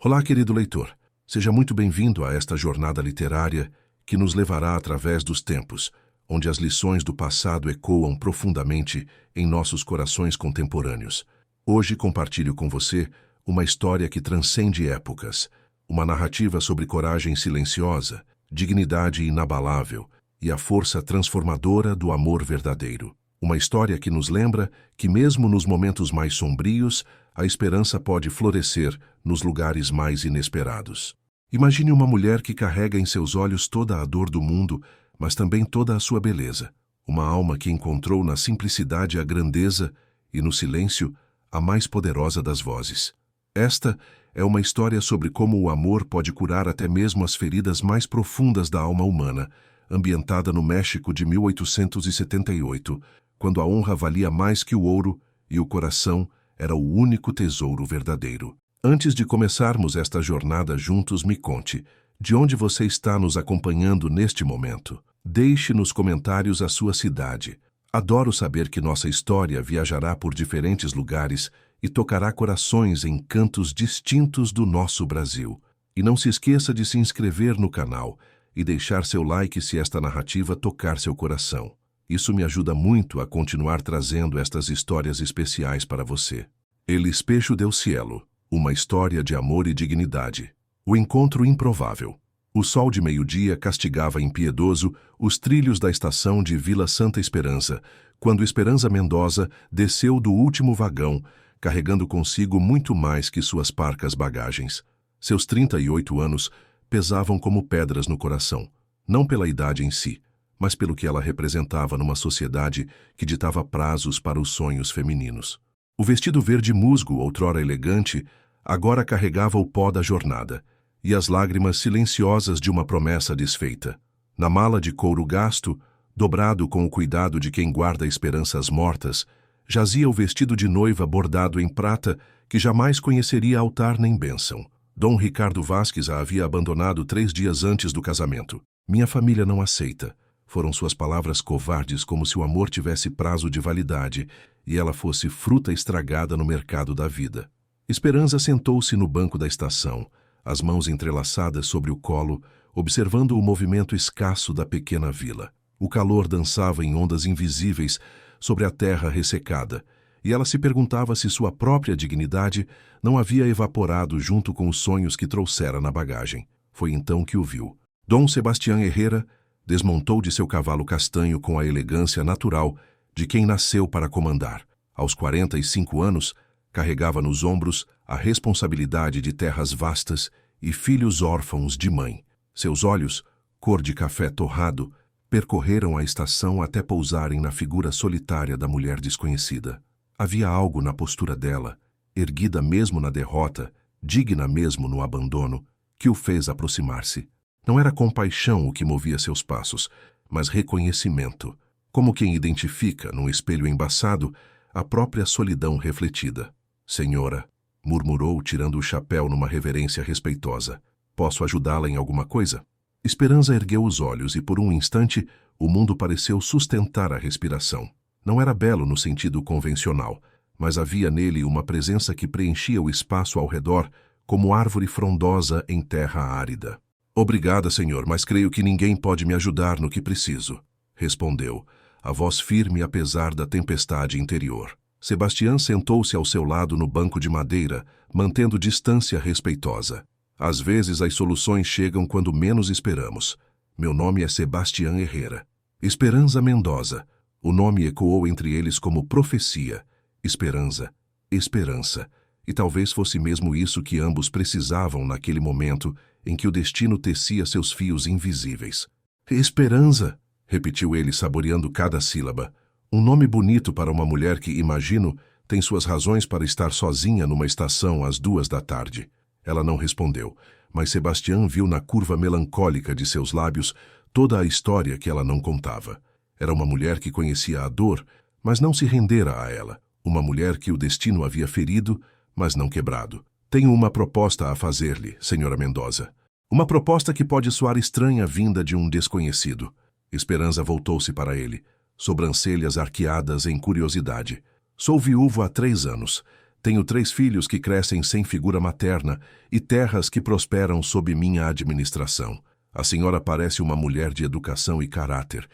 Olá, querido leitor. Seja muito bem-vindo a esta jornada literária que nos levará através dos tempos, onde as lições do passado ecoam profundamente em nossos corações contemporâneos. Hoje compartilho com você uma história que transcende épocas, uma narrativa sobre coragem silenciosa, dignidade inabalável e a força transformadora do amor verdadeiro. Uma história que nos lembra que, mesmo nos momentos mais sombrios, a esperança pode florescer nos lugares mais inesperados. Imagine uma mulher que carrega em seus olhos toda a dor do mundo, mas também toda a sua beleza. Uma alma que encontrou na simplicidade a grandeza e, no silêncio, a mais poderosa das vozes. Esta é uma história sobre como o amor pode curar até mesmo as feridas mais profundas da alma humana, ambientada no México de 1878, quando a honra valia mais que o ouro e o coração era o único tesouro verdadeiro. Antes de começarmos esta jornada juntos, me conte, de onde você está nos acompanhando neste momento? Deixe nos comentários a sua cidade. Adoro saber que nossa história viajará por diferentes lugares e tocará corações em cantos distintos do nosso Brasil. E não se esqueça de se inscrever no canal e deixar seu like se esta narrativa tocar seu coração. Isso me ajuda muito a continuar trazendo estas histórias especiais para você. El Espejo del Cielo, uma história de amor e dignidade. O encontro improvável. O sol de meio-dia castigava impiedoso os trilhos da estação de Vila Santa Esperança, quando Esperanza Mendoza desceu do último vagão, carregando consigo muito mais que suas parcas bagagens. Seus 38 anos pesavam como pedras no coração, não pela idade em si, mas pelo que ela representava numa sociedade que ditava prazos para os sonhos femininos. O vestido verde musgo, outrora elegante, agora carregava o pó da jornada e as lágrimas silenciosas de uma promessa desfeita. Na mala de couro gasto, dobrado com o cuidado de quem guarda esperanças mortas, jazia o vestido de noiva bordado em prata que jamais conheceria altar nem bênção. Dom Ricardo Vasques a havia abandonado 3 dias antes do casamento. Minha família não aceita. Foram suas palavras covardes, como se o amor tivesse prazo de validade e ela fosse fruta estragada no mercado da vida. Esperanza sentou-se no banco da estação, as mãos entrelaçadas sobre o colo, observando o movimento escasso da pequena vila. O calor dançava em ondas invisíveis sobre a terra ressecada, e ela se perguntava se sua própria dignidade não havia evaporado junto com os sonhos que trouxera na bagagem. Foi então que o viu. Dom Sebastián Herrera desmontou de seu cavalo castanho com a elegância natural de quem nasceu para comandar. Aos 45 anos, carregava nos ombros a responsabilidade de terras vastas e filhos órfãos de mãe. Seus olhos, cor de café torrado, percorreram a estação até pousarem na figura solitária da mulher desconhecida. Havia algo na postura dela, erguida mesmo na derrota, digna mesmo no abandono, que o fez aproximar-se. Não era compaixão o que movia seus passos, mas reconhecimento, como quem identifica, num espelho embaçado, a própria solidão refletida. Senhora, murmurou, tirando o chapéu numa reverência respeitosa. Posso ajudá-la em alguma coisa? Esperanza ergueu os olhos e, por um instante, o mundo pareceu sustentar a respiração. Não era belo no sentido convencional, mas havia nele uma presença que preenchia o espaço ao redor como árvore frondosa em terra árida. Obrigada, senhor, mas creio que ninguém pode me ajudar no que preciso, respondeu, a voz firme apesar da tempestade interior. Sebastián sentou-se ao seu lado no banco de madeira, mantendo distância respeitosa. Às vezes as soluções chegam quando menos esperamos. Meu nome é Sebastián Herrera. Esperanza Mendoza. O nome ecoou entre eles como profecia. Esperanza, esperança. E talvez fosse mesmo isso que ambos precisavam naquele momento em que o destino tecia seus fios invisíveis. Esperanza, repetiu ele saboreando cada sílaba. Um nome bonito para uma mulher que, imagino, tem suas razões para estar sozinha numa estação às 2 da tarde. Ela não respondeu, mas Sebastián viu na curva melancólica de seus lábios toda a história que ela não contava. Era uma mulher que conhecia a dor, mas não se rendera a ela. Uma mulher que o destino havia ferido, mas não quebrado. Tenho uma proposta a fazer-lhe, senhora Mendoza. Uma proposta que pode soar estranha vinda de um desconhecido. Esperanza voltou-se para ele, sobrancelhas arqueadas em curiosidade. Sou viúvo há 3 anos. Tenho 3 filhos que crescem sem figura materna e terras que prosperam sob minha administração. A senhora parece uma mulher de educação e caráter.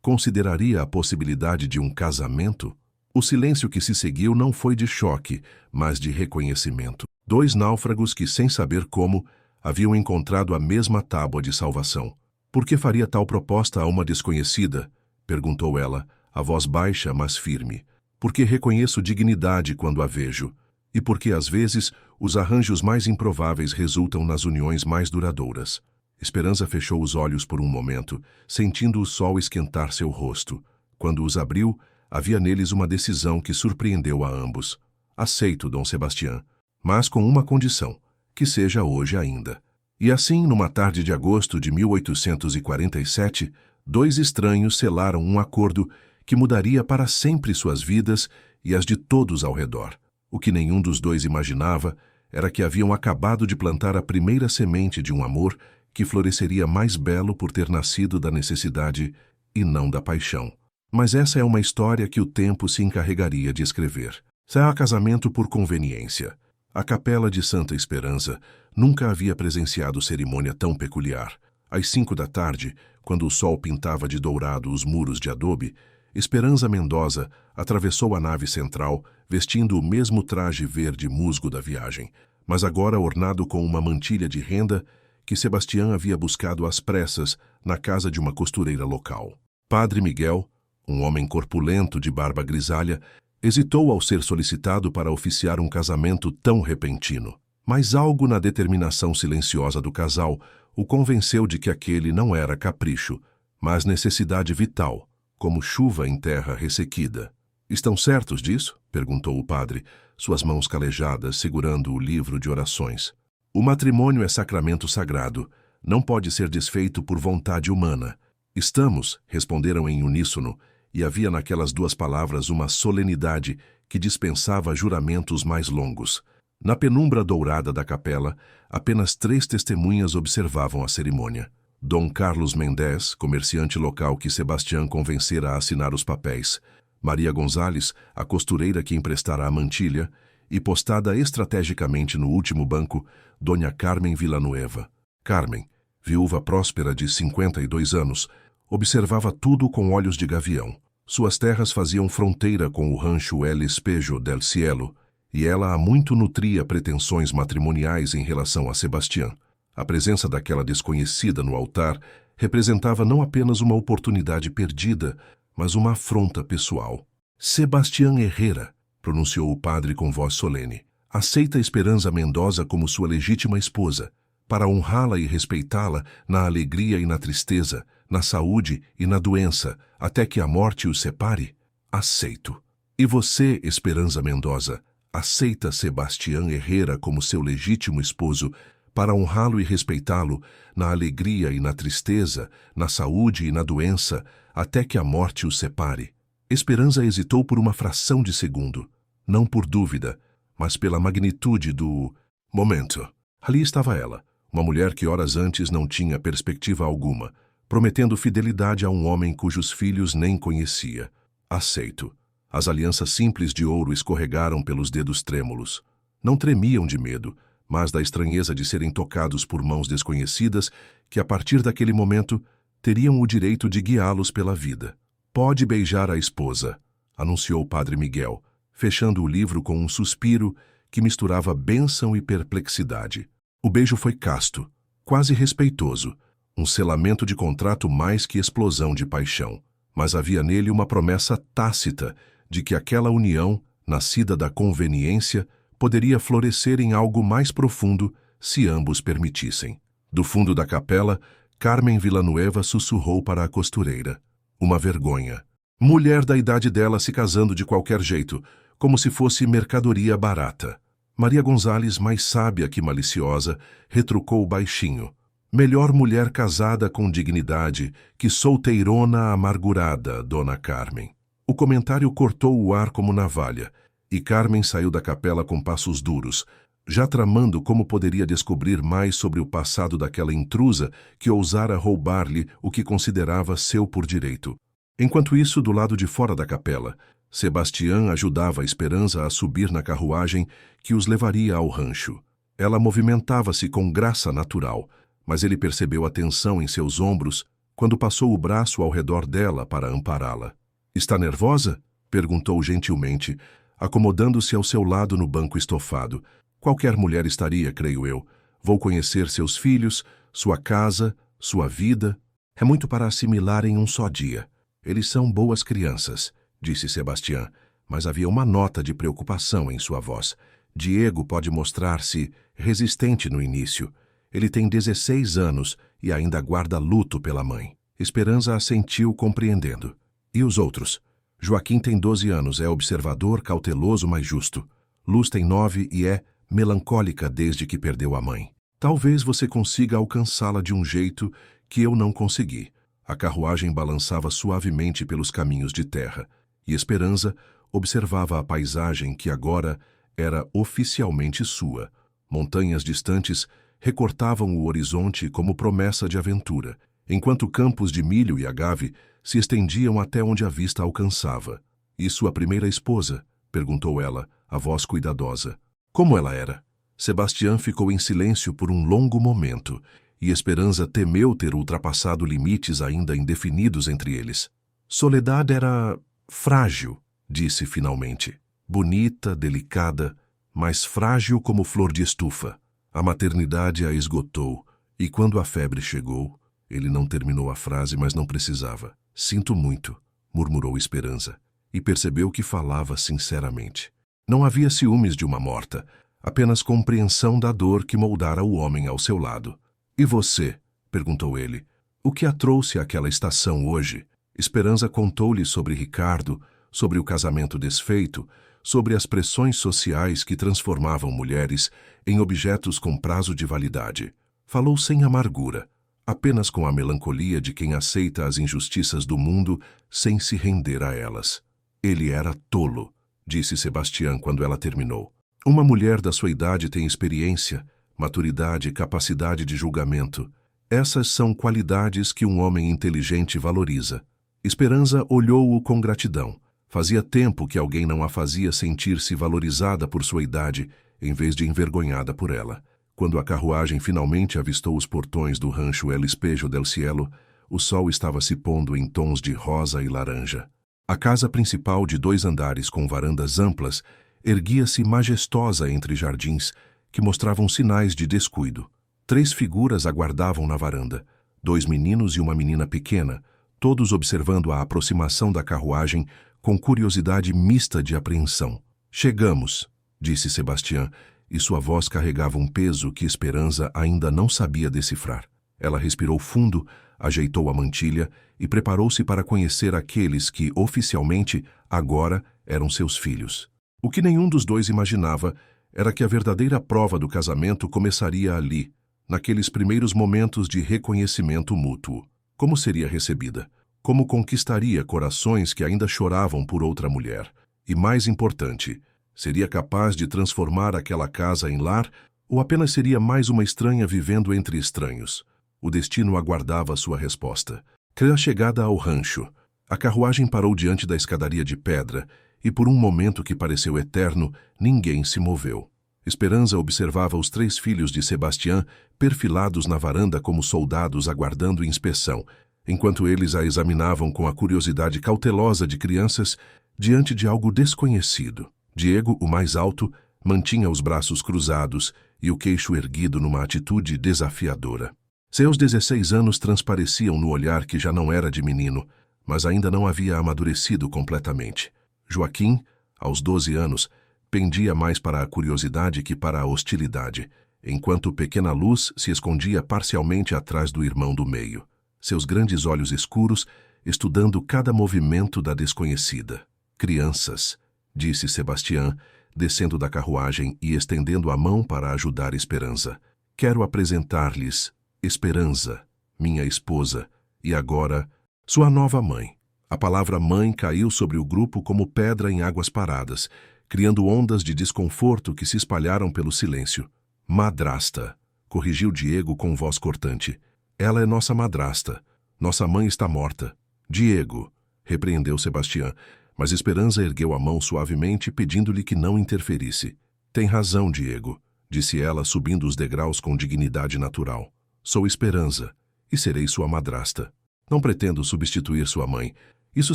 Consideraria a possibilidade de um casamento? O silêncio que se seguiu não foi de choque, mas de reconhecimento. 2 náufragos que, sem saber como, haviam encontrado a mesma tábua de salvação. Por que faria tal proposta a uma desconhecida? Perguntou ela, a voz baixa, mas firme. Porque reconheço dignidade quando a vejo, e porque, às vezes, os arranjos mais improváveis resultam nas uniões mais duradouras. Esperança fechou os olhos por um momento, sentindo o sol esquentar seu rosto. Quando os abriu, havia neles uma decisão que surpreendeu a ambos. Aceito, Dom Sebastião, mas com uma condição, que seja hoje ainda. E assim, numa tarde de agosto de 1847, 2 estranhos selaram um acordo que mudaria para sempre suas vidas e as de todos ao redor. O que nenhum dos 2 imaginava era que haviam acabado de plantar a primeira semente de um amor que floresceria mais belo por ter nascido da necessidade e não da paixão. Mas essa é uma história que o tempo se encarregaria de escrever. Será casamento por conveniência. A Capela de Santa Esperança nunca havia presenciado cerimônia tão peculiar. Às 5 da tarde, quando o sol pintava de dourado os muros de adobe, Esperança Mendoza atravessou a nave central, vestindo o mesmo traje verde musgo da viagem, mas agora ornado com uma mantilha de renda que Sebastião havia buscado às pressas na casa de uma costureira local. Padre Miguel, um homem corpulento de barba grisalha, hesitou ao ser solicitado para oficiar um casamento tão repentino. Mas algo na determinação silenciosa do casal o convenceu de que aquele não era capricho, mas necessidade vital, como chuva em terra ressequida. Estão certos disso? Perguntou o padre, suas mãos calejadas segurando o livro de orações. O matrimônio é sacramento sagrado, não pode ser desfeito por vontade humana. Estamos, responderam em uníssono, e havia naquelas 2 palavras uma solenidade que dispensava juramentos mais longos. Na penumbra dourada da capela, apenas 3 testemunhas observavam a cerimônia. Dom Carlos Mendez, comerciante local que Sebastião convencera a assinar os papéis, Maria Gonzales, a costureira que emprestara a mantilha, e postada estrategicamente no último banco, Dona Carmen Villanueva. Carmen, viúva próspera de 52 anos, observava tudo com olhos de gavião. Suas terras faziam fronteira com o rancho El Espejo del Cielo, e ela há muito nutria pretensões matrimoniais em relação a Sebastião. A presença daquela desconhecida no altar representava não apenas uma oportunidade perdida, mas uma afronta pessoal. Sebastião Herrera, pronunciou o padre com voz solene, aceita Esperança Mendoza como sua legítima esposa, para honrá-la e respeitá-la na alegria e na tristeza, na saúde e na doença, até que a morte os separe? Aceito. E você, Esperança Mendoza, aceita Sebastião Herrera como seu legítimo esposo, para honrá-lo e respeitá-lo na alegria e na tristeza, na saúde e na doença, até que a morte os separe? Esperança hesitou por uma fração de segundo, não por dúvida, mas pela magnitude do momento. Ali estava ela, uma mulher que horas antes não tinha perspectiva alguma, prometendo fidelidade a um homem cujos filhos nem conhecia. Aceito. As alianças simples de ouro escorregaram pelos dedos trêmulos. Não tremiam de medo, mas da estranheza de serem tocados por mãos desconhecidas que, a partir daquele momento, teriam o direito de guiá-los pela vida. Pode beijar a esposa, anunciou o padre Miguel, fechando o livro com um suspiro que misturava bênção e perplexidade. O beijo foi casto, quase respeitoso, um selamento de contrato mais que explosão de paixão. Mas havia nele uma promessa tácita de que aquela união, nascida da conveniência, poderia florescer em algo mais profundo se ambos permitissem. Do fundo da capela, Carmen Villanueva sussurrou para a costureira. Uma vergonha. Mulher da idade dela se casando de qualquer jeito, como se fosse mercadoria barata. Maria Gonzales, mais sábia que maliciosa, retrucou baixinho. Melhor mulher casada com dignidade que solteirona amargurada, Dona Carmen. O comentário cortou o ar como navalha, e Carmen saiu da capela com passos duros, já tramando como poderia descobrir mais sobre o passado daquela intrusa que ousara roubar-lhe o que considerava seu por direito. Enquanto isso, do lado de fora da capela, Sebastião ajudava a Esperança a subir na carruagem que os levaria ao rancho. Ela movimentava-se com graça natural, mas ele percebeu a tensão em seus ombros quando passou o braço ao redor dela para ampará-la. "Está nervosa?" perguntou gentilmente, acomodando-se ao seu lado no banco estofado. "Qualquer mulher estaria, creio eu. Vou conhecer seus filhos, sua casa, sua vida. É muito para assimilar em um só dia. Eles são boas crianças", disse Sebastião, mas havia uma nota de preocupação em sua voz. "Diego pode mostrar-se resistente no início. Ele tem 16 anos e ainda guarda luto pela mãe." Esperança assentiu, compreendendo. "E os outros?" "Joaquim tem 12 anos, é observador, cauteloso, mas justo. Luz tem 9 e é melancólica desde que perdeu a mãe. Talvez você consiga alcançá-la de um jeito que eu não consegui." A carruagem balançava suavemente pelos caminhos de terra, e Esperança observava a paisagem que agora era oficialmente sua. Montanhas distantes recortavam o horizonte como promessa de aventura, enquanto campos de milho e agave se estendiam até onde a vista alcançava. "E sua primeira esposa?" perguntou ela, a voz cuidadosa. "Como ela era?" Sebastião ficou em silêncio por um longo momento, e Esperança temeu ter ultrapassado limites ainda indefinidos entre eles. "Soledad era frágil", disse finalmente. "Bonita, delicada, mas frágil como flor de estufa. A maternidade a esgotou, e quando a febre chegou..." Ele não terminou a frase, mas não precisava. "Sinto muito", murmurou Esperança, e percebeu que falava sinceramente. Não havia ciúmes de uma morta, apenas compreensão da dor que moldara o homem ao seu lado. "E você?" perguntou ele. "O que a trouxe àquela estação hoje?" Esperança contou-lhe sobre Ricardo, sobre o casamento desfeito, sobre as pressões sociais que transformavam mulheres em objetos com prazo de validade. Falou sem amargura, apenas com a melancolia de quem aceita as injustiças do mundo sem se render a elas. "Ele era tolo", disse Sebastião quando ela terminou. "Uma mulher da sua idade tem experiência, maturidade e capacidade de julgamento. Essas são qualidades que um homem inteligente valoriza." Esperança olhou-o com gratidão. Fazia tempo que alguém não a fazia sentir-se valorizada por sua idade, em vez de envergonhada por ela. Quando a carruagem finalmente avistou os portões do rancho El Espejo del Cielo, o sol estava se pondo em tons de rosa e laranja. A casa principal de 2 andares com varandas amplas erguia-se majestosa entre jardins que mostravam sinais de descuido. 3 figuras aguardavam na varanda, 2 meninos e uma menina pequena, todos observando a aproximação da carruagem com curiosidade mista de apreensão. "Chegamos", disse Sebastião, e sua voz carregava um peso que Esperança ainda não sabia decifrar. Ela respirou fundo, ajeitou a mantilha e preparou-se para conhecer aqueles que, oficialmente, agora eram seus filhos. O que nenhum dos dois imaginava era que a verdadeira prova do casamento começaria ali, naqueles primeiros momentos de reconhecimento mútuo. Como seria recebida? Como conquistaria corações que ainda choravam por outra mulher? E mais importante, seria capaz de transformar aquela casa em lar ou apenas seria mais uma estranha vivendo entre estranhos? O destino aguardava sua resposta. Com a chegada ao rancho, a carruagem parou diante da escadaria de pedra e por um momento que pareceu eterno, ninguém se moveu. Esperança observava os 3 filhos de Sebastião perfilados na varanda como soldados aguardando inspeção, enquanto eles a examinavam com a curiosidade cautelosa de crianças diante de algo desconhecido. Diego, o mais alto, mantinha os braços cruzados e o queixo erguido numa atitude desafiadora. Seus 16 anos transpareciam no olhar que já não era de menino, mas ainda não havia amadurecido completamente. Joaquim, aos 12 anos, pendia mais para a curiosidade que para a hostilidade, enquanto Pequena Luz se escondia parcialmente atrás do irmão do meio, seus grandes olhos escuros estudando cada movimento da desconhecida. "Crianças", disse Sebastião, descendo da carruagem e estendendo a mão para ajudar Esperança. "Quero apresentar-lhes Esperança, minha esposa, e agora, sua nova mãe." A palavra mãe caiu sobre o grupo como pedra em águas paradas, criando ondas de desconforto que se espalharam pelo silêncio. "Madrasta", corrigiu Diego com voz cortante. "Ela é nossa madrasta. Nossa mãe está morta." "Diego", repreendeu Sebastião, Mas Esperança ergueu a mão suavemente, pedindo-lhe que não interferisse. Tem razão, Diego, disse ela, subindo os degraus com dignidade natural. Sou Esperança, e serei sua madrasta. Não pretendo substituir sua mãe. Isso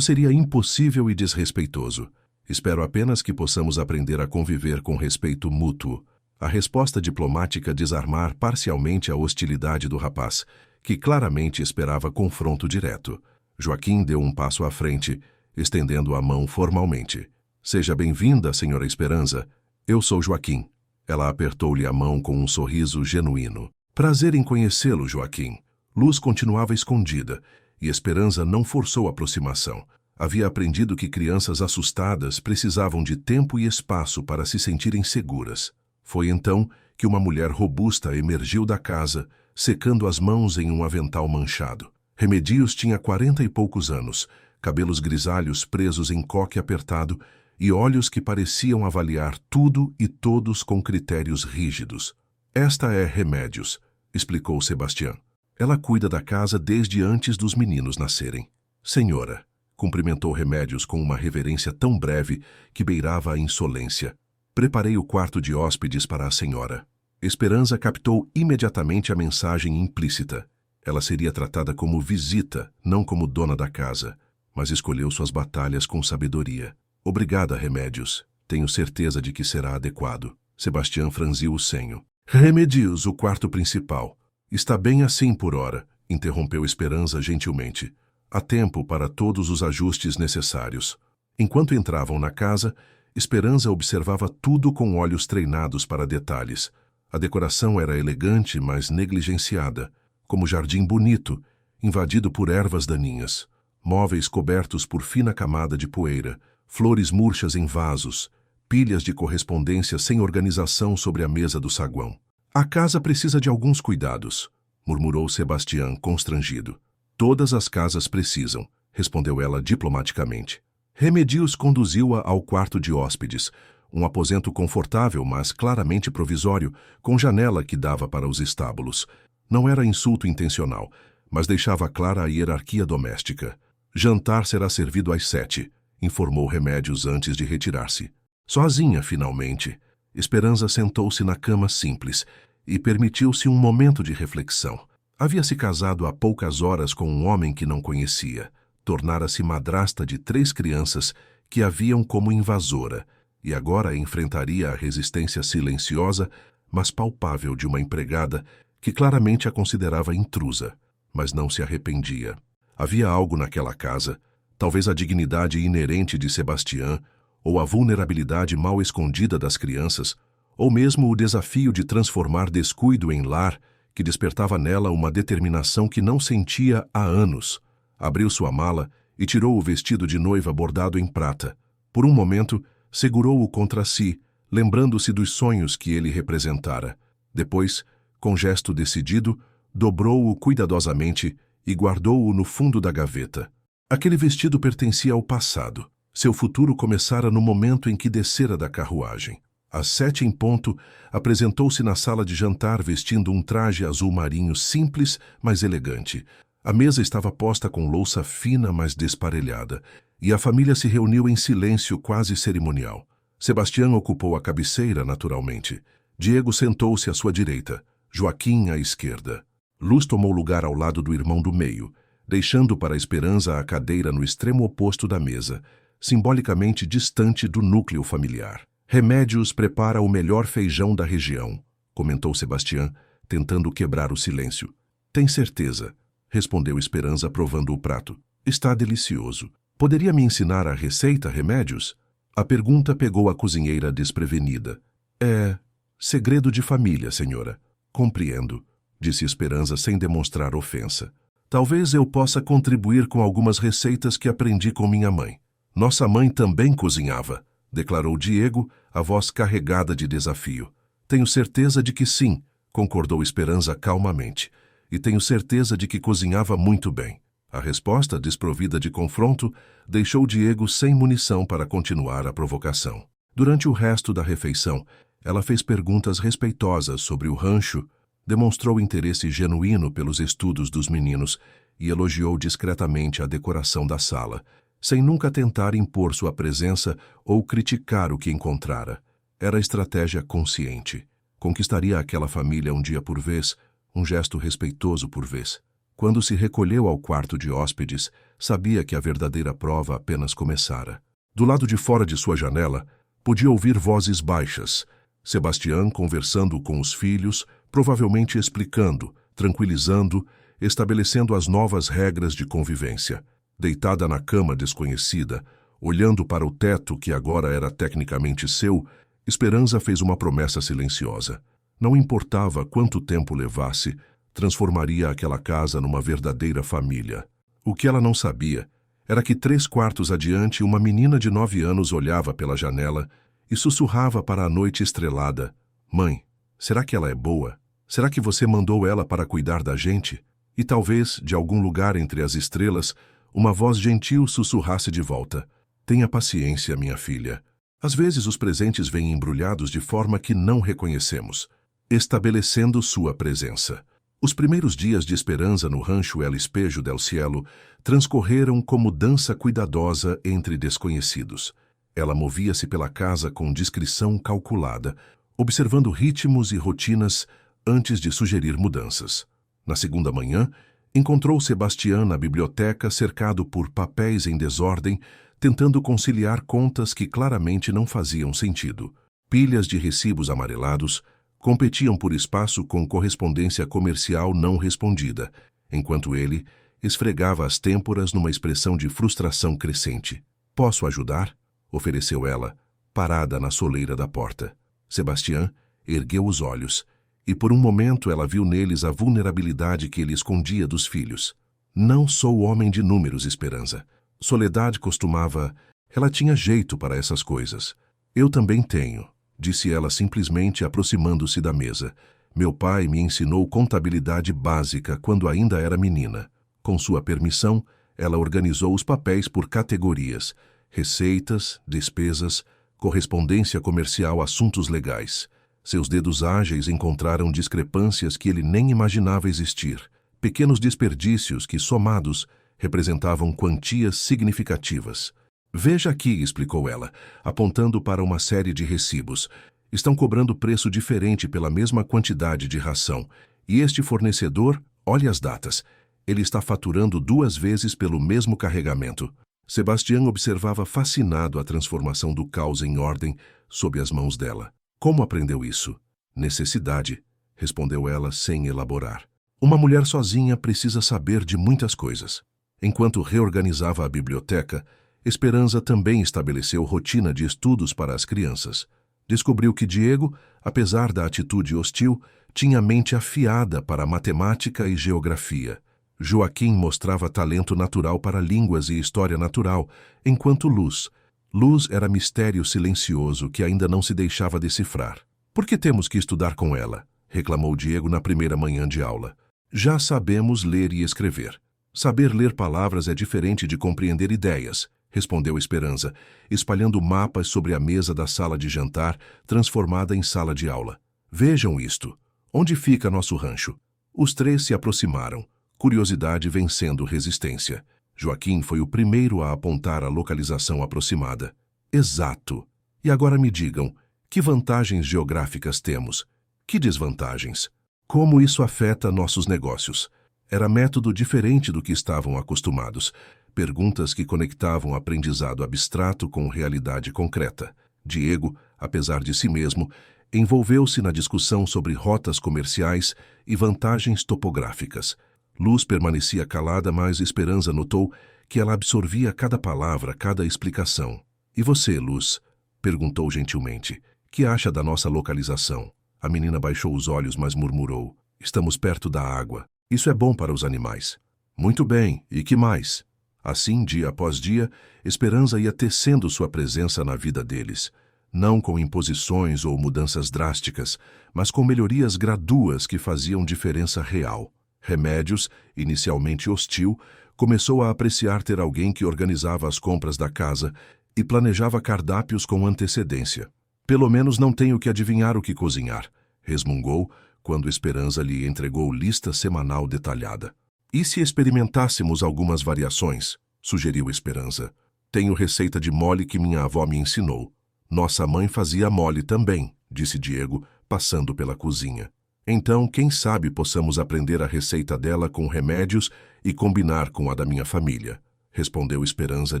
seria impossível e desrespeitoso. Espero apenas que possamos aprender a conviver com respeito mútuo. A resposta diplomática desarmar parcialmente a hostilidade do rapaz, que claramente esperava confronto direto. Joaquim deu um passo à frente, estendendo a mão formalmente. Seja bem-vinda, senhora Esperança. Eu sou Joaquim. Ela apertou-lhe a mão com um sorriso genuíno. Prazer em conhecê-lo, Joaquim. Luz continuava escondida, e Esperança não forçou aproximação. Havia aprendido que crianças assustadas precisavam de tempo e espaço para se sentirem seguras. Foi então que uma mulher robusta emergiu da casa, secando as mãos em um avental manchado. Remedios tinha 40 e poucos anos, cabelos grisalhos presos em coque apertado e olhos que pareciam avaliar tudo e todos com critérios rígidos. Esta é Remedios, explicou Sebastião. Ela cuida da casa desde antes dos meninos nascerem. Senhora, cumprimentou Remedios com uma reverência tão breve que beirava a insolência. Preparei o quarto de hóspedes para a senhora. Esperança captou imediatamente a mensagem implícita. Ela seria tratada como visita, não como dona da casa, mas escolheu suas batalhas com sabedoria. Obrigada, Remedios. Tenho certeza de que será adequado. Sebastião franziu o senho. Remedios, o quarto principal. Está bem assim por hora, interrompeu Esperança gentilmente. Há tempo para todos os ajustes necessários. Enquanto entravam na casa, Esperança observava tudo com olhos treinados para detalhes. A decoração era elegante, mas negligenciada, como jardim bonito, invadido por ervas daninhas, móveis cobertos por fina camada de poeira, flores murchas em vasos, pilhas de correspondência sem organização sobre a mesa do saguão. A casa precisa de alguns cuidados, murmurou Sebastião, constrangido. Todas as casas precisam, respondeu ela diplomaticamente. Remedios conduziu-a ao quarto de hóspedes, um aposento confortável, mas claramente provisório, com janela que dava para os estábulos. Não era insulto intencional, mas deixava clara a hierarquia doméstica. Jantar será servido às 7, informou Remedios antes de retirar-se. Sozinha, finalmente, Esperança sentou-se na cama simples e permitiu-se um momento de reflexão. Havia se casado há poucas horas com um homem que não conhecia. Tornara-se madrasta de 3 crianças que a viam como invasora, e agora enfrentaria a resistência silenciosa, mas palpável de uma empregada que claramente a considerava intrusa, mas não se arrependia. Havia algo naquela casa, talvez a dignidade inerente de Sebastião, ou a vulnerabilidade mal escondida das crianças, ou mesmo o desafio de transformar descuido em lar, que despertava nela uma determinação que não sentia há anos. Abriu sua mala e tirou o vestido de noiva bordado em prata. Por um momento, segurou-o contra si, lembrando-se dos sonhos que ele representara. Depois, com gesto decidido, dobrou-o cuidadosamente e guardou-o no fundo da gaveta. Aquele vestido pertencia ao passado. Seu futuro começara no momento em que descera da carruagem. Às 7 em ponto, apresentou-se na sala de jantar vestindo um traje azul marinho simples, mas elegante. A mesa estava posta com louça fina, mas desparelhada, e a família se reuniu em silêncio quase cerimonial. Sebastião ocupou a cabeceira, naturalmente. Diego sentou-se à sua direita, Joaquim à esquerda. Luz tomou lugar ao lado do irmão do meio, deixando para Esperança a cadeira no extremo oposto da mesa, simbolicamente distante do núcleo familiar. Remedios prepara o melhor feijão da região, comentou Sebastião, tentando quebrar o silêncio. Tem certeza? Respondeu Esperança, provando o prato. Está delicioso. Poderia me ensinar a receita, Remedios? A pergunta pegou a cozinheira desprevenida. É segredo de família, senhora. Compreendo, disse Esperança sem demonstrar ofensa. Talvez eu possa contribuir com algumas receitas que aprendi com minha mãe. Nossa mãe também cozinhava, declarou Diego, a voz carregada de desafio. Tenho certeza de que sim, concordou Esperança calmamente. E tenho certeza de que cozinhava muito bem. A resposta, desprovida de confronto, deixou Diego sem munição para continuar a provocação. Durante o resto da refeição, ela fez perguntas respeitosas sobre o rancho, demonstrou interesse genuíno pelos estudos dos meninos e elogiou discretamente a decoração da sala, sem nunca tentar impor sua presença ou criticar o que encontrara. Era estratégia consciente. Conquistaria aquela família um dia por vez, um gesto respeitoso por vez. Quando se recolheu ao quarto de hóspedes, sabia que a verdadeira prova apenas começara. Do lado de fora de sua janela, podia ouvir vozes baixas. Sebastião conversando com os filhos, provavelmente explicando, tranquilizando, estabelecendo as novas regras de convivência. Deitada na cama desconhecida, olhando para o teto que agora era tecnicamente seu, Esperança fez uma promessa silenciosa. Não importava quanto tempo levasse, transformaria aquela casa numa verdadeira família. O que ela não sabia era que 3 quartos adiante uma menina de 9 anos olhava pela janela e sussurrava para a noite estrelada: "Mãe, será que ela é boa? Será que você mandou ela para cuidar da gente?" E talvez, de algum lugar entre as estrelas, uma voz gentil sussurrasse de volta: "Tenha paciência, minha filha. Às vezes os presentes vêm embrulhados de forma que não reconhecemos", estabelecendo sua presença. Os primeiros dias de Esperança no rancho El Espejo del Cielo transcorreram como dança cuidadosa entre desconhecidos. Ela movia-se pela casa com discrição calculada, observando ritmos e rotinas antes de sugerir mudanças. Na segunda manhã, encontrou Sebastião na biblioteca cercado por papéis em desordem, tentando conciliar contas que claramente não faziam sentido. Pilhas de recibos amarelados competiam por espaço com correspondência comercial não respondida, enquanto ele esfregava as têmporas numa expressão de frustração crescente. "Posso ajudar?" ofereceu ela, parada na soleira da porta. Sebastião ergueu os olhos, e por um momento ela viu neles a vulnerabilidade que ele escondia dos filhos. "Não sou homem de números, Esperança. Soledade costumava... Ela tinha jeito para essas coisas. Eu também tenho", disse ela simplesmente aproximando-se da mesa. "Meu pai me ensinou contabilidade básica quando ainda era menina." Com sua permissão, ela organizou os papéis por categorias: receitas, despesas, correspondência comercial, assuntos legais. Seus dedos ágeis encontraram discrepâncias que ele nem imaginava existir. Pequenos desperdícios que, somados, representavam quantias significativas. "Veja aqui", explicou ela, apontando para uma série de recibos. "Estão cobrando preço diferente pela mesma quantidade de ração. E este fornecedor, olhe as datas. Ele está faturando 2 vezes pelo mesmo carregamento." Sebastião observava fascinado a transformação do caos em ordem sob as mãos dela. "Como aprendeu isso?" "Necessidade", respondeu ela sem elaborar. "Uma mulher sozinha precisa saber de muitas coisas." Enquanto reorganizava a biblioteca, Esperança também estabeleceu rotina de estudos para as crianças. Descobriu que Diego, apesar da atitude hostil, tinha a mente afiada para matemática e geografia. Joaquim mostrava talento natural para línguas e história natural, enquanto Luz era mistério silencioso que ainda não se deixava decifrar. "Por que temos que estudar com ela?" reclamou Diego na primeira manhã de aula. "Já sabemos ler e escrever. Saber ler palavras é diferente de compreender ideias", respondeu Esperança, espalhando mapas sobre a mesa da sala de jantar, transformada em sala de aula. "Vejam isto. Onde fica nosso rancho?" Os 3 se aproximaram, curiosidade vencendo resistência. Joaquim foi o primeiro a apontar a localização aproximada. "Exato. E agora me digam, que vantagens geográficas temos? Que desvantagens? Como isso afeta nossos negócios?" Era método diferente do que estavam acostumados. Perguntas que conectavam aprendizado abstrato com realidade concreta. Diego, apesar de si mesmo, envolveu-se na discussão sobre rotas comerciais e vantagens topográficas. Luz permanecia calada, mas Esperança notou que ela absorvia cada palavra, cada explicação. "E você, Luz?" perguntou gentilmente. "Que acha da nossa localização?" A menina baixou os olhos, mas murmurou: "Estamos perto da água. Isso é bom para os animais." "Muito bem, e que mais?" Assim, dia após dia, Esperança ia tecendo sua presença na vida deles. Não com imposições ou mudanças drásticas, mas com melhorias graduas que faziam diferença real. Remédios, inicialmente hostil, começou a apreciar ter alguém que organizava as compras da casa e planejava cardápios com antecedência. "Pelo menos não tenho que adivinhar o que cozinhar", resmungou, quando Esperança lhe entregou lista semanal detalhada. "E se experimentássemos algumas variações?" sugeriu Esperança. Tenho receita de mole que minha avó me ensinou. Nossa mãe fazia mole também, disse Diego, passando pela cozinha. Então, quem sabe possamos aprender a receita dela com remédios e combinar com a da minha família, respondeu Esperança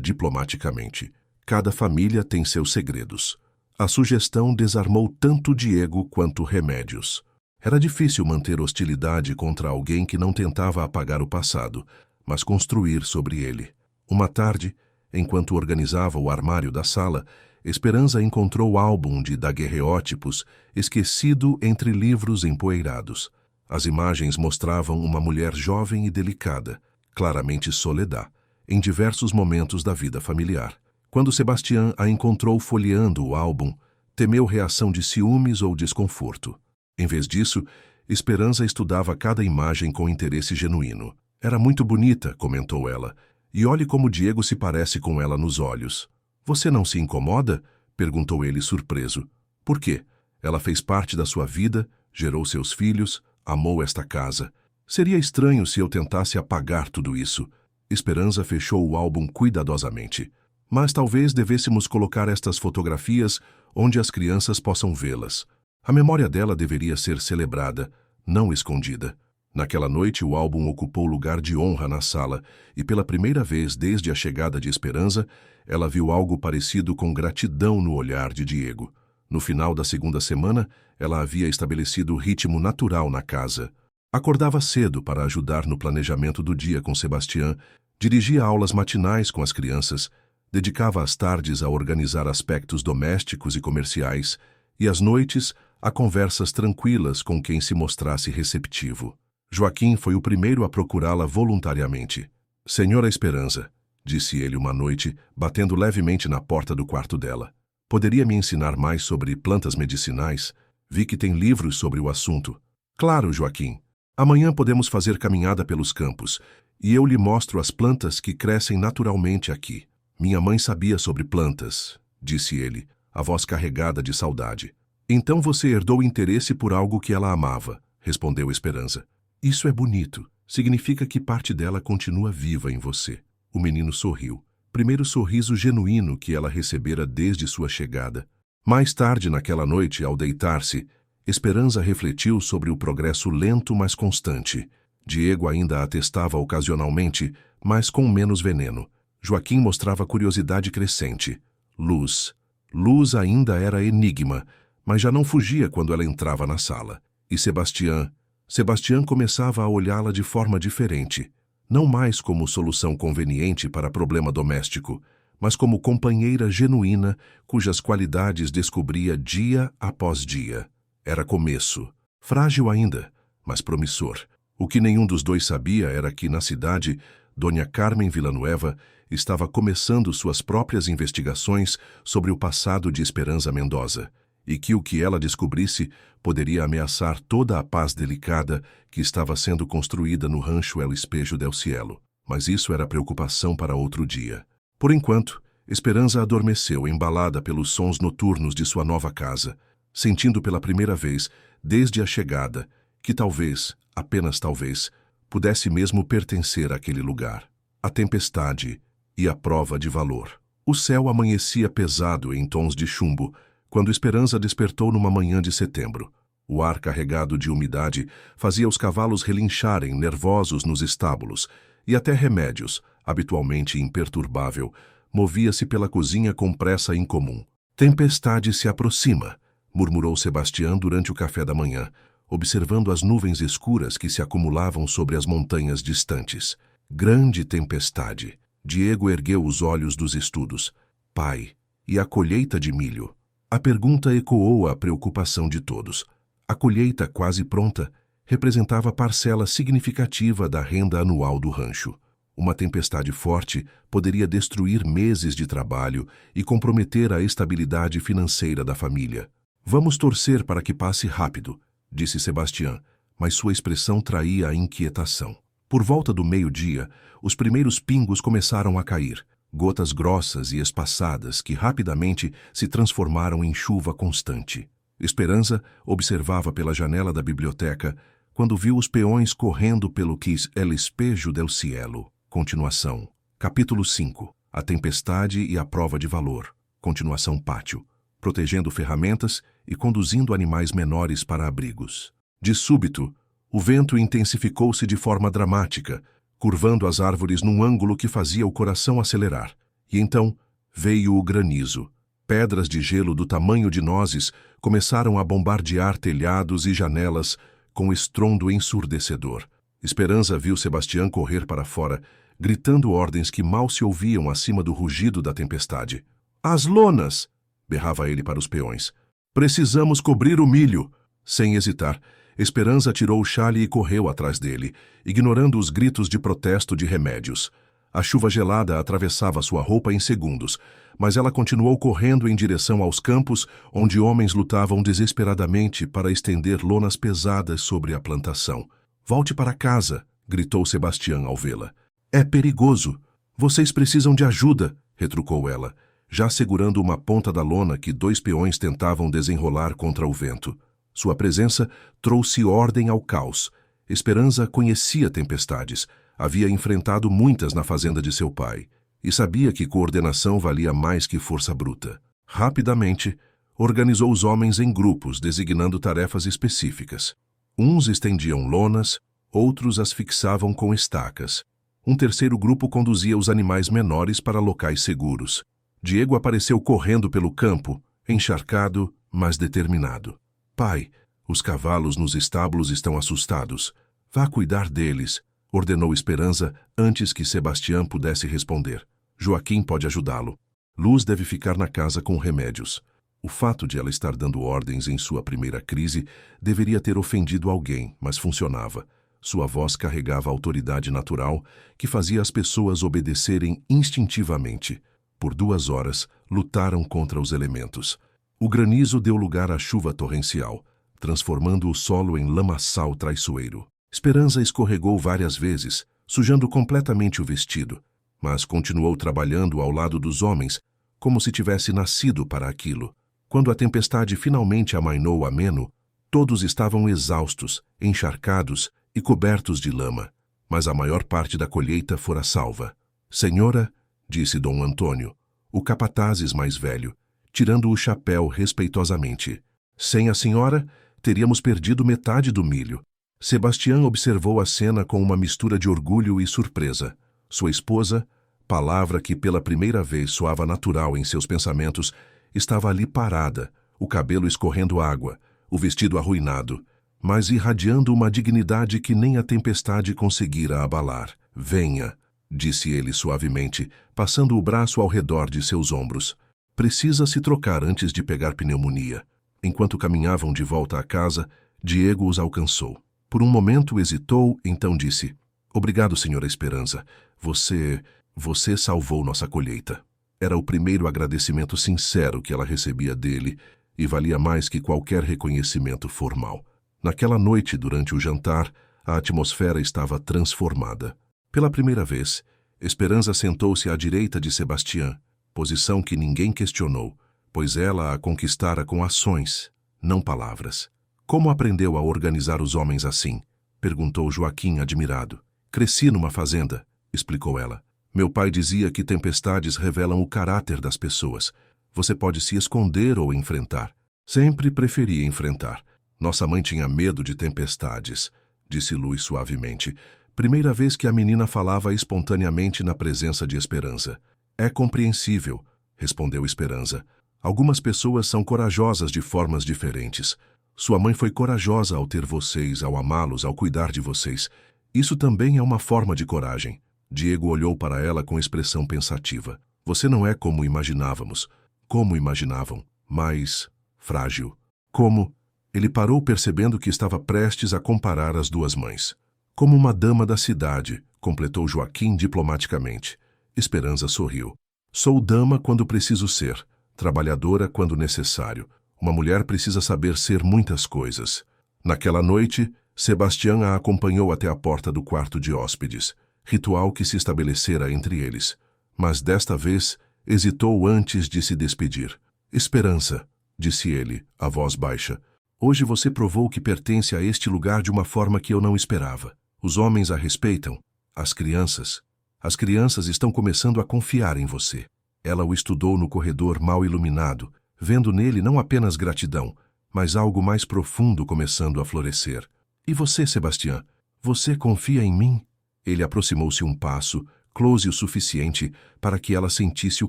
diplomaticamente. Cada família tem seus segredos. A sugestão desarmou tanto Diego quanto remédios. Era difícil manter hostilidade contra alguém que não tentava apagar o passado, mas construir sobre ele. Uma tarde, enquanto organizava o armário da sala, Esperança encontrou o álbum de daguerreótipos esquecido entre livros empoeirados. As imagens mostravam uma mulher jovem e delicada, claramente Soledad, em diversos momentos da vida familiar. Quando Sebastián a encontrou folheando o álbum, temeu reação de ciúmes ou desconforto. Em vez disso, Esperança estudava cada imagem com interesse genuíno. Era muito bonita, comentou ela, e olhe como Diego se parece com ela nos olhos. Você não se incomoda? Perguntou ele surpreso. Por quê? Ela fez parte da sua vida, gerou seus filhos, amou esta casa. Seria estranho se eu tentasse apagar tudo isso. Esperança fechou o álbum cuidadosamente. Mas talvez devêssemos colocar estas fotografias onde as crianças possam vê-las. A memória dela deveria ser celebrada, não escondida. Naquela noite, o álbum ocupou lugar de honra na sala, e pela primeira vez desde a chegada de Esperança, ela viu algo parecido com gratidão no olhar de Diego. No final da segunda semana, ela havia estabelecido o ritmo natural na casa. Acordava cedo para ajudar no planejamento do dia com Sebastián, dirigia aulas matinais com as crianças, dedicava as tardes a organizar aspectos domésticos e comerciais, e às noites a conversas tranquilas com quem se mostrasse receptivo. Joaquim foi o primeiro a procurá-la voluntariamente. Senhora Esperança, disse ele uma noite, batendo levemente na porta do quarto dela. Poderia me ensinar mais sobre plantas medicinais? Vi que tem livros sobre o assunto. Claro, Joaquim. Amanhã podemos fazer caminhada pelos campos, e eu lhe mostro as plantas que crescem naturalmente aqui. Minha mãe sabia sobre plantas, disse ele, a voz carregada de saudade. Então você herdou interesse por algo que ela amava, respondeu Esperança. Isso é bonito. Significa que parte dela continua viva em você. O menino sorriu. Primeiro sorriso genuíno que ela recebera desde sua chegada. Mais tarde naquela noite, ao deitar-se, Esperança refletiu sobre o progresso lento mas constante. Diego ainda a testava ocasionalmente, mas com menos veneno. Joaquim mostrava curiosidade crescente. Luz. Luz ainda era enigma, mas já não fugia quando ela entrava na sala. E Sebastián começava a olhá-la de forma diferente, não mais como solução conveniente para problema doméstico, mas como companheira genuína cujas qualidades descobria dia após dia. Era começo, frágil ainda, mas promissor. O que nenhum dos dois sabia era que, na cidade, Dona Carmen Villanueva estava começando suas próprias investigações sobre o passado de Esperança Mendoza, e que o que ela descobrisse poderia ameaçar toda a paz delicada que estava sendo construída no rancho El Espejo del Cielo. Mas isso era preocupação para outro dia. Por enquanto, Esperança adormeceu, embalada pelos sons noturnos de sua nova casa, sentindo pela primeira vez, desde a chegada, que talvez, apenas talvez, pudesse mesmo pertencer àquele lugar. A tempestade e a prova de valor. O céu amanhecia pesado em tons de chumbo, quando Esperança despertou numa manhã de setembro. O ar carregado de umidade fazia os cavalos relincharem nervosos nos estábulos, e até Remédios, habitualmente imperturbável, movia-se pela cozinha com pressa incomum. Tempestade se aproxima, murmurou Sebastián durante o café da manhã, observando as nuvens escuras que se acumulavam sobre as montanhas distantes. Grande tempestade. Diego ergueu os olhos dos estudos. Pai, e a colheita de milho? A pergunta ecoou a preocupação de todos. A colheita quase pronta representava parcela significativa da renda anual do rancho. Uma tempestade forte poderia destruir meses de trabalho e comprometer a estabilidade financeira da família. Vamos torcer para que passe rápido, disse Sebastián, mas sua expressão traía a inquietação. Por volta do meio-dia, os primeiros pingos começaram a cair. Gotas grossas e espaçadas que rapidamente se transformaram em chuva constante. Esperança observava pela janela da biblioteca quando viu os peões correndo pelo que El Espejo del Cielo. Continuação. Capítulo 5. A tempestade e a prova de valor. Continuação pátio. Protegendo ferramentas e conduzindo animais menores para abrigos. De súbito, o vento intensificou-se de forma dramática, curvando as árvores num ângulo que fazia o coração acelerar. E então veio o granizo. Pedras de gelo do tamanho de nozes começaram a bombardear telhados e janelas com estrondo ensurdecedor. Esperança viu Sebastião correr para fora, gritando ordens que mal se ouviam acima do rugido da tempestade. "As lonas!" berrava ele para os peões. "Precisamos cobrir o milho!" Sem hesitar, Esperança tirou o xale e correu atrás dele, ignorando os gritos de protesto de Remédios. A chuva gelada atravessava sua roupa em segundos, mas ela continuou correndo em direção aos campos, onde homens lutavam desesperadamente para estender lonas pesadas sobre a plantação. "Volte para casa!" gritou Sebastião ao vê-la. "É perigoso! Vocês precisam de ajuda!" retrucou ela, já segurando uma ponta da lona que 2 peões tentavam desenrolar contra o vento. Sua presença trouxe ordem ao caos. Esperança conhecia tempestades, havia enfrentado muitas na fazenda de seu pai, e sabia que coordenação valia mais que força bruta. Rapidamente, organizou os homens em grupos, designando tarefas específicas. Uns estendiam lonas, outros as fixavam com estacas. Um terceiro grupo conduzia os animais menores para locais seguros. Diego apareceu correndo pelo campo, encharcado, mas determinado. "Pai, os cavalos nos estábulos estão assustados. Vá cuidar deles", ordenou Esperança antes que Sebastião pudesse responder. "Joaquim pode ajudá-lo. Luz deve ficar na casa com Remédios." O fato de ela estar dando ordens em sua primeira crise deveria ter ofendido alguém, mas funcionava. Sua voz carregava a autoridade natural que fazia as pessoas obedecerem instintivamente. Por 2 horas, lutaram contra os elementos. O granizo deu lugar à chuva torrencial, transformando o solo em lamaçal traiçoeiro. Esperança escorregou várias vezes, sujando completamente o vestido, mas continuou trabalhando ao lado dos homens, como se tivesse nascido para aquilo. Quando a tempestade finalmente amainou ameno, todos estavam exaustos, encharcados e cobertos de lama, mas a maior parte da colheita fora salva. "Senhora", disse Dom Antônio, o capatazes mais velho, tirando o chapéu respeitosamente. "Sem a senhora, teríamos perdido metade do milho." Sebastião observou a cena com uma mistura de orgulho e surpresa. Sua esposa, palavra que pela primeira vez soava natural em seus pensamentos, estava ali parada, o cabelo escorrendo água, o vestido arruinado, mas irradiando uma dignidade que nem a tempestade conseguira abalar. "Venha", disse ele suavemente, passando o braço ao redor de seus ombros. "Precisa se trocar antes de pegar pneumonia." Enquanto caminhavam de volta à casa, Diego os alcançou. Por um momento hesitou, então disse: "Obrigado, senhora Esperança. Você salvou nossa colheita." Era o primeiro agradecimento sincero que ela recebia dele e valia mais que qualquer reconhecimento formal. Naquela noite, durante o jantar, a atmosfera estava transformada. Pela primeira vez, Esperança sentou-se à direita de Sebastião, posição que ninguém questionou, pois ela a conquistara com ações, não palavras. "Como aprendeu a organizar os homens assim?" perguntou Joaquim admirado. "Cresci numa fazenda", explicou ela. "Meu pai dizia que tempestades revelam o caráter das pessoas. Você pode se esconder ou enfrentar." "Sempre preferi enfrentar. Nossa mãe tinha medo de tempestades", disse Luz suavemente. Primeira vez que a menina falava espontaneamente na presença de Esperança. "É compreensível", respondeu Esperança. "Algumas pessoas são corajosas de formas diferentes. Sua mãe foi corajosa ao ter vocês, ao amá-los, ao cuidar de vocês. Isso também é uma forma de coragem." Diego olhou para ela com expressão pensativa. "Você não é como imaginávamos." "Como imaginavam? Mais frágil." "Como?" Ele parou percebendo que estava prestes a comparar as 2 mães. "Como uma dama da cidade", completou Joaquim diplomaticamente. Esperança sorriu. "Sou dama quando preciso ser, trabalhadora quando necessário. Uma mulher precisa saber ser muitas coisas." Naquela noite, Sebastião a acompanhou até a porta do quarto de hóspedes, ritual que se estabelecera entre eles. Mas desta vez, hesitou antes de se despedir. "Esperança", disse ele, a voz baixa, "hoje você provou que pertence a este lugar de uma forma que eu não esperava. Os homens a respeitam, as crianças, As crianças estão começando a confiar em você. Ela o estudou no corredor mal iluminado, vendo nele não apenas gratidão, mas algo mais profundo começando a florescer. E você, Sebastião? Você confia em mim? Ele aproximou-se um passo, close o suficiente para que ela sentisse o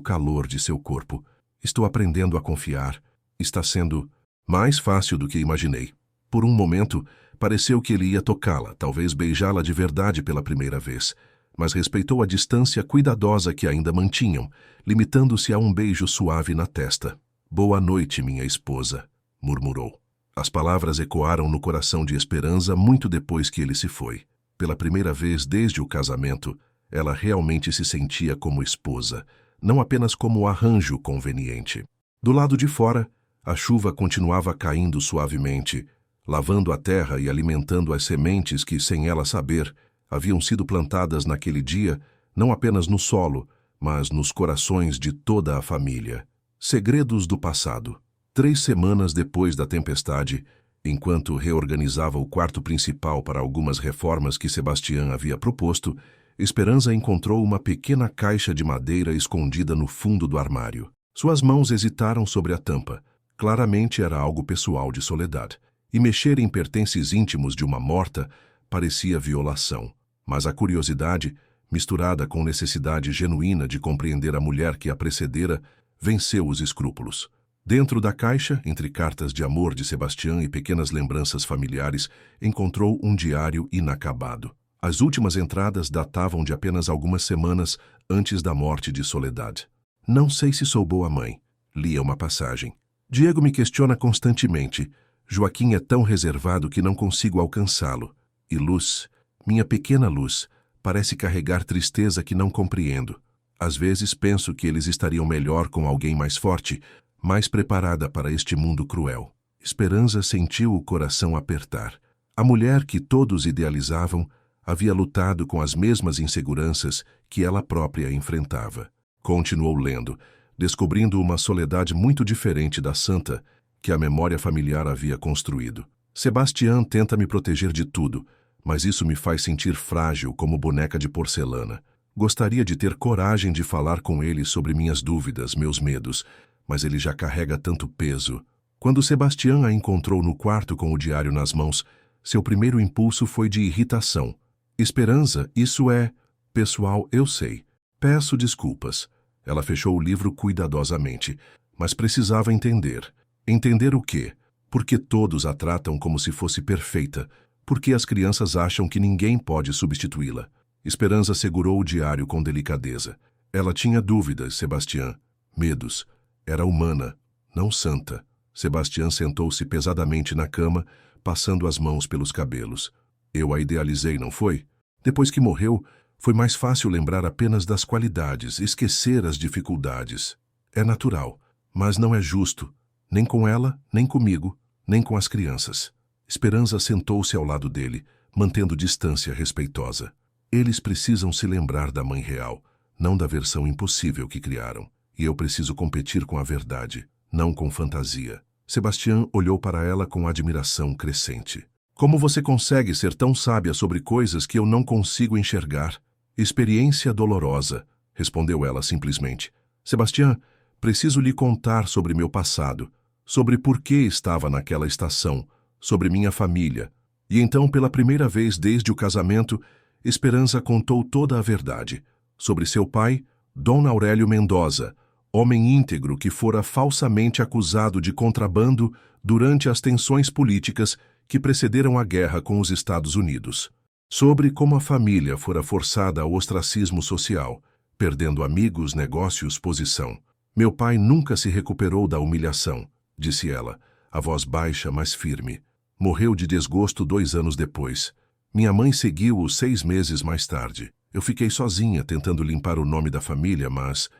calor de seu corpo. Estou aprendendo a confiar. Está sendo mais fácil do que imaginei. Por um momento, pareceu que ele ia tocá-la, talvez beijá-la de verdade pela primeira vez, mas respeitou a distância cuidadosa que ainda mantinham, limitando-se a um beijo suave na testa. Boa noite, minha esposa, murmurou. As palavras ecoaram no coração de Esperança muito depois que ele se foi. Pela primeira vez desde o casamento, ela realmente se sentia como esposa, não apenas como arranjo conveniente. Do lado de fora, a chuva continuava caindo suavemente, lavando a terra e alimentando as sementes que, sem ela saber, haviam sido plantadas naquele dia, não apenas no solo, mas nos corações de toda a família. Segredos do passado. 3 semanas depois da tempestade, enquanto reorganizava o quarto principal para algumas reformas que Sebastião havia proposto, Esperança encontrou uma pequena caixa de madeira escondida no fundo do armário. Suas mãos hesitaram sobre a tampa. Claramente era algo pessoal de Soledad, e mexer em pertences íntimos de uma morta parecia violação. Mas a curiosidade, misturada com necessidade genuína de compreender a mulher que a precedera, venceu os escrúpulos. Dentro da caixa, entre cartas de amor de Sebastião e pequenas lembranças familiares, encontrou um diário inacabado. As últimas entradas datavam de apenas algumas semanas antes da morte de Soledad. Não sei se sou boa mãe, lia uma passagem. Diego me questiona constantemente. Joaquim é tão reservado que não consigo alcançá-lo. E Luz, minha pequena Luz, parece carregar tristeza que não compreendo. Às vezes penso que eles estariam melhor com alguém mais forte, mais preparada para este mundo cruel. Esperança sentiu o coração apertar. A mulher que todos idealizavam havia lutado com as mesmas inseguranças que ela própria enfrentava. Continuou lendo, descobrindo uma Soledad muito diferente da santa que a memória familiar havia construído. Sebastião tenta me proteger de tudo, mas isso me faz sentir frágil como boneca de porcelana. Gostaria de ter coragem de falar com ele sobre minhas dúvidas, meus medos, mas ele já carrega tanto peso. Quando Sebastião a encontrou no quarto com o diário nas mãos, seu primeiro impulso foi de irritação. Esperança, isso é... Pessoal, eu sei. Peço desculpas. Ela fechou o livro cuidadosamente, mas precisava entender. Entender o quê? Por que todos a tratam como se fosse perfeita? Por que as crianças acham que ninguém pode substituí-la? Esperança segurou o diário com delicadeza. Ela tinha dúvidas, Sebastião. Medos. Era humana, não santa. Sebastião sentou-se pesadamente na cama, passando as mãos pelos cabelos. Eu a idealizei, não foi? Depois que morreu, foi mais fácil lembrar apenas das qualidades, esquecer as dificuldades. É natural, mas não é justo, nem com ela, nem comigo, nem com as crianças. Esperança sentou-se ao lado dele, mantendo distância respeitosa. Eles precisam se lembrar da mãe real, não da versão impossível que criaram. E eu preciso competir com a verdade, não com fantasia. Sebastião olhou para ela com admiração crescente. Como você consegue ser tão sábia sobre coisas que eu não consigo enxergar? Experiência dolorosa, respondeu ela simplesmente. Sebastião, preciso lhe contar sobre meu passado, sobre por que estava naquela estação, sobre minha família. E então, pela primeira vez desde o casamento, Esperança contou toda a verdade. Sobre seu pai, Dom Aurélio Mendoza, homem íntegro que fora falsamente acusado de contrabando durante as tensões políticas que precederam a guerra com os Estados Unidos. Sobre como a família fora forçada ao ostracismo social, perdendo amigos, negócios, posição. Meu pai nunca se recuperou da humilhação, disse ela, a voz baixa, mas firme. Morreu de desgosto 2 anos depois. Minha mãe seguiu-o 6 meses mais tarde. Eu fiquei sozinha tentando limpar o nome da família, mas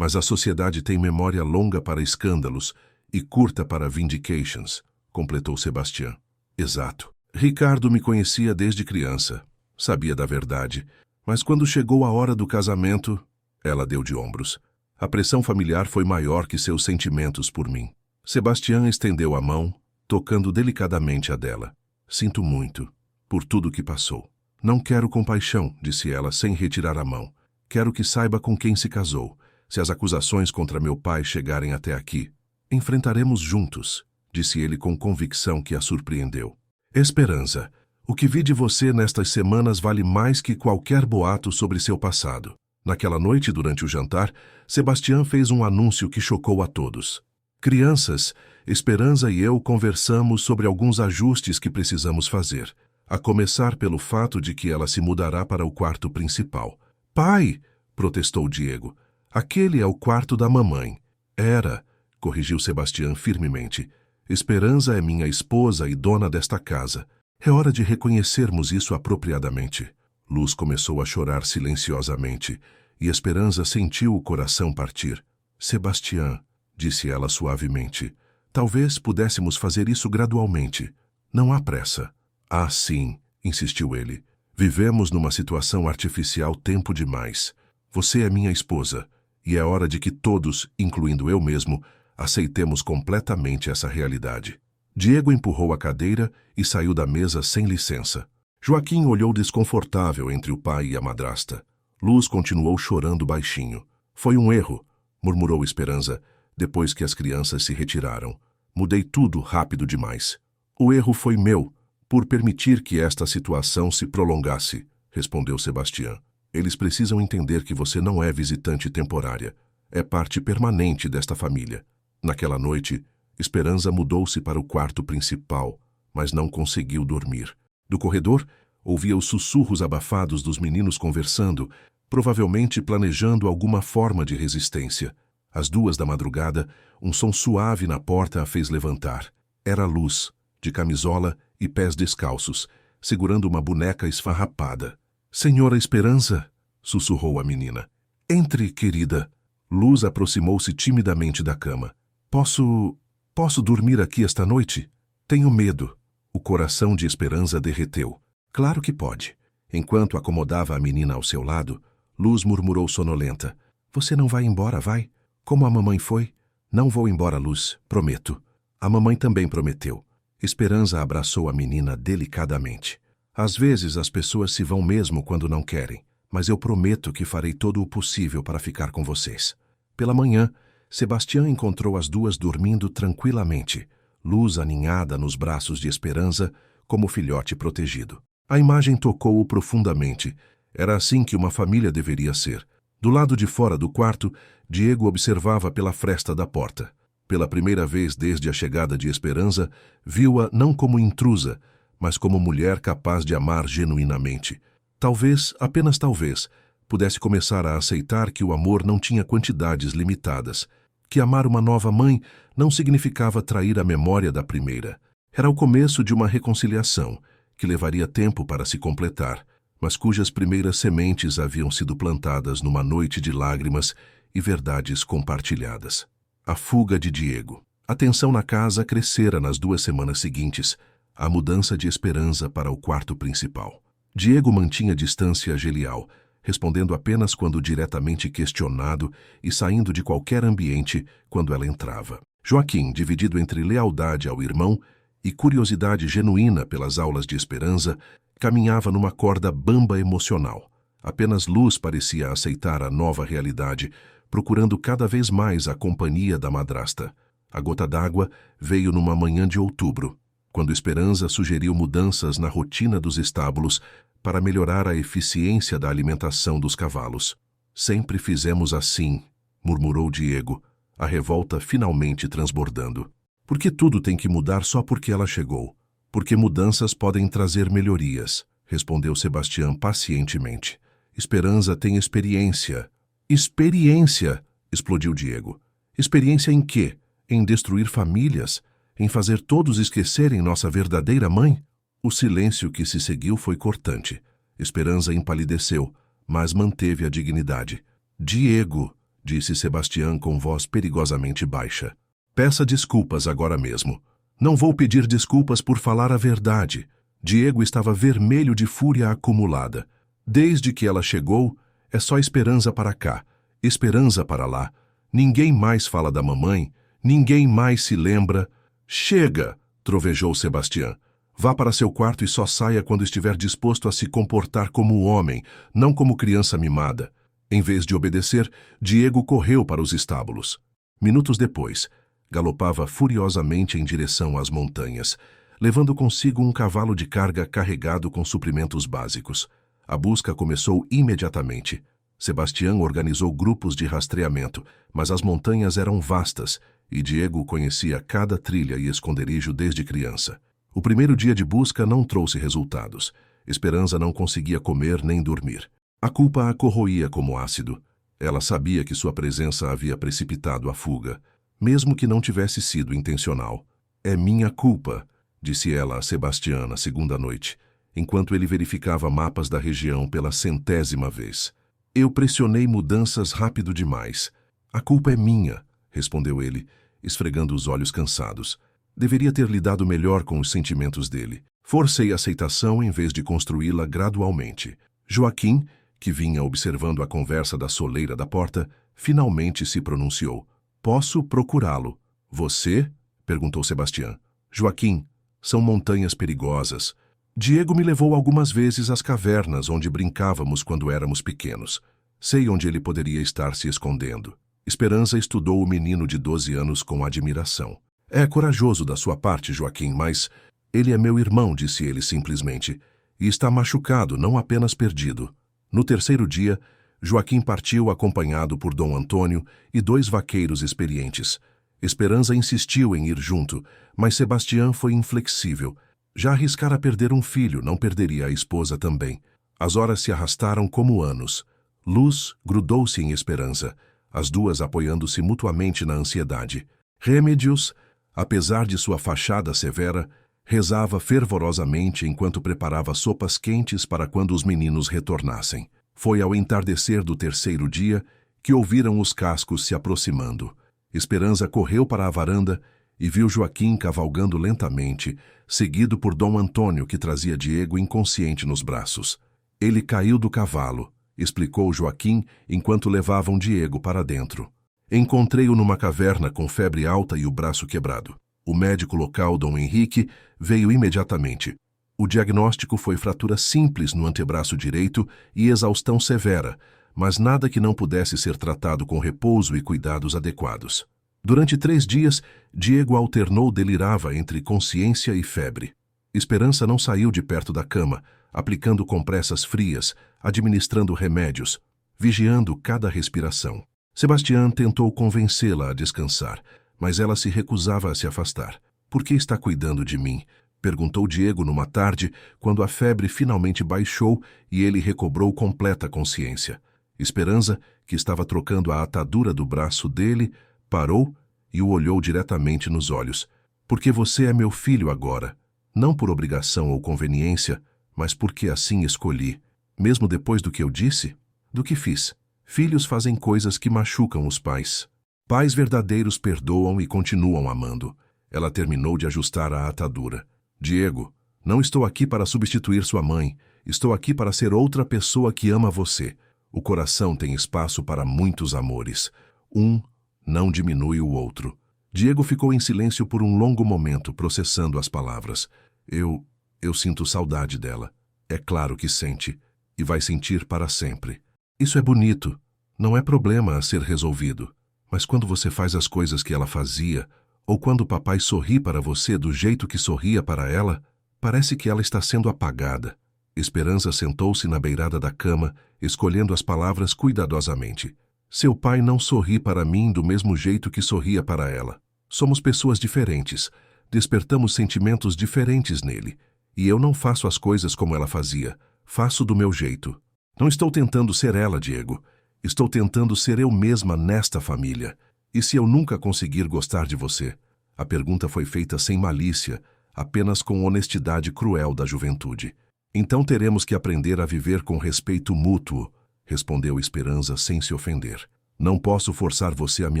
a sociedade tem memória longa para escândalos e curta para vindications, completou Sebastião. Exato. Ricardo me conhecia desde criança. Sabia da verdade. Mas quando chegou a hora do casamento, ela deu de ombros. A pressão familiar foi maior que seus sentimentos por mim. Sebastião estendeu a mão, tocando delicadamente a dela. Sinto muito, por tudo que passou. Não quero compaixão, disse ela sem retirar a mão. Quero que saiba com quem se casou. Se as acusações contra meu pai chegarem até aqui, enfrentaremos juntos, disse ele com convicção que a surpreendeu. Esperança, o que vi de você nestas semanas vale mais que qualquer boato sobre seu passado. Naquela noite, durante o jantar, Sebastião fez um anúncio que chocou a todos. Crianças, Esperança e eu conversamos sobre alguns ajustes que precisamos fazer, a começar pelo fato de que ela se mudará para o quarto principal. Pai, protestou Diego, aquele é o quarto da mamãe. Era, corrigiu Sebastião firmemente. Esperança é minha esposa e dona desta casa. É hora de reconhecermos isso apropriadamente. Luz começou a chorar silenciosamente, e Esperança sentiu o coração partir. Sebastião, disse ela suavemente, talvez pudéssemos fazer isso gradualmente. Não há pressa. Ah, sim, insistiu ele. Vivemos numa situação artificial tempo demais. Você é minha esposa, e é hora de que todos, incluindo eu mesmo, aceitemos completamente essa realidade. Diego empurrou a cadeira e saiu da mesa sem licença. Joaquim olhou desconfortável entre o pai e a madrasta. Luz continuou chorando baixinho. Foi um erro, murmurou Esperança, depois que as crianças se retiraram. Mudei tudo rápido demais. O erro foi meu, por permitir que esta situação se prolongasse, respondeu Sebastião. Eles precisam entender que você não é visitante temporária. É parte permanente desta família. Naquela noite, Esperança mudou-se para o quarto principal, mas não conseguiu dormir. Do corredor, ouvia os sussurros abafados dos meninos conversando, provavelmente planejando alguma forma de resistência. Às 2 da madrugada, um som suave na porta a fez levantar. Era Luz, de camisola e pés descalços, segurando uma boneca esfarrapada. Senhora Esperança, sussurrou a menina. Entre, querida. Luz aproximou-se timidamente da cama. Posso dormir aqui esta noite? Tenho medo. O coração de Esperança derreteu. Claro que pode. Enquanto acomodava a menina ao seu lado, Luz murmurou sonolenta. Você não vai embora, vai? Como a mamãe foi? Não vou embora, Luz, prometo. A mamãe também prometeu. Esperança abraçou a menina delicadamente. Às vezes as pessoas se vão mesmo quando não querem, mas eu prometo que farei todo o possível para ficar com vocês. Pela manhã, Sebastião encontrou as duas dormindo tranquilamente, Luz aninhada nos braços de Esperança, como filhote protegido. A imagem tocou-o profundamente. Era assim que uma família deveria ser. Do lado de fora do quarto, Diego observava pela fresta da porta. Pela primeira vez desde a chegada de Esperança, viu-a não como intrusa, mas como mulher capaz de amar genuinamente. Talvez, apenas talvez, pudesse começar a aceitar que o amor não tinha quantidades limitadas, que amar uma nova mãe não significava trair a memória da primeira. Era o começo de uma reconciliação, que levaria tempo para se completar, mas cujas primeiras sementes haviam sido plantadas numa noite de lágrimas e verdades compartilhadas. A fuga de Diego. A tensão na casa crescera nas 2 semanas seguintes, a mudança de Esperança para o quarto principal. Diego mantinha distância gelial, respondendo apenas quando diretamente questionado e saindo de qualquer ambiente quando ela entrava. Joaquim, dividido entre lealdade ao irmão e curiosidade genuína pelas aulas de Esperança, caminhava numa corda bamba emocional. Apenas Luz parecia aceitar a nova realidade, procurando cada vez mais a companhia da madrasta. A gota d'água veio numa manhã de outubro, quando Esperança sugeriu mudanças na rotina dos estábulos para melhorar a eficiência da alimentação dos cavalos. Sempre fizemos assim, murmurou Diego, a revolta finalmente transbordando. Por que tudo tem que mudar só porque ela chegou? Porque mudanças podem trazer melhorias, respondeu Sebastião pacientemente. Esperança tem experiência. Experiência! Explodiu Diego. Experiência em quê? Em destruir famílias? Em fazer todos esquecerem nossa verdadeira mãe? O silêncio que se seguiu foi cortante. Esperança empalideceu, mas manteve a dignidade. Diego, disse Sebastião com voz perigosamente baixa. Peça desculpas agora mesmo. Não vou pedir desculpas por falar a verdade. Diego estava vermelho de fúria acumulada. Desde que ela chegou, é só Esperança para cá, Esperança para lá. Ninguém mais fala da mamãe, ninguém mais se lembra. Chega, trovejou Sebastião. Vá para seu quarto e só saia quando estiver disposto a se comportar como homem, não como criança mimada. Em vez de obedecer, Diego correu para os estábulos. Minutos depois, galopava furiosamente em direção às montanhas, levando consigo um cavalo de carga carregado com suprimentos básicos. A busca começou imediatamente. Sebastião organizou grupos de rastreamento, mas as montanhas eram vastas e Diego conhecia cada trilha e esconderijo desde criança. O primeiro dia de busca não trouxe resultados. Esperança não conseguia comer nem dormir. A culpa a corroía como ácido. Ela sabia que sua presença havia precipitado a fuga, mesmo que não tivesse sido intencional. "É minha culpa", disse ela a Sebastião na segunda noite, enquanto ele verificava mapas da região pela 100ª vez. "Eu pressionei mudanças rápido demais. A culpa é minha", respondeu ele, esfregando os olhos cansados. Deveria ter lidado melhor com os sentimentos dele. Forcei a aceitação em vez de construí-la gradualmente. Joaquim, que vinha observando a conversa da soleira da porta, finalmente se pronunciou. "Posso procurá-lo." "Você?" perguntou Sebastião. "Joaquim, são montanhas perigosas. Diego me levou algumas vezes às cavernas onde brincávamos quando éramos pequenos. Sei onde ele poderia estar se escondendo." Esperança estudou o menino de 12 anos com admiração. "É corajoso da sua parte, Joaquim, mas ele é meu irmão", disse ele simplesmente, "e está machucado, não apenas perdido." No terceiro dia, Joaquim partiu acompanhado por Dom Antônio e 2 vaqueiros experientes. Esperança insistiu em ir junto, mas Sebastião foi inflexível. Já arriscara perder um filho, não perderia a esposa também. As horas se arrastaram como anos. Luz grudou-se em Esperança, as duas apoiando-se mutuamente na ansiedade. Remedios, apesar de sua fachada severa, rezava fervorosamente enquanto preparava sopas quentes para quando os meninos retornassem. Foi ao entardecer do terceiro dia que ouviram os cascos se aproximando. Esperança correu para a varanda e viu Joaquim cavalgando lentamente, seguido por Dom Antônio, que trazia Diego inconsciente nos braços. "Ele caiu do cavalo", explicou Joaquim enquanto levavam Diego para dentro. "Encontrei-o numa caverna com febre alta e o braço quebrado. O médico local, Dom Henrique, veio imediatamente. O diagnóstico foi fratura simples no antebraço direito e exaustão severa, mas nada que não pudesse ser tratado com repouso e cuidados adequados." Durante 3 dias, Diego alternou delirava entre consciência e febre. Esperança não saiu de perto da cama, aplicando compressas frias, administrando remédios, vigiando cada respiração. Sebastião tentou convencê-la a descansar, mas ela se recusava a se afastar. "Por que está cuidando de mim?" perguntou Diego numa tarde, quando a febre finalmente baixou e ele recobrou completa consciência. Esperança, que estava trocando a atadura do braço dele, parou e o olhou diretamente nos olhos. "Porque você é meu filho agora. Não por obrigação ou conveniência, mas porque assim escolhi. Mesmo depois do que eu disse, do que fiz. Filhos fazem coisas que machucam os pais. Pais verdadeiros perdoam e continuam amando." Ela terminou de ajustar a atadura. "Diego, não estou aqui para substituir sua mãe. Estou aqui para ser outra pessoa que ama você. O coração tem espaço para muitos amores. Um não diminui o outro." Diego ficou em silêncio por um longo momento, processando as palavras. Eu sinto saudade dela." "É claro que sente, e vai sentir para sempre. Isso é bonito. Não é problema a ser resolvido. Mas quando você faz as coisas que ela fazia, ou quando o papai sorri para você do jeito que sorria para ela, parece que ela está sendo apagada." Esperança sentou-se na beirada da cama, escolhendo as palavras cuidadosamente. "Seu pai não sorri para mim do mesmo jeito que sorria para ela. Somos pessoas diferentes, despertamos sentimentos diferentes nele, e eu não faço as coisas como ela fazia, faço do meu jeito. Não estou tentando ser ela, Diego. Estou tentando ser eu mesma nesta família. E se eu nunca conseguir gostar de você?" A pergunta foi feita sem malícia, apenas com honestidade cruel da juventude. "Então teremos que aprender a viver com respeito mútuo", respondeu Esperança sem se ofender. "Não posso forçar você a me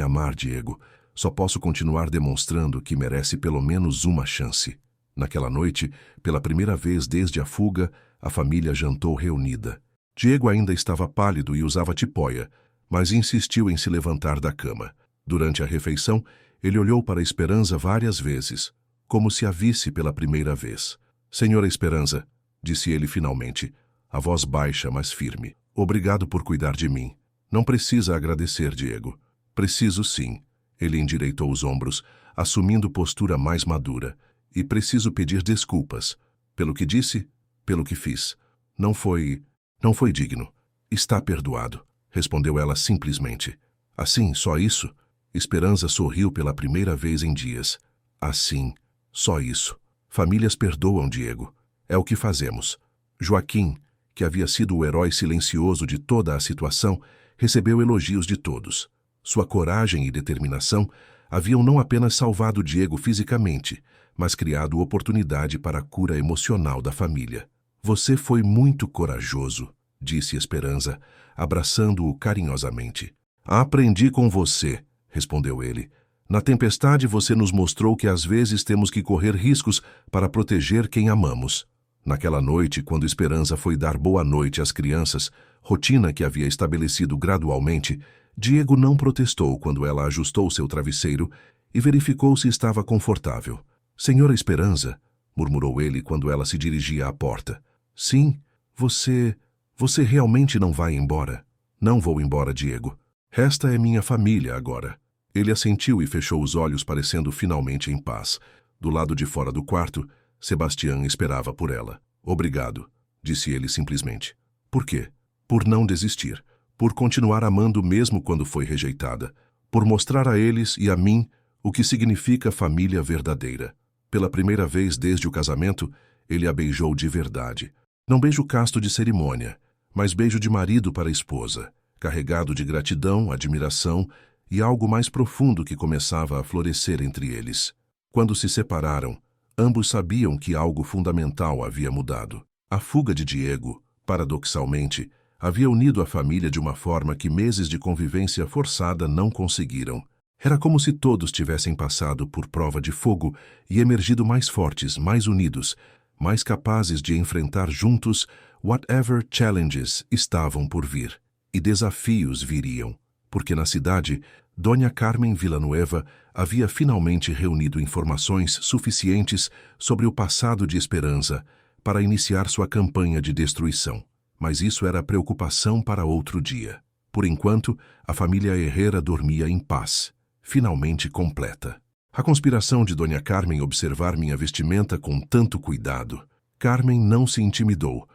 amar, Diego. Só posso continuar demonstrando que merece pelo menos uma chance." Naquela noite, pela primeira vez desde a fuga, a família jantou reunida. Diego ainda estava pálido e usava tipóia, mas insistiu em se levantar da cama. Durante a refeição, ele olhou para Esperança várias vezes, como se a visse pela primeira vez. "Senhora Esperança", disse ele finalmente, a voz baixa, mas firme, "obrigado por cuidar de mim. Não precisa agradecer, Diego. Preciso sim. Ele endireitou os ombros, assumindo postura mais madura. E preciso pedir desculpas. Pelo que disse, pelo que fiz. Não foi digno. Está perdoado, respondeu ela simplesmente. Assim, só isso? Esperança sorriu pela primeira vez em dias. Assim, só isso. Famílias perdoam, Diego. É o que fazemos. Joaquim, que havia sido o herói silencioso de toda a situação, recebeu elogios de todos. Sua coragem e determinação haviam não apenas salvado Diego fisicamente, mas criado oportunidade para a cura emocional da família. Você foi muito corajoso, disse Esperança, abraçando-o carinhosamente. Aprendi com você, respondeu ele. Na tempestade você nos mostrou que às vezes temos que correr riscos para proteger quem amamos. Naquela noite, quando Esperança foi dar boa noite às crianças, rotina que havia estabelecido gradualmente, Diego não protestou quando ela ajustou seu travesseiro e verificou se estava confortável. Senhora Esperança, murmurou ele quando ela se dirigia à porta. Sim, você realmente não vai embora? Não vou embora, Diego. Esta é minha família agora. Ele assentiu e fechou os olhos, parecendo finalmente em paz. Do lado de fora do quarto, Sebastião esperava por ela. Obrigado, disse ele simplesmente. Por quê? Por não desistir. Por continuar amando mesmo quando foi rejeitada. Por mostrar a eles e a mim o que significa família verdadeira. Pela primeira vez desde o casamento, ele a beijou de verdade. Não beijo casto de cerimônia, mas beijo de marido para a esposa, carregado de gratidão, admiração e algo mais profundo que começava a florescer entre eles. Quando se separaram, ambos sabiam que algo fundamental havia mudado. A fuga de Diego, paradoxalmente, havia unido a família de uma forma que meses de convivência forçada não conseguiram. Era como se todos tivessem passado por prova de fogo e emergido mais fortes, mais unidos, mais capazes de enfrentar juntos whatever challenges estavam por vir. E desafios viriam, porque na cidade, Dona Carmen Villanueva havia finalmente reunido informações suficientes sobre o passado de Esperança para iniciar sua campanha de destruição. Mas isso era preocupação para outro dia. Por enquanto, a família Herrera dormia em paz, finalmente completa. A conspiração de Dona Carmen observar minha vestimenta com tanto cuidado. Carmen não se intimidou.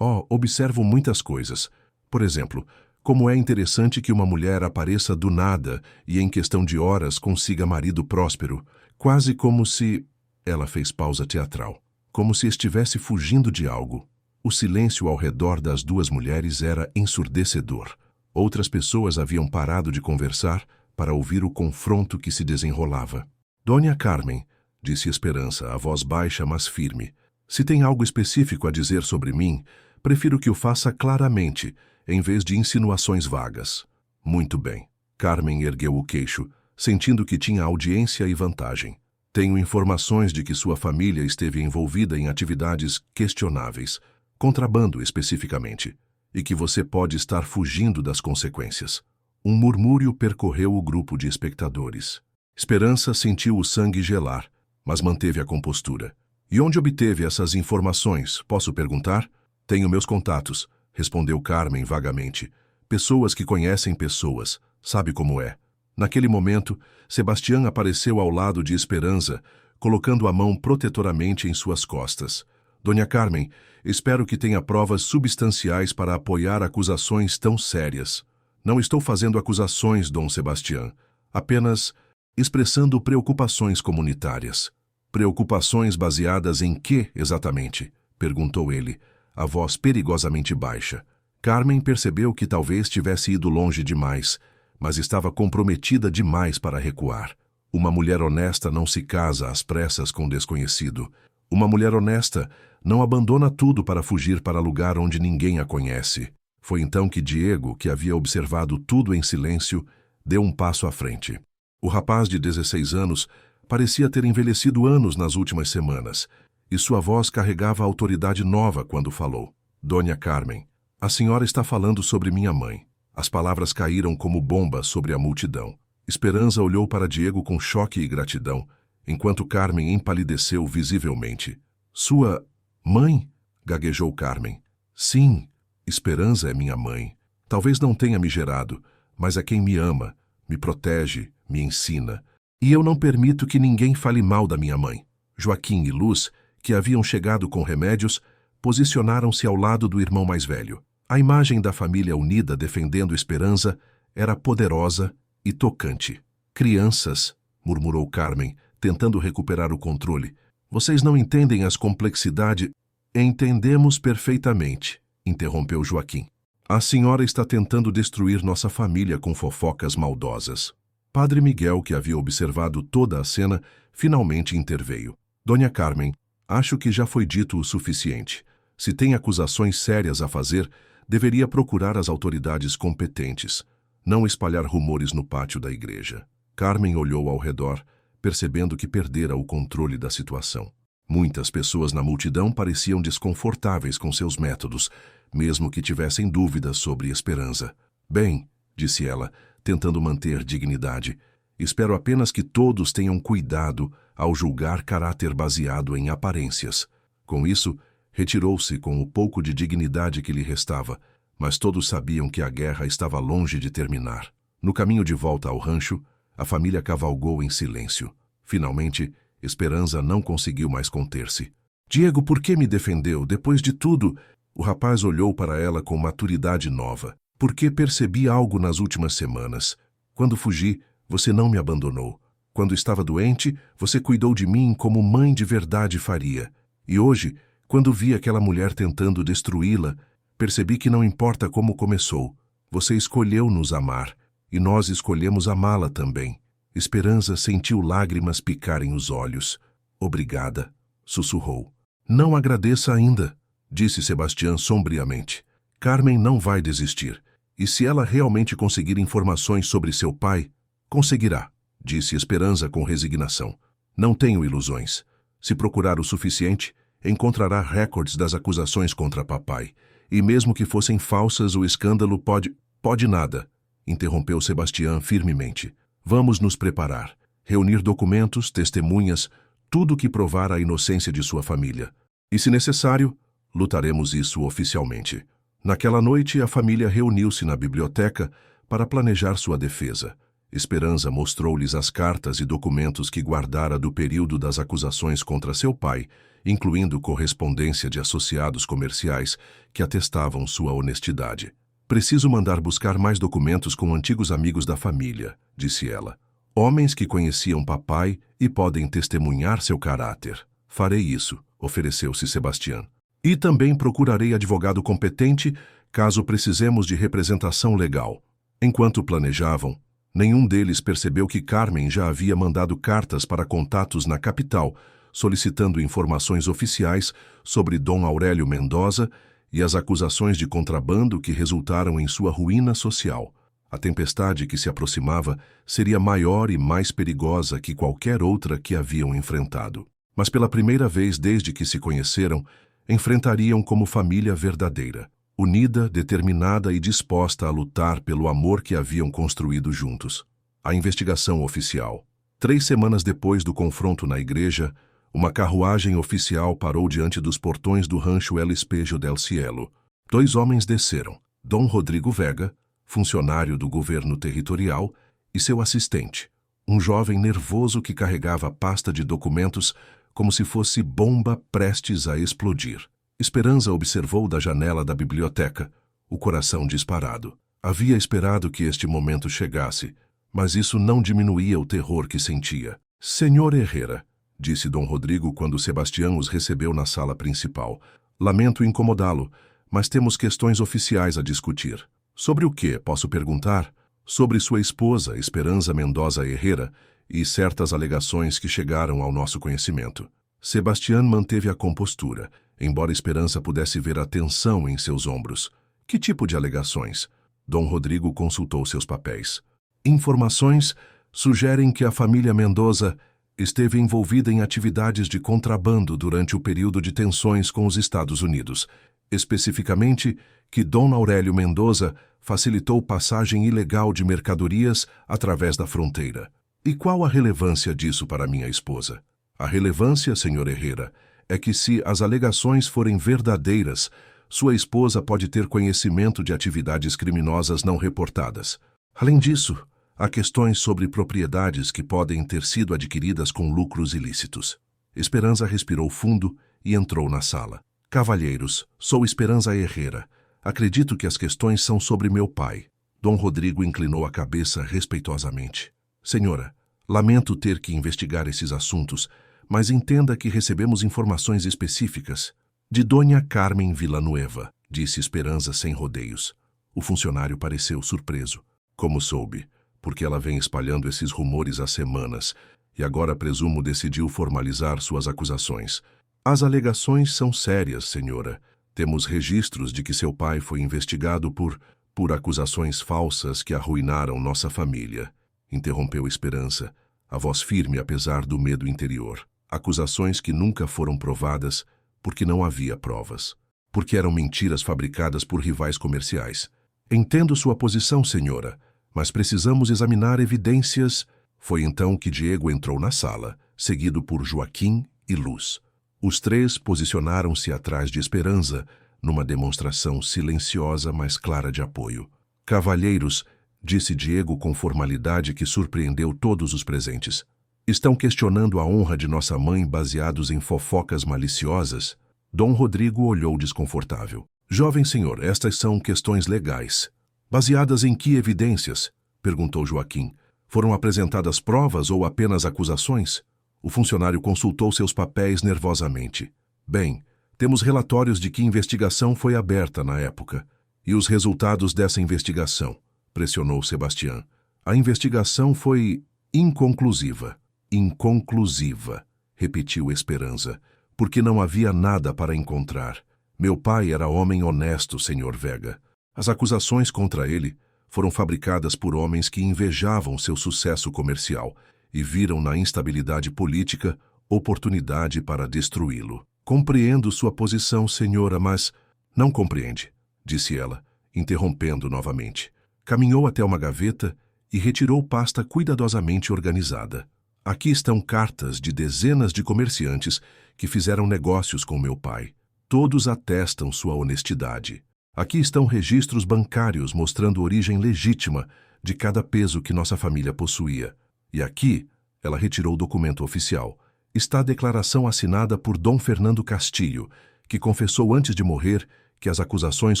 Observo muitas coisas. Por exemplo, como é interessante que uma mulher apareça do nada e em questão de horas consiga marido próspero, quase como se... Ela fez pausa teatral. Como se estivesse fugindo de algo. O silêncio ao redor das duas mulheres era ensurdecedor. Outras pessoas haviam parado de conversar para ouvir o confronto que se desenrolava. Dona Carmen, disse Esperança, a voz baixa mas firme, se tem algo específico a dizer sobre mim, prefiro que o faça claramente, em vez de insinuações vagas. Muito bem. Carmen ergueu o queixo, sentindo que tinha audiência e vantagem. Tenho informações de que sua família esteve envolvida em atividades questionáveis, contrabando especificamente, e que você pode estar fugindo das consequências. Um murmúrio percorreu o grupo de espectadores. Esperança sentiu o sangue gelar, mas manteve a compostura. E onde obteve essas informações, posso perguntar? Tenho meus contatos, respondeu Carmen vagamente. Pessoas que conhecem pessoas, sabe como é. Naquele momento, Sebastião apareceu ao lado de Esperança, colocando a mão protetoramente em suas costas. Dona Carmen, espero que tenha provas substanciais para apoiar acusações tão sérias. Não estou fazendo acusações, Dom Sebastião, apenas expressando preocupações comunitárias. Preocupações baseadas em quê, exatamente? Perguntou ele, a voz perigosamente baixa. Carmen percebeu que talvez tivesse ido longe demais, mas estava comprometida demais para recuar. Uma mulher honesta não se casa às pressas com desconhecido. Uma mulher honesta não abandona tudo para fugir para lugar onde ninguém a conhece. Foi então que Diego, que havia observado tudo em silêncio, deu um passo à frente. O rapaz de 16 anos parecia ter envelhecido anos nas últimas semanas, e sua voz carregava autoridade nova quando falou. Dona Carmen, a senhora está falando sobre minha mãe. As palavras caíram como bombas sobre a multidão. Esperança olhou para Diego com choque e gratidão, enquanto Carmen empalideceu visivelmente. Sua mãe? Gaguejou Carmen. Sim, Esperança é minha mãe. Talvez não tenha me gerado, mas é quem me ama, me protege, me ensina. E eu não permito que ninguém fale mal da minha mãe. Joaquim e Luz, que haviam chegado com remédios, posicionaram-se ao lado do irmão mais velho. A imagem da família unida defendendo Esperança era poderosa e tocante. Crianças, murmurou Carmen, tentando recuperar o controle. Vocês não entendem as complexidades. Entendemos perfeitamente, interrompeu Joaquim. A senhora está tentando destruir nossa família com fofocas maldosas. Padre Miguel, que havia observado toda a cena, finalmente interveio. Dona Carmen, acho que já foi dito o suficiente. Se tem acusações sérias a fazer, deveria procurar as autoridades competentes, não espalhar rumores no pátio da igreja. Carmen olhou ao redor, percebendo que perdera o controle da situação. Muitas pessoas na multidão pareciam desconfortáveis com seus métodos, mesmo que tivessem dúvidas sobre Esperança. Bem, disse ela, tentando manter dignidade, espero apenas que todos tenham cuidado ao julgar caráter baseado em aparências. Com isso, retirou-se com o pouco de dignidade que lhe restava, mas todos sabiam que a guerra estava longe de terminar. No caminho de volta ao rancho, a família cavalgou em silêncio. Finalmente, Esperança não conseguiu mais conter-se. Diego, por que me defendeu? Depois de tudo... O rapaz olhou para ela com maturidade nova. Porque percebi algo nas últimas semanas. Quando fugi, você não me abandonou. Quando estava doente, você cuidou de mim como mãe de verdade faria. E hoje, quando vi aquela mulher tentando destruí-la, percebi que não importa como começou. Você escolheu nos amar, e nós escolhemos amá-la também. Esperança sentiu lágrimas picarem os olhos. Obrigada, sussurrou. Não agradeça ainda, disse Sebastião sombriamente. Carmen não vai desistir. E se ela realmente conseguir informações sobre seu pai, conseguirá, disse Esperança com resignação. Não tenho ilusões. Se procurar o suficiente, encontrará recordes das acusações contra papai. E mesmo que fossem falsas, o escândalo pode nada, interrompeu Sebastião firmemente. Vamos nos preparar, reunir documentos, testemunhas, tudo que provar a inocência de sua família. E, se necessário, lutaremos isso oficialmente. Naquela noite, a família reuniu-se na biblioteca para planejar sua defesa. Esperança mostrou-lhes as cartas e documentos que guardara do período das acusações contra seu pai, incluindo correspondência de associados comerciais que atestavam sua honestidade. Preciso mandar buscar mais documentos com antigos amigos da família, disse ela. Homens que conheciam papai e podem testemunhar seu caráter. Farei isso, ofereceu-se Sebastião. E também procurarei advogado competente caso precisemos de representação legal. Enquanto planejavam, nenhum deles percebeu que Carmen já havia mandado cartas para contatos na capital, solicitando informações oficiais sobre Dom Aurélio Mendoza e as acusações de contrabando que resultaram em sua ruína social. A tempestade que se aproximava seria maior e mais perigosa que qualquer outra que haviam enfrentado. Mas pela primeira vez desde que se conheceram, enfrentariam como família verdadeira, unida, determinada e disposta a lutar pelo amor que haviam construído juntos. A investigação oficial. 3 semanas depois do confronto na igreja, uma carruagem oficial parou diante dos portões do rancho El Espejo del Cielo. 2 homens desceram, Dom Rodrigo Vega, funcionário do governo territorial, e seu assistente, um jovem nervoso que carregava a pasta de documentos como se fosse bomba prestes a explodir. Esperança observou da janela da biblioteca, o coração disparado. Havia esperado que este momento chegasse, mas isso não diminuía o terror que sentia. Senhor Herrera, disse Dom Rodrigo quando Sebastião os recebeu na sala principal. Lamento incomodá-lo, mas temos questões oficiais a discutir. Sobre o que, posso perguntar? Sobre sua esposa, Esperança Mendoza Herrera, e certas alegações que chegaram ao nosso conhecimento. Sebastião manteve a compostura, embora Esperança pudesse ver a tensão em seus ombros. Que tipo de alegações? Dom Rodrigo consultou seus papéis. Informações sugerem que a família Mendoza esteve envolvida em atividades de contrabando durante o período de tensões com os Estados Unidos, especificamente que Dom Aurélio Mendoza facilitou passagem ilegal de mercadorias através da fronteira. E qual a relevância disso para minha esposa? A relevância, senhor Herrera, é que se as alegações forem verdadeiras, sua esposa pode ter conhecimento de atividades criminosas não reportadas. Além disso, há questões sobre propriedades que podem ter sido adquiridas com lucros ilícitos. Esperança respirou fundo e entrou na sala. Cavalheiros, sou Esperança Herrera. Acredito que as questões são sobre meu pai. Dom Rodrigo inclinou a cabeça respeitosamente. Senhora, lamento ter que investigar esses assuntos, mas entenda que recebemos informações específicas. De Dona Carmen Villanueva, disse Esperança sem rodeios. O funcionário pareceu surpreso. Como soube? Porque ela vem espalhando esses rumores há semanas, e agora presumo decidiu formalizar suas acusações. As alegações são sérias, senhora. Temos registros de que seu pai foi investigado por acusações falsas que arruinaram nossa família. Interrompeu Esperança, a voz firme apesar do medo interior. Acusações que nunca foram provadas porque não havia provas. Porque eram mentiras fabricadas por rivais comerciais. Entendo sua posição, senhora, mas precisamos examinar evidências. Foi então que Diego entrou na sala, seguido por Joaquim e Luz. Os três posicionaram-se atrás de Esperança, numa demonstração silenciosa, mas clara de apoio. Cavalheiros, disse Diego com formalidade que surpreendeu todos os presentes. Estão questionando a honra de nossa mãe baseados em fofocas maliciosas? Dom Rodrigo olhou desconfortável. Jovem senhor, estas são questões legais. Baseadas em que evidências? Perguntou Joaquim. Foram apresentadas provas ou apenas acusações? O funcionário consultou seus papéis nervosamente. Bem, temos relatórios de que investigação foi aberta na época. E os resultados dessa investigação? Pressionou Sebastião. A investigação foi inconclusiva. Inconclusiva, repetiu Esperança, porque não havia nada para encontrar. Meu pai era homem honesto, senhor Vega. As acusações contra ele foram fabricadas por homens que invejavam seu sucesso comercial e viram na instabilidade política oportunidade para destruí-lo. Compreendo sua posição, senhora, mas não compreende, disse ela, interrompendo novamente. Caminhou até uma gaveta e retirou pasta cuidadosamente organizada. Aqui estão cartas de dezenas de comerciantes que fizeram negócios com meu pai. Todos atestam sua honestidade. Aqui estão registros bancários mostrando a origem legítima de cada peso que nossa família possuía. E aqui, ela retirou o documento oficial, está a declaração assinada por Dom Fernando Castilho, que confessou antes de morrer que as acusações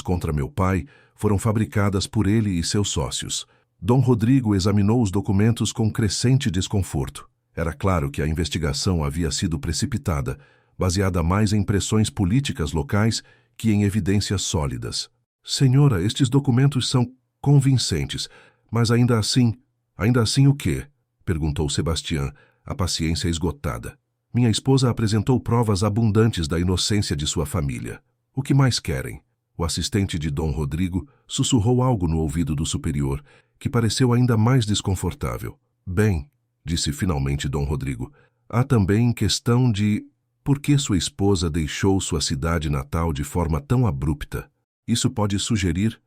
contra meu pai foram fabricadas por ele e seus sócios. Dom Rodrigo examinou os documentos com crescente desconforto. Era claro que a investigação havia sido precipitada, baseada mais em pressões políticas locais que em evidências sólidas. Senhora, estes documentos são convincentes, mas ainda assim o quê? Perguntou Sebastião, a paciência esgotada. Minha esposa apresentou provas abundantes da inocência de sua família. O que mais querem? O assistente de Dom Rodrigo sussurrou algo no ouvido do superior, que pareceu ainda mais desconfortável. Bem, disse finalmente Dom Rodrigo, há também questão de por que sua esposa deixou sua cidade natal de forma tão abrupta. Isso pode sugerir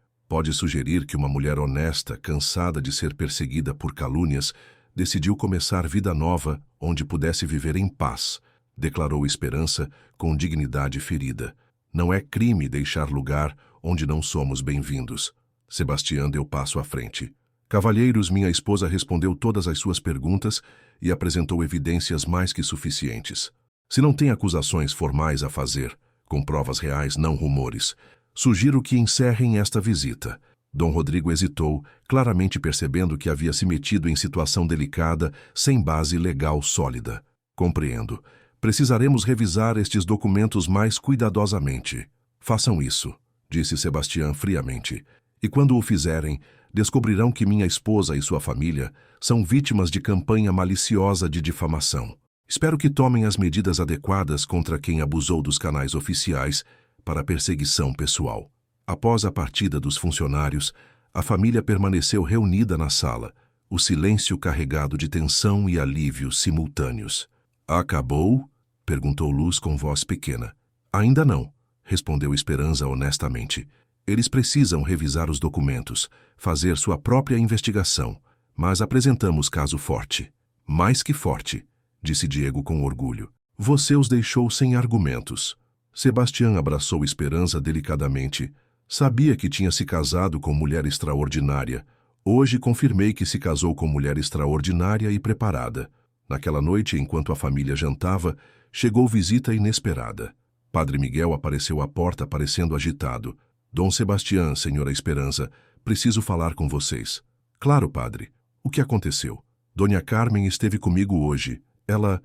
que uma mulher honesta, cansada de ser perseguida por calúnias, decidiu começar vida nova onde pudesse viver em paz, declarou Esperança com dignidade ferida. Não é crime deixar lugar onde não somos bem-vindos. Sebastião deu passo à frente. Cavalheiros, minha esposa respondeu todas as suas perguntas e apresentou evidências mais que suficientes. Se não tem acusações formais a fazer, com provas reais, não rumores, sugiro que encerrem esta visita. Dom Rodrigo hesitou, claramente percebendo que havia se metido em situação delicada, sem base legal sólida. Compreendo. Precisaremos revisar estes documentos mais cuidadosamente. Façam isso, disse Sebastião friamente. E quando o fizerem, descobrirão que minha esposa e sua família são vítimas de campanha maliciosa de difamação. Espero que tomem as medidas adequadas contra quem abusou dos canais oficiais para perseguição pessoal. Após a partida dos funcionários, a família permaneceu reunida na sala, o silêncio carregado de tensão e alívio simultâneos. Acabou? Perguntou Luz com voz pequena. Ainda não, respondeu Esperança honestamente. Eles precisam revisar os documentos, fazer sua própria investigação, mas apresentamos caso forte. Mais que forte, disse Diego com orgulho. Você os deixou sem argumentos. Sebastião abraçou Esperança delicadamente. Sabia que tinha se casado com mulher extraordinária, Hoje confirmei que se casou com mulher extraordinária e preparada. Naquela noite, enquanto a família jantava, chegou visita inesperada. Padre Miguel apareceu à porta parecendo agitado. Dom Sebastião, senhora Esperança, preciso falar com vocês. Claro, padre. O que aconteceu? Dona Carmen esteve comigo hoje. Ela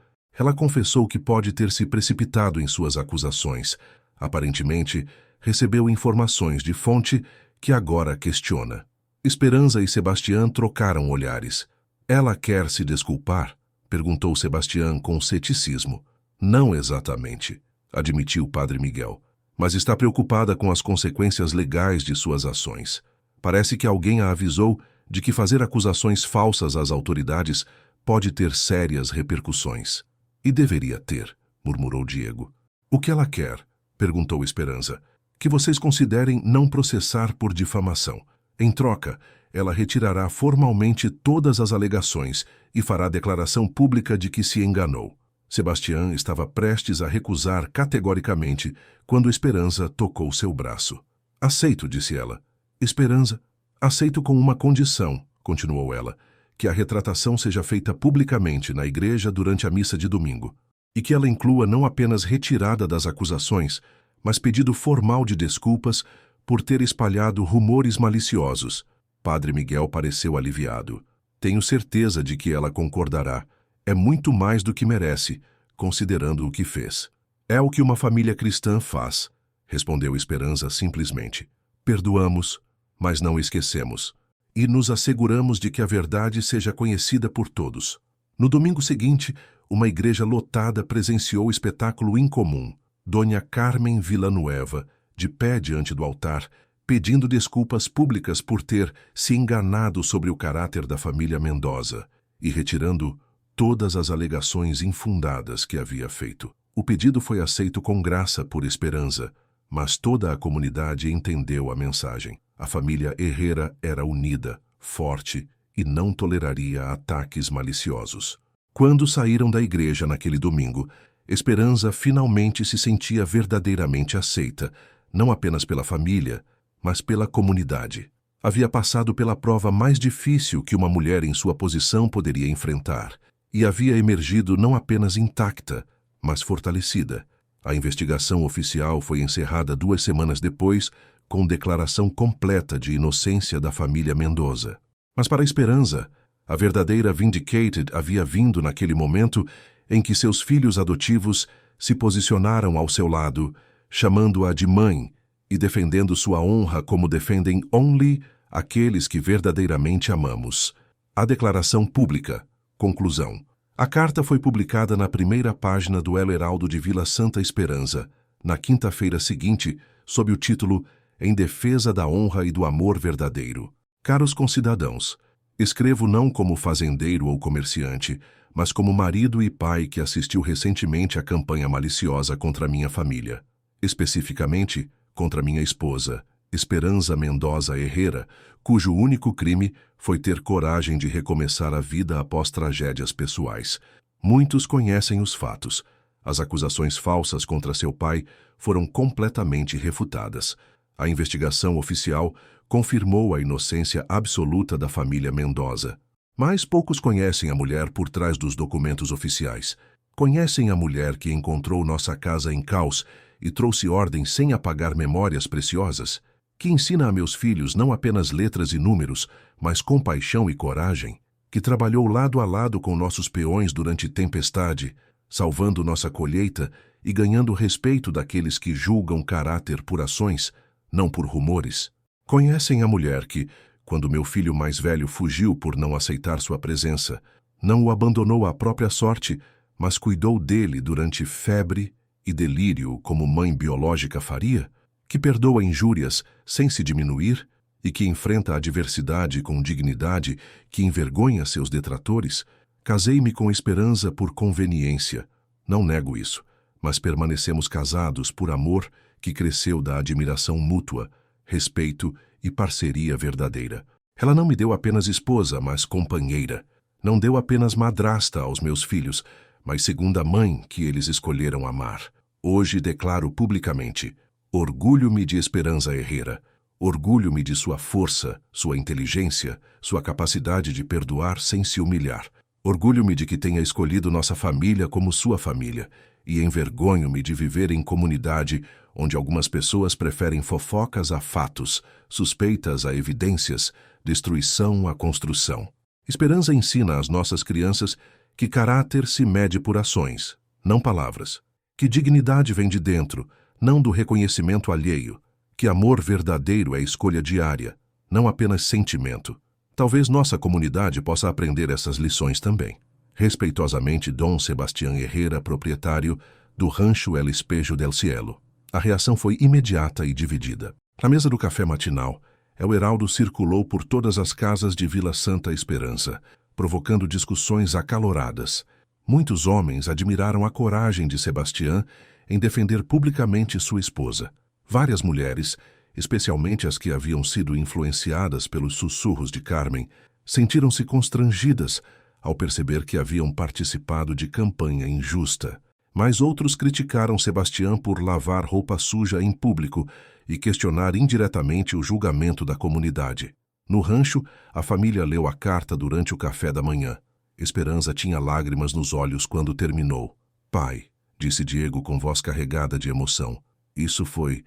confessou que pode ter se precipitado em suas acusações. Aparentemente, recebeu informações de fonte que agora questiona. Esperança e Sebastião trocaram olhares. Ela quer se desculpar? Perguntou Sebastião com ceticismo. Não exatamente, admitiu Padre Miguel, mas está preocupada com as consequências legais de suas ações. Parece que alguém a avisou de que fazer acusações falsas às autoridades pode ter sérias repercussões. E deveria ter, murmurou Diego. O que ela quer? Perguntou Esperança. Que vocês considerem não processar por difamação. Em troca, ela retirará formalmente todas as alegações e fará declaração pública de que se enganou. Sebastião estava prestes a recusar categoricamente quando Esperança tocou seu braço. Aceito, disse ela. Esperança, aceito com uma condição, continuou ela, que a retratação seja feita publicamente na igreja durante a missa de domingo, e que ela inclua não apenas retirada das acusações, mas pedido formal de desculpas por ter espalhado rumores maliciosos. Padre Miguel pareceu aliviado. Tenho certeza de que ela concordará. É muito mais do que merece, considerando o que fez. É o que uma família cristã faz, respondeu Esperança simplesmente. Perdoamos, mas não esquecemos. E nos asseguramos de que a verdade seja conhecida por todos. No domingo seguinte, uma igreja lotada presenciou o espetáculo incomum. Dona Carmen Villanueva, de pé diante do altar, pedindo desculpas públicas por ter se enganado sobre o caráter da família Mendoza e retirando todas as alegações infundadas que havia feito. O pedido foi aceito com graça por Esperança, mas toda a comunidade entendeu a mensagem. A família Herrera era unida, forte e não toleraria ataques maliciosos. Quando saíram da igreja naquele domingo, Esperança finalmente se sentia verdadeiramente aceita, não apenas pela família, mas pela comunidade. Havia passado pela prova mais difícil que uma mulher em sua posição poderia enfrentar, e havia emergido não apenas intacta, mas fortalecida. A investigação oficial foi encerrada 2 semanas depois, com declaração completa de inocência da família Mendoza. Mas para a Esperança, a verdadeira Vindicated havia vindo naquele momento em que seus filhos adotivos se posicionaram ao seu lado, chamando-a de mãe e defendendo sua honra como defendem only aqueles que verdadeiramente amamos. A declaração pública. Conclusão. A carta foi publicada na primeira página do El Heraldo de Vila Santa Esperança, na quinta-feira seguinte, sob o título Em Defesa da Honra e do Amor Verdadeiro. Caros concidadãos, escrevo não como fazendeiro ou comerciante, mas como marido e pai que assistiu recentemente à campanha maliciosa contra minha família. Especificamente, contra minha esposa, Esperança Mendoza Herrera, cujo único crime foi ter coragem de recomeçar a vida após tragédias pessoais. Muitos conhecem os fatos. As acusações falsas contra seu pai foram completamente refutadas. A investigação oficial confirmou a inocência absoluta da família Mendoza. Mas poucos conhecem a mulher por trás dos documentos oficiais. Conhecem a mulher que encontrou nossa casa em caos e trouxe ordem sem apagar memórias preciosas, que ensina a meus filhos não apenas letras e números, mas compaixão e coragem, que trabalhou lado a lado com nossos peões durante tempestade, salvando nossa colheita e ganhando o respeito daqueles que julgam caráter por ações, não por rumores. Conhecem a mulher que, quando meu filho mais velho fugiu por não aceitar sua presença, não o abandonou à própria sorte, mas cuidou dele durante febre e delírio como mãe biológica faria, que perdoa injúrias sem se diminuir e que enfrenta a adversidade com dignidade que envergonha seus detratores. Casei-me com Esperança por conveniência. Não nego isso, mas permanecemos casados por amor que cresceu da admiração mútua, respeito e parceria verdadeira. Ela não me deu apenas esposa, mas companheira. Não deu apenas madrasta aos meus filhos, mas segunda mãe que eles escolheram amar. Hoje declaro publicamente: orgulho-me de Esperança Herrera. Orgulho-me de sua força, sua inteligência, sua capacidade de perdoar sem se humilhar. Orgulho-me de que tenha escolhido nossa família como sua família, e envergonho-me de viver em comunidade onde algumas pessoas preferem fofocas a fatos, suspeitas a evidências, destruição a construção. Esperança ensina às nossas crianças que caráter se mede por ações, não palavras. Que dignidade vem de dentro, não do reconhecimento alheio. Que amor verdadeiro é escolha diária, não apenas sentimento. Talvez nossa comunidade possa aprender essas lições também. Respeitosamente, Dom Sebastián Herrera, proprietário do Rancho El Espejo del Cielo. A reação foi imediata e dividida. Na mesa do café matinal, El Heraldo circulou por todas as casas de Vila Santa Esperança, provocando discussões acaloradas. Muitos homens admiraram a coragem de Sebastián em defender publicamente sua esposa. Várias mulheres, especialmente as que haviam sido influenciadas pelos sussurros de Carmen, sentiram-se constrangidas ao perceber que haviam participado de campanha injusta. Mas outros criticaram Sebastián por lavar roupa suja em público e questionar indiretamente o julgamento da comunidade. No rancho, a família leu a carta durante o café da manhã. Esperança tinha lágrimas nos olhos quando terminou. "Pai", disse Diego com voz carregada de emoção, "isso foi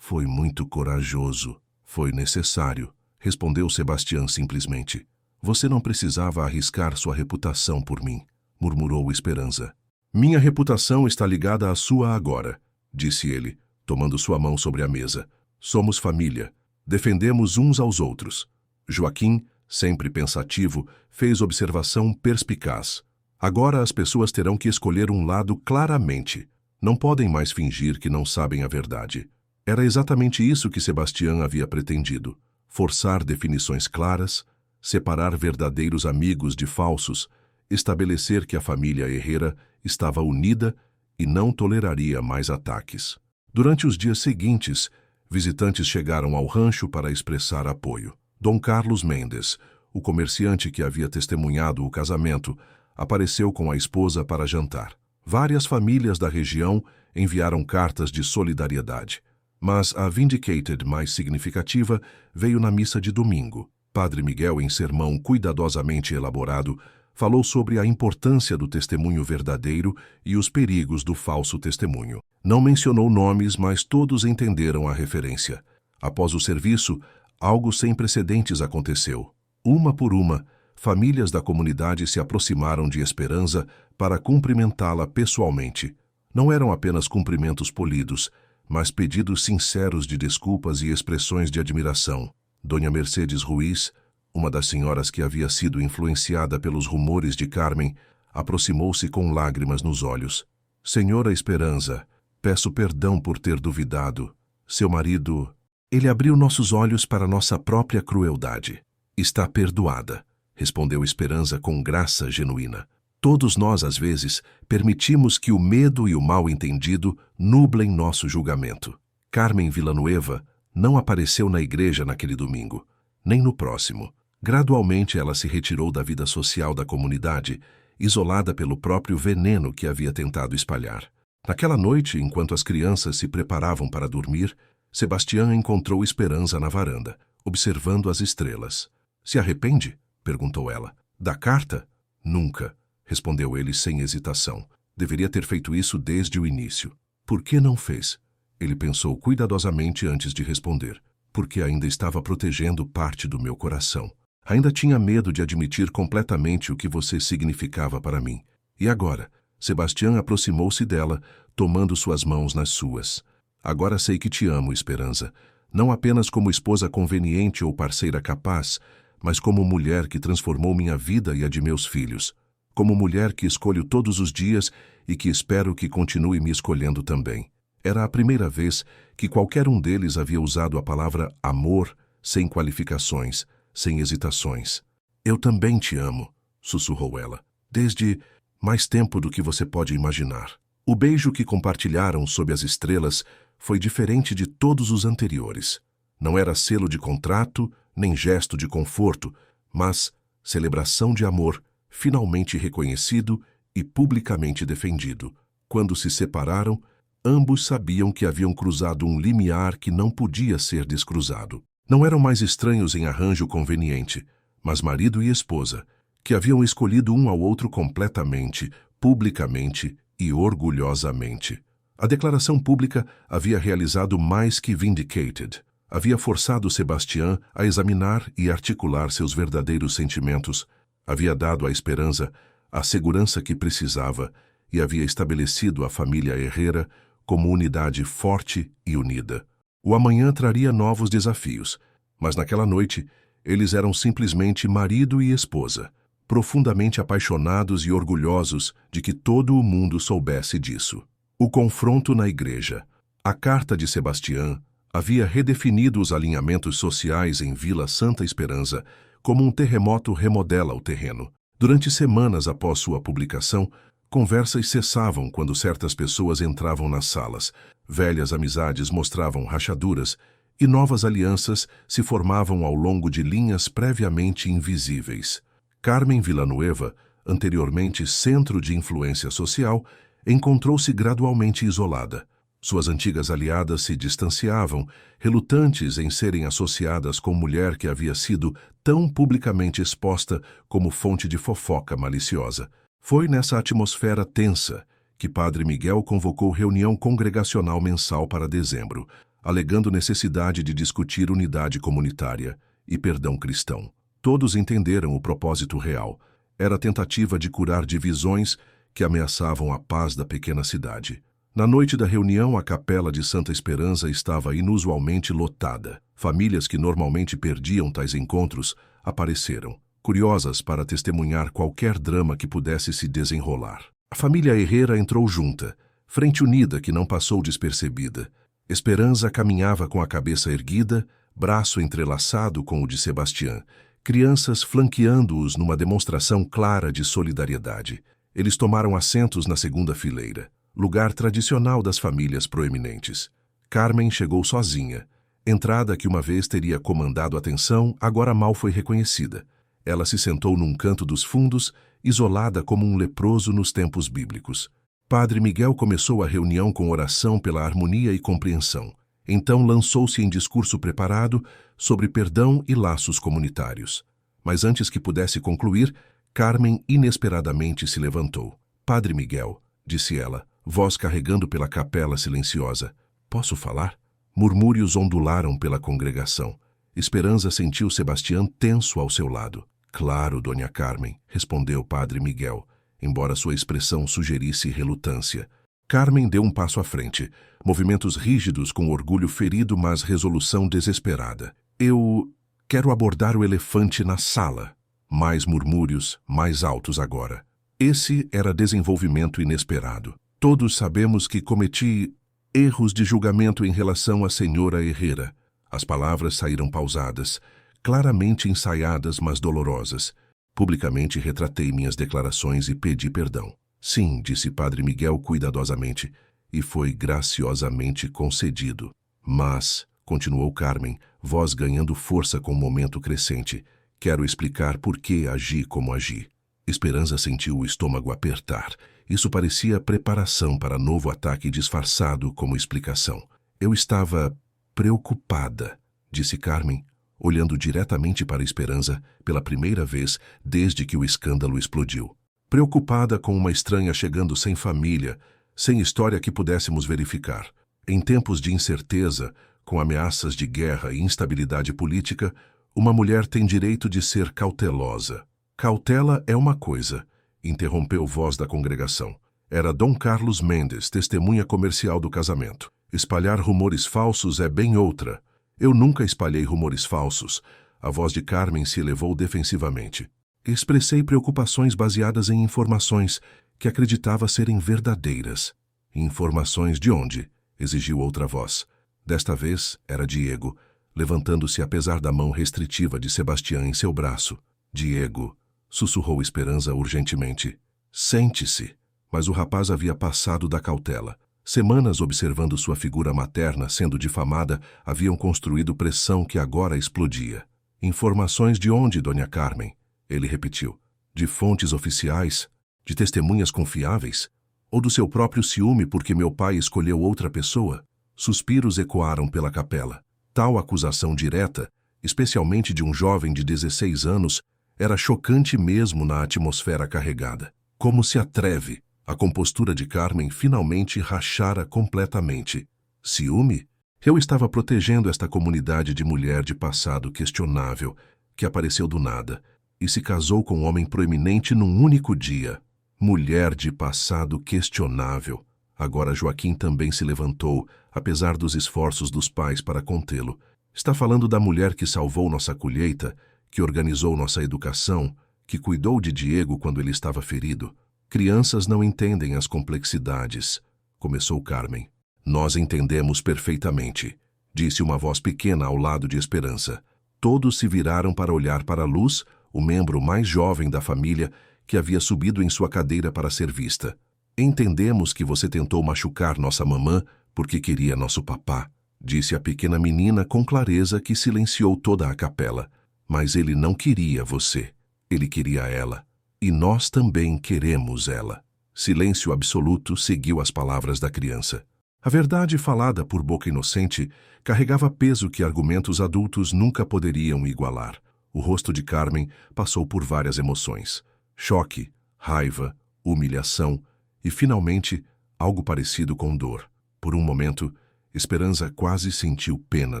muito corajoso. Foi necessário", respondeu Sebastián simplesmente. "Você não precisava arriscar sua reputação por mim", murmurou Esperança. "Minha reputação está ligada à sua agora", disse ele, tomando sua mão sobre a mesa. "Somos família. Defendemos uns aos outros." Joaquim, sempre pensativo, fez observação perspicaz. "Agora as pessoas terão que escolher um lado claramente. Não podem mais fingir que não sabem a verdade." Era exatamente isso que Sebastián havia pretendido: forçar definições claras, separar verdadeiros amigos de falsos, estabelecer que a família Herrera estava unida e não toleraria mais ataques. Durante os dias seguintes, visitantes chegaram ao rancho para expressar apoio. Dom Carlos Mendes, o comerciante que havia testemunhado o casamento, apareceu com a esposa para jantar. Várias famílias da região enviaram cartas de solidariedade. Mas a Vindicated mais significativa veio na missa de domingo. Padre Miguel, em sermão cuidadosamente elaborado, falou sobre a importância do testemunho verdadeiro e os perigos do falso testemunho. Não mencionou nomes, mas todos entenderam a referência. Após o serviço, algo sem precedentes aconteceu. Uma por uma, famílias da comunidade se aproximaram de Esperança para cumprimentá-la pessoalmente. Não eram apenas cumprimentos polidos, mas pedidos sinceros de desculpas e expressões de admiração. Dona Mercedes Ruiz, uma das senhoras que havia sido influenciada pelos rumores de Carmen, aproximou-se com lágrimas nos olhos. "Senhora Esperança, peço perdão por ter duvidado. Seu marido..." "Ele abriu nossos olhos para nossa própria crueldade. Está perdoada", respondeu Esperança com graça genuína. "Todos nós, às vezes, permitimos que o medo e o mal-entendido nublem nosso julgamento. Carmen Villanueva não apareceu na igreja naquele domingo, nem no próximo. Gradualmente ela se retirou da vida social da comunidade, isolada pelo próprio veneno que havia tentado espalhar. Naquela noite, enquanto as crianças se preparavam para dormir, Sebastián encontrou Esperança na varanda, observando as estrelas. "Se arrepende?" perguntou ela. "Da carta?" "Nunca", respondeu ele sem hesitação. "Deveria ter feito isso desde o início." "Por que não fez?" Ele pensou cuidadosamente antes de responder. "Porque ainda estava protegendo parte do meu coração. Ainda tinha medo de admitir completamente o que você significava para mim. E agora?" Sebastián aproximou-se dela, tomando suas mãos nas suas. "Agora sei que te amo, Esperança. Não apenas como esposa conveniente ou parceira capaz, mas como mulher que transformou minha vida e a de meus filhos. Como mulher que escolho todos os dias e que espero que continue me escolhendo também." Era a primeira vez que qualquer um deles havia usado a palavra amor sem qualificações, sem hesitações. "Eu também te amo", sussurrou ela, "desde mais tempo do que você pode imaginar." O beijo que compartilharam sob as estrelas foi diferente de todos os anteriores. Não era selo de contrato, nem gesto de conforto, mas celebração de amor, finalmente reconhecido e publicamente defendido. Quando se separaram, ambos sabiam que haviam cruzado um limiar que não podia ser descruzado. Não eram mais estranhos em arranjo conveniente, mas marido e esposa, que haviam escolhido um ao outro completamente, publicamente e orgulhosamente. A declaração pública havia realizado mais que vindicated. Havia forçado Sebastián a examinar e articular seus verdadeiros sentimentos, havia dado à Esperança a segurança que precisava e havia estabelecido a família Herrera como unidade forte e unida. O amanhã traria novos desafios, mas naquela noite eles eram simplesmente marido e esposa, profundamente apaixonados e orgulhosos de que todo o mundo soubesse disso. O confronto na igreja. A carta de Sebastián havia redefinido os alinhamentos sociais em Vila Santa Esperança como um terremoto remodela o terreno. Durante semanas após sua publicação, conversas cessavam quando certas pessoas entravam nas salas, velhas amizades mostravam rachaduras e novas alianças se formavam ao longo de linhas previamente invisíveis. Carmen Villanueva, anteriormente centro de influência social, encontrou-se gradualmente isolada. Suas antigas aliadas se distanciavam, relutantes em serem associadas com mulher que havia sido tão publicamente exposta como fonte de fofoca maliciosa. Foi nessa atmosfera tensa que Padre Miguel convocou reunião congregacional mensal para dezembro, alegando necessidade de discutir unidade comunitária e perdão cristão. Todos entenderam o propósito real. Era a tentativa de curar divisões que ameaçavam a paz da pequena cidade. Na noite da reunião, a capela de Santa Esperança estava inusualmente lotada. Famílias que normalmente perdiam tais encontros apareceram, curiosas para testemunhar qualquer drama que pudesse se desenrolar. A família Herrera entrou junta, frente unida que não passou despercebida. Esperança caminhava com a cabeça erguida, braço entrelaçado com o de Sebastián, crianças flanqueando-os numa demonstração clara de solidariedade. Eles tomaram assentos na segunda fileira, lugar tradicional das famílias proeminentes. Carmen chegou sozinha. Entrada que uma vez teria comandado a atenção, agora mal foi reconhecida. Ela se sentou num canto dos fundos, isolada como um leproso nos tempos bíblicos. Padre Miguel começou a reunião com oração pela harmonia e compreensão. Então lançou-se em discurso preparado sobre perdão e laços comunitários. Mas antes que pudesse concluir, Carmen inesperadamente se levantou. Padre Miguel, disse ela, voz carregando pela capela silenciosa. Posso falar? Murmúrios ondularam pela congregação. Esperança sentiu Sebastián tenso ao seu lado. Claro, Dona Carmen, respondeu Padre Miguel, embora sua expressão sugerisse relutância. Carmen deu um passo à frente, movimentos rígidos com orgulho ferido, mas resolução desesperada. Eu quero abordar o elefante na sala. Mais murmúrios, mais altos agora. Esse era desenvolvimento inesperado. Todos sabemos que cometi erros de julgamento em relação à senhora Herrera. As palavras saíram pausadas, claramente ensaiadas, mas dolorosas. Publicamente retratei minhas declarações e pedi perdão. Sim, disse Padre Miguel cuidadosamente, e foi graciosamente concedido. Mas, continuou Carmen, voz ganhando força com o momento crescente, quero explicar por que agi como agi. Esperança sentiu o estômago apertar. Isso parecia preparação para novo ataque disfarçado como explicação. Eu estava preocupada, disse Carmen, olhando diretamente para Esperança pela primeira vez desde que o escândalo explodiu. Preocupada com uma estranha chegando sem família, sem história que pudéssemos verificar. Em tempos de incerteza, com ameaças de guerra e instabilidade política, uma mulher tem direito de ser cautelosa. Cautela é uma coisa, interrompeu voz da congregação. Era Dom Carlos Mendes, testemunha comercial do casamento. Espalhar rumores falsos é bem outra. Eu nunca espalhei rumores falsos. A voz de Carmen se elevou defensivamente. Expressei preocupações baseadas em informações que acreditava serem verdadeiras. Informações de onde? Exigiu outra voz. Desta vez era Diego, levantando-se apesar da mão restritiva de Sebastián em seu braço. Diego, sussurrou Esperança urgentemente. Sente-se. Mas o rapaz havia passado da cautela. Semanas observando sua figura materna sendo difamada haviam construído pressão que agora explodia. Informações de onde, Dona Carmen? Ele repetiu. De fontes oficiais? De testemunhas confiáveis? Ou do seu próprio ciúme porque meu pai escolheu outra pessoa? Suspiros ecoaram pela capela. Tal acusação direta especialmente de um jovem de 16 anos, era chocante mesmo na atmosfera carregada. Como se atreve? A compostura de Carmen finalmente rachara completamente. Ciúme? Eu estava protegendo esta comunidade de mulher de passado questionável, que apareceu do nada, e se casou com um homem proeminente num único dia. Mulher de passado questionável. Agora Joaquim também se levantou, apesar dos esforços dos pais para contê-lo. Está falando da mulher que salvou nossa colheita, que organizou nossa educação, que cuidou de Diego quando ele estava ferido. Crianças não entendem as complexidades, começou Carmen. Nós entendemos perfeitamente, disse uma voz pequena ao lado de Esperança. Todos se viraram para olhar para Luz, o membro mais jovem da família, que havia subido em sua cadeira para ser vista. Entendemos que você tentou machucar nossa mamã porque queria nosso papá, disse a pequena menina com clareza que silenciou toda a capela. Mas ele não queria você. Ele queria ela. E nós também queremos ela. Silêncio absoluto seguiu as palavras da criança. A verdade falada por boca inocente carregava peso que argumentos adultos nunca poderiam igualar. O rosto de Carmen passou por várias emoções. Choque, raiva, humilhação e, finalmente, algo parecido com dor. Por um momento, Esperança quase sentiu pena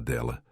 dela.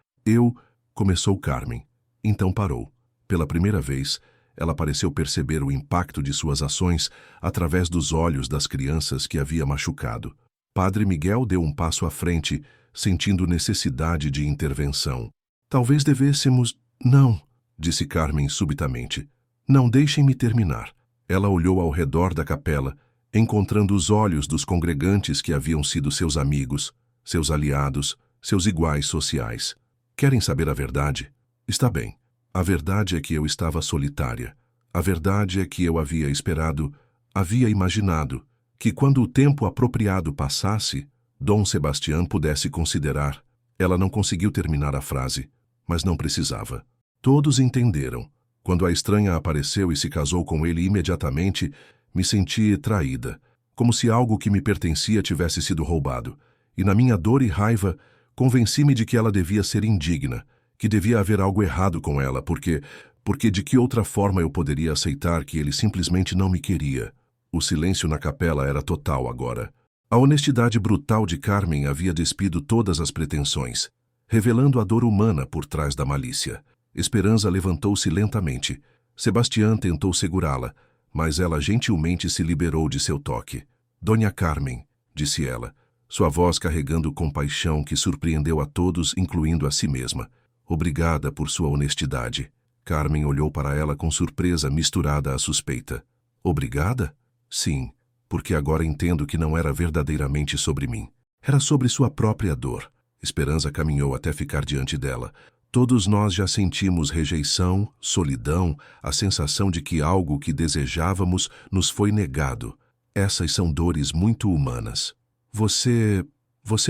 Começou Carmen. Então parou. Pela primeira vez, ela pareceu perceber o impacto de suas ações através dos olhos das crianças que havia machucado. Padre Miguel deu um passo à frente, sentindo necessidade de intervenção. Talvez devêssemos... Não, disse Carmen subitamente. Não deixem-me terminar. Ela olhou ao redor da capela, encontrando os olhos dos congregantes que haviam sido seus amigos, seus aliados, seus iguais sociais. Querem saber a verdade? Está bem. A verdade é que eu estava solitária. A verdade é que eu havia esperado, havia imaginado, que quando o tempo apropriado passasse, Dom Sebastião pudesse considerar. Ela não conseguiu terminar a frase, mas não precisava. Todos entenderam. Quando a estranha apareceu e se casou com ele imediatamente, me senti traída, como se algo que me pertencia tivesse sido roubado. E na minha dor e raiva, convenci-me de que ela devia ser indigna, que devia haver algo errado com ela, porque de que outra forma eu poderia aceitar que ele simplesmente não me queria? O silêncio na capela era total agora. A honestidade brutal de Carmen havia despido todas as pretensões, revelando a dor humana por trás da malícia. Esperança levantou-se lentamente. Sebastião tentou segurá-la, mas ela gentilmente se liberou de seu toque. Dona Carmen, disse ela, sua voz carregando compaixão que surpreendeu a todos, incluindo a si mesma. Obrigada por sua honestidade. Carmen olhou para ela com surpresa misturada à suspeita. Obrigada? Sim, porque agora entendo que não era verdadeiramente sobre mim. Era sobre sua própria dor. Esperança caminhou até ficar diante dela. Todos nós já sentimos rejeição, solidão, a sensação de que algo que desejávamos nos foi negado. Essas são dores muito humanas. Você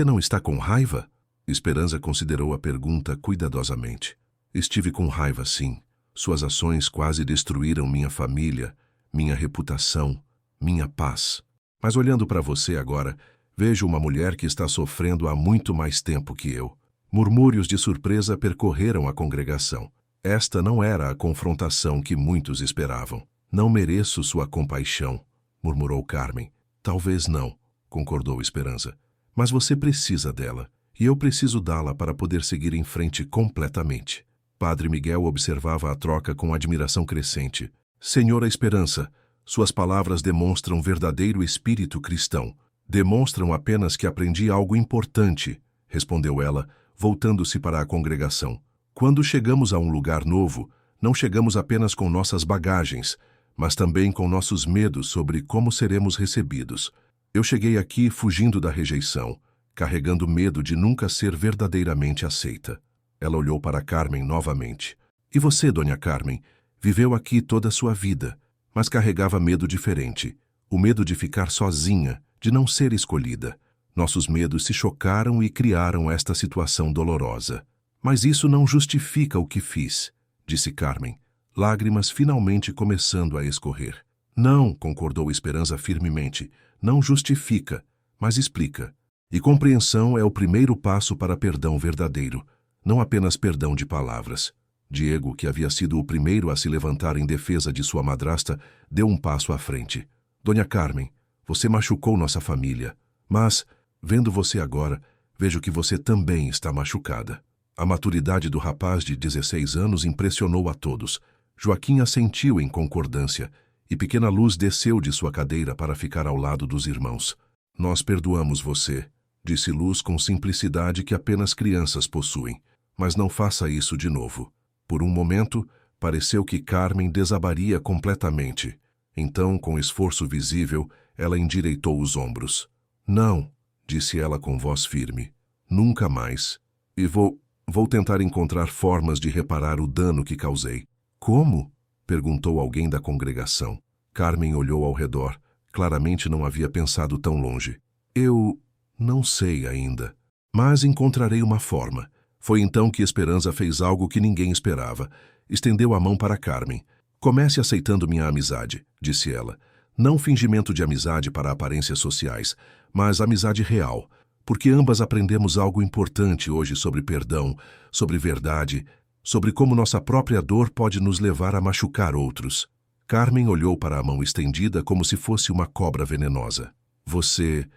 não está com raiva? Esperança considerou a pergunta cuidadosamente. Estive com raiva, sim. Suas ações quase destruíram minha família, minha reputação, minha paz. Mas olhando para você agora, vejo uma mulher que está sofrendo há muito mais tempo que eu. Murmúrios de surpresa percorreram a congregação. Esta não era a confrontação que muitos esperavam. Não mereço sua compaixão, murmurou Carmen. Talvez não, concordou Esperança. Mas você precisa dela, e eu preciso dá-la para poder seguir em frente completamente. Padre Miguel observava a troca com admiração crescente. Senhora Esperança, suas palavras demonstram verdadeiro espírito cristão. Demonstram apenas que aprendi algo importante, respondeu ela, voltando-se para a congregação. Quando chegamos a um lugar novo, não chegamos apenas com nossas bagagens, mas também com nossos medos sobre como seremos recebidos. Eu cheguei aqui fugindo da rejeição, carregando medo de nunca ser verdadeiramente aceita. Ela olhou para Carmen novamente. E você, Dona Carmen, viveu aqui toda a sua vida, mas carregava medo diferente. O medo de ficar sozinha, de não ser escolhida. Nossos medos se chocaram e criaram esta situação dolorosa. Mas isso não justifica o que fiz, disse Carmen, lágrimas finalmente começando a escorrer. Não, concordou Esperança firmemente, não justifica, mas explica. E compreensão é o primeiro passo para perdão verdadeiro. não apenas perdão de palavras. Diego, que havia sido o primeiro a se levantar em defesa de sua madrasta, deu um passo à frente. Dona Carmen, você machucou nossa família, mas, vendo você agora, vejo que você também está machucada. A maturidade do rapaz de 16 anos impressionou a todos. Joaquim assentiu em concordância, e Pequena Luz desceu de sua cadeira para ficar ao lado dos irmãos. Nós perdoamos você, disse Luz com simplicidade que apenas crianças possuem. Mas não faça isso de novo. Por um momento, pareceu que Carmen desabaria completamente. Então, com esforço visível, ela endireitou os ombros. Não, disse ela com voz firme. Nunca mais. E vou tentar encontrar formas de reparar o dano que causei. Como? Perguntou alguém da congregação. Carmen olhou ao redor. Claramente não havia pensado tão longe. Eu não sei ainda. Mas encontrarei uma forma. Foi então que Esperança fez algo que ninguém esperava. Estendeu a mão para Carmen. Comece aceitando minha amizade, disse ela. Não fingimento de amizade para aparências sociais, mas amizade real. Porque ambas aprendemos algo importante hoje sobre perdão, sobre verdade, sobre como nossa própria dor pode nos levar a machucar outros. Carmen olhou para a mão estendida como se fosse uma cobra venenosa. Você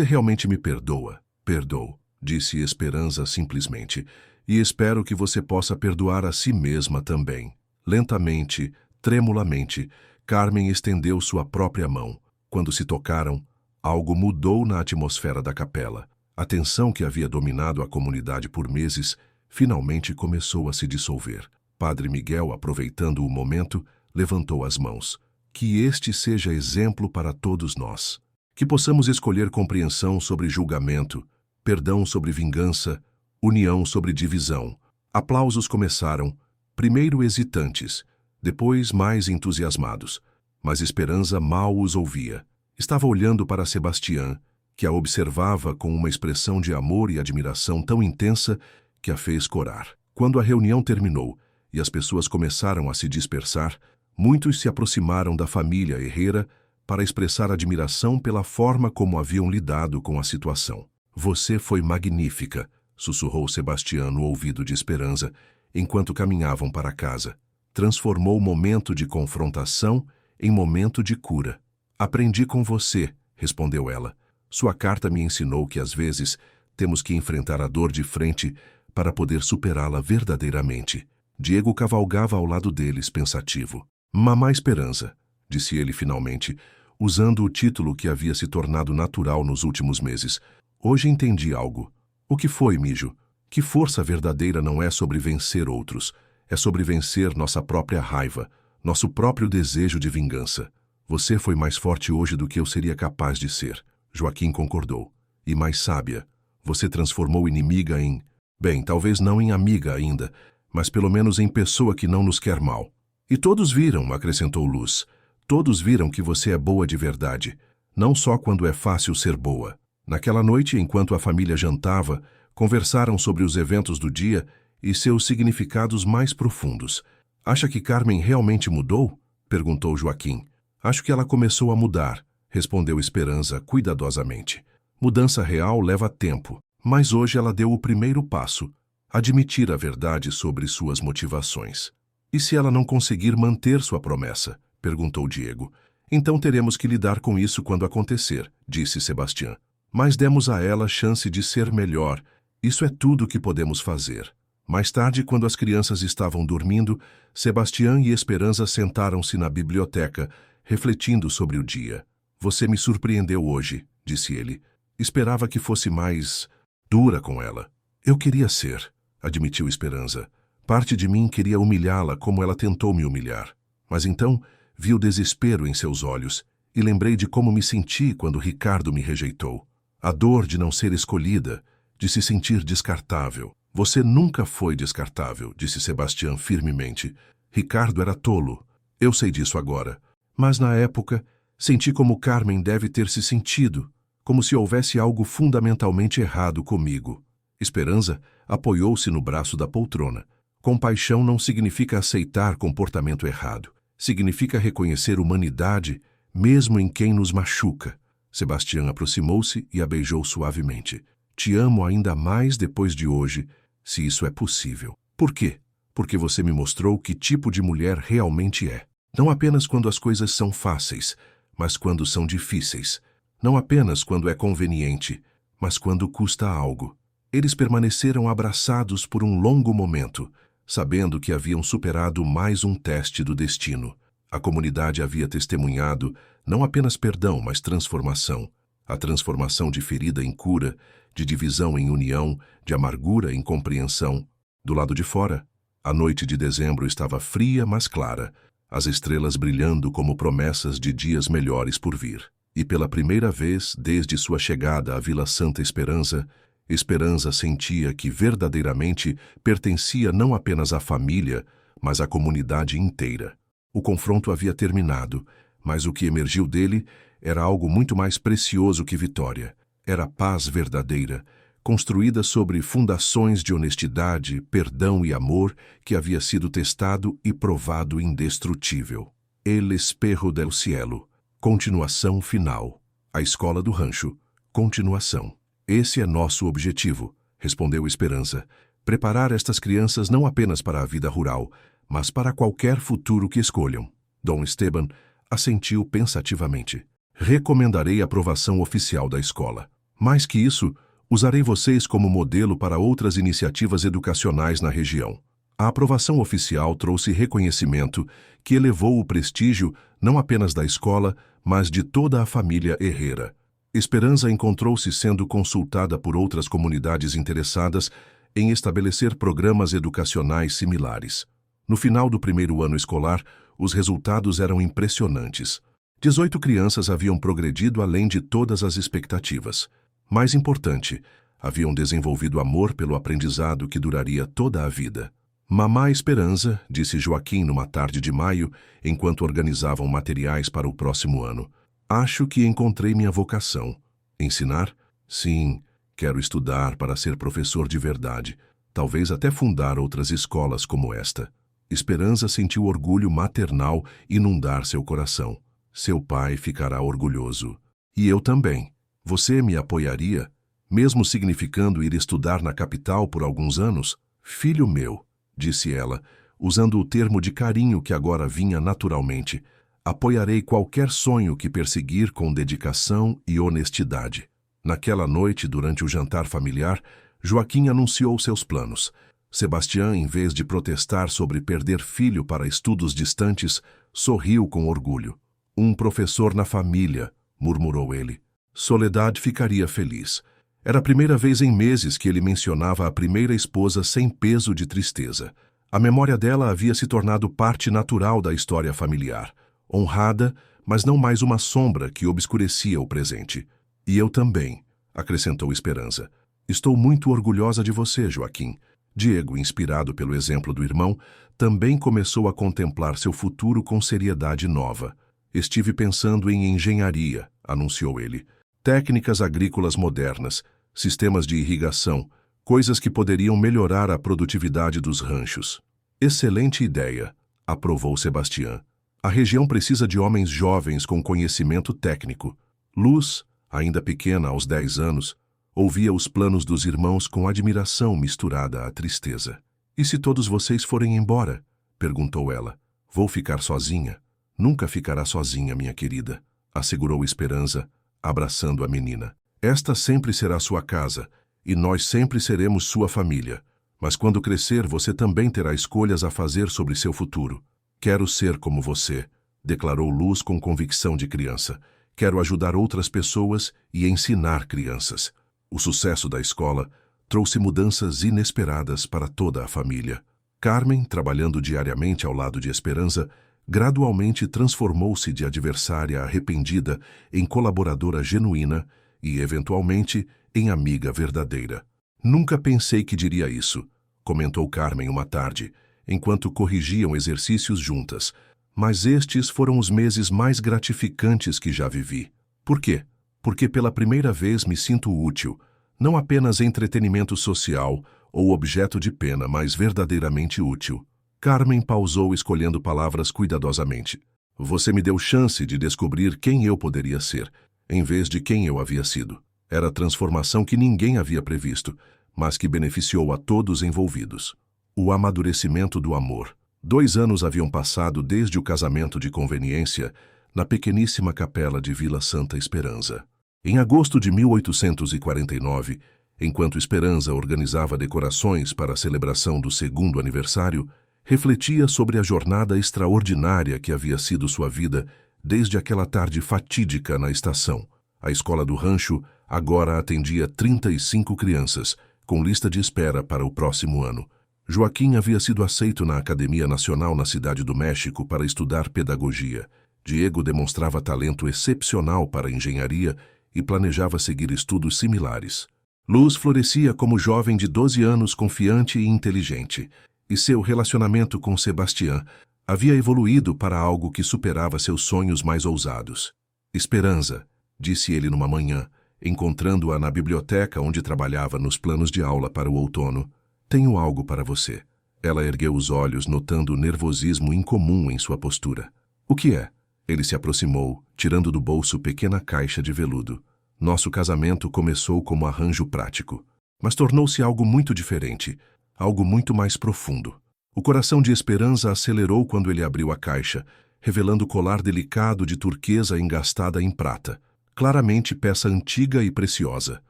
realmente me perdoa? Perdoo, disse Esperança simplesmente, e espero que você possa perdoar a si mesma também. Lentamente, tremulamente, Carmen estendeu sua própria mão. Quando se tocaram, algo mudou na atmosfera da capela. A tensão que havia dominado a comunidade por meses finalmente começou a se dissolver. Padre Miguel, aproveitando o momento, levantou as mãos. Que este seja exemplo para todos nós. Que possamos escolher compreensão sobre julgamento, perdão sobre vingança, união sobre divisão. Aplausos começaram, primeiro hesitantes, depois mais entusiasmados. Mas Esperança mal os ouvia. Estava olhando para Sebastião, que a observava com uma expressão de amor e admiração tão intensa que a fez corar. Quando a reunião terminou e as pessoas começaram a se dispersar, muitos se aproximaram da família Herrera para expressar admiração pela forma como haviam lidado com a situação. Você foi magnífica, sussurrou Sebastião no ouvido de Esperança, enquanto caminhavam para casa. Transformou o momento de confrontação em momento de cura. Aprendi com você, respondeu ela. Sua carta me ensinou que às vezes temos que enfrentar a dor de frente para poder superá-la verdadeiramente. Diego cavalgava ao lado deles, pensativo. Mamá Esperança, disse ele finalmente, usando o título que havia se tornado natural nos últimos meses. Hoje entendi algo. O que foi, Mijo? Que força verdadeira não é sobre vencer outros, é sobre vencer nossa própria raiva, nosso próprio desejo de vingança. Você foi mais forte hoje do que eu seria capaz de ser. Joaquim concordou. E mais sábia. Você transformou inimiga em... Bem, talvez não em amiga ainda, mas pelo menos em pessoa que não nos quer mal. E todos viram, acrescentou Luz. Todos viram que você é boa de verdade. Não só quando é fácil ser boa. Naquela noite, enquanto a família jantava, conversaram sobre os eventos do dia e seus significados mais profundos. Acha que Carmen realmente mudou? Perguntou Joaquim. Acho que ela começou a mudar, respondeu Esperança cuidadosamente. Mudança real leva tempo, mas hoje ela deu o primeiro passo, admitir a verdade sobre suas motivações. E se ela não conseguir manter sua promessa? Perguntou Diego. Então teremos que lidar com isso quando acontecer, disse Sebastião. Mas demos a ela chance de ser melhor. Isso é tudo o que podemos fazer. Mais tarde, quando as crianças estavam dormindo, Sebastião e Esperança sentaram-se na biblioteca, refletindo sobre o dia. Você me surpreendeu hoje, disse ele. Esperava que fosse mais dura com ela. Eu queria ser, admitiu Esperança. Parte de mim queria humilhá-la como ela tentou me humilhar. Mas então vi o desespero em seus olhos e lembrei de como me senti quando Ricardo me rejeitou. A dor de não ser escolhida, de se sentir descartável. Você nunca foi descartável, disse Sebastião firmemente. Ricardo era tolo. Eu sei disso agora. Mas na época, senti como Carmen deve ter se sentido, como se houvesse algo fundamentalmente errado comigo. Esperança apoiou-se no braço da poltrona. Compaixão não significa aceitar comportamento errado. Significa reconhecer humanidade, mesmo em quem nos machuca. Sebastião aproximou-se e a beijou suavemente. Te amo ainda mais depois de hoje, se isso é possível. Por quê? Porque você me mostrou que tipo de mulher realmente é. Não apenas quando as coisas são fáceis, mas quando são difíceis. Não apenas quando é conveniente, mas quando custa algo. Eles permaneceram abraçados por um longo momento, sabendo que haviam superado mais um teste do destino. A comunidade havia testemunhado não apenas perdão, mas transformação. A transformação de ferida em cura, de divisão em união, de amargura em compreensão. Do lado de fora, a noite de dezembro estava fria, mas clara, as estrelas brilhando como promessas de dias melhores por vir. E pela primeira vez, desde sua chegada à Vila Santa Esperança, Esperança sentia que verdadeiramente pertencia não apenas à família, mas à comunidade inteira. O confronto havia terminado, mas o que emergiu dele era algo muito mais precioso que vitória. Era paz verdadeira, construída sobre fundações de honestidade, perdão e amor que havia sido testado e provado indestrutível. El Espejo del Cielo. Continuação final. A Escola do Rancho. Continuação. Esse é nosso objetivo, respondeu Esperança. Preparar estas crianças não apenas para a vida rural, mas para qualquer futuro que escolham. Dom Esteban assentiu pensativamente. Recomendarei a aprovação oficial da escola. Mais que isso, usarei vocês como modelo para outras iniciativas educacionais na região. A aprovação oficial trouxe reconhecimento que elevou o prestígio não apenas da escola, mas de toda a família Herrera. Esperança encontrou-se sendo consultada por outras comunidades interessadas em estabelecer programas educacionais similares. No final do primeiro ano escolar, os resultados eram impressionantes. 18 crianças haviam progredido além de todas as expectativas. Mais importante, haviam desenvolvido amor pelo aprendizado que duraria toda a vida. Mamá Esperança, disse Joaquim numa tarde de maio, enquanto organizavam materiais para o próximo ano. Acho que encontrei minha vocação. Ensinar? Sim, quero estudar para ser professor de verdade. Talvez até fundar outras escolas como esta. Esperança sentiu orgulho maternal inundar seu coração. Seu pai ficará orgulhoso. E eu também. Você me apoiaria, mesmo significando ir estudar na capital por alguns anos? Filho meu, disse ela, usando o termo de carinho que agora vinha naturalmente. Apoiarei qualquer sonho que perseguir com dedicação e honestidade. Naquela noite, durante o jantar familiar, Joaquim anunciou seus planos. Sebastião, em vez de protestar sobre perder filho para estudos distantes, sorriu com orgulho. Um professor na família, murmurou ele. Soledad ficaria feliz. Era a primeira vez em meses que ele mencionava a primeira esposa sem peso de tristeza. A memória dela havia se tornado parte natural da história familiar. Honrada, mas não mais uma sombra que obscurecia o presente. E eu também, acrescentou Esperança. Estou muito orgulhosa de você, Joaquim. Diego, inspirado pelo exemplo do irmão, também começou a contemplar seu futuro com seriedade nova. Estive pensando em engenharia, anunciou ele. Técnicas agrícolas modernas, sistemas de irrigação, coisas que poderiam melhorar a produtividade dos ranchos. Excelente ideia, aprovou Sebastião. A região precisa de homens jovens com conhecimento técnico. Luz, ainda pequena aos 10 anos, ouvia os planos dos irmãos com admiração misturada à tristeza. E se todos vocês forem embora? Perguntou ela. Vou ficar sozinha. Nunca ficará sozinha, minha querida, assegurou Esperança, abraçando a menina. Esta sempre será sua casa, e nós sempre seremos sua família. Mas quando crescer, você também terá escolhas a fazer sobre seu futuro. Quero ser como você, declarou Luz com convicção de criança. Quero ajudar outras pessoas e ensinar crianças. O sucesso da escola trouxe mudanças inesperadas para toda a família. Carmen, trabalhando diariamente ao lado de Esperança, gradualmente transformou-se de adversária arrependida em colaboradora genuína e, eventualmente, em amiga verdadeira. Nunca pensei que diria isso, comentou Carmen uma tarde, enquanto corrigiam exercícios juntas, mas estes foram os meses mais gratificantes que já vivi. Por quê? Porque pela primeira vez me sinto útil, não apenas entretenimento social ou objeto de pena, mas verdadeiramente útil. Carmen pausou escolhendo palavras cuidadosamente. Você me deu chance de descobrir quem eu poderia ser, em vez de quem eu havia sido. Era a transformação que ninguém havia previsto, mas que beneficiou a todos envolvidos. O amadurecimento do amor. 2 anos haviam passado desde o casamento de conveniência na pequeníssima capela de Vila Santa Esperança. Em agosto de 1849, enquanto Esperança organizava decorações para a celebração do 2º aniversário, refletia sobre a jornada extraordinária que havia sido sua vida desde aquela tarde fatídica na estação. A escola do rancho agora atendia 35 crianças, com lista de espera para o próximo ano. Joaquim havia sido aceito na Academia Nacional na Cidade do México para estudar pedagogia. Diego demonstrava talento excepcional para a engenharia e planejava seguir estudos similares. Luz florescia como jovem de 12 anos, confiante e inteligente, e seu relacionamento com Sebastián havia evoluído para algo que superava seus sonhos mais ousados. Esperança, disse ele numa manhã, encontrando-a na biblioteca onde trabalhava nos planos de aula para o outono. Tenho algo para você. Ela ergueu os olhos, notando o nervosismo incomum em sua postura. O que é? Ele se aproximou, tirando do bolso pequena caixa de veludo. Nosso casamento começou como arranjo prático, mas tornou-se algo muito diferente, algo muito mais profundo. O coração de Esperança acelerou quando ele abriu a caixa, revelando o colar delicado de turquesa engastada em prata, claramente peça antiga e preciosa.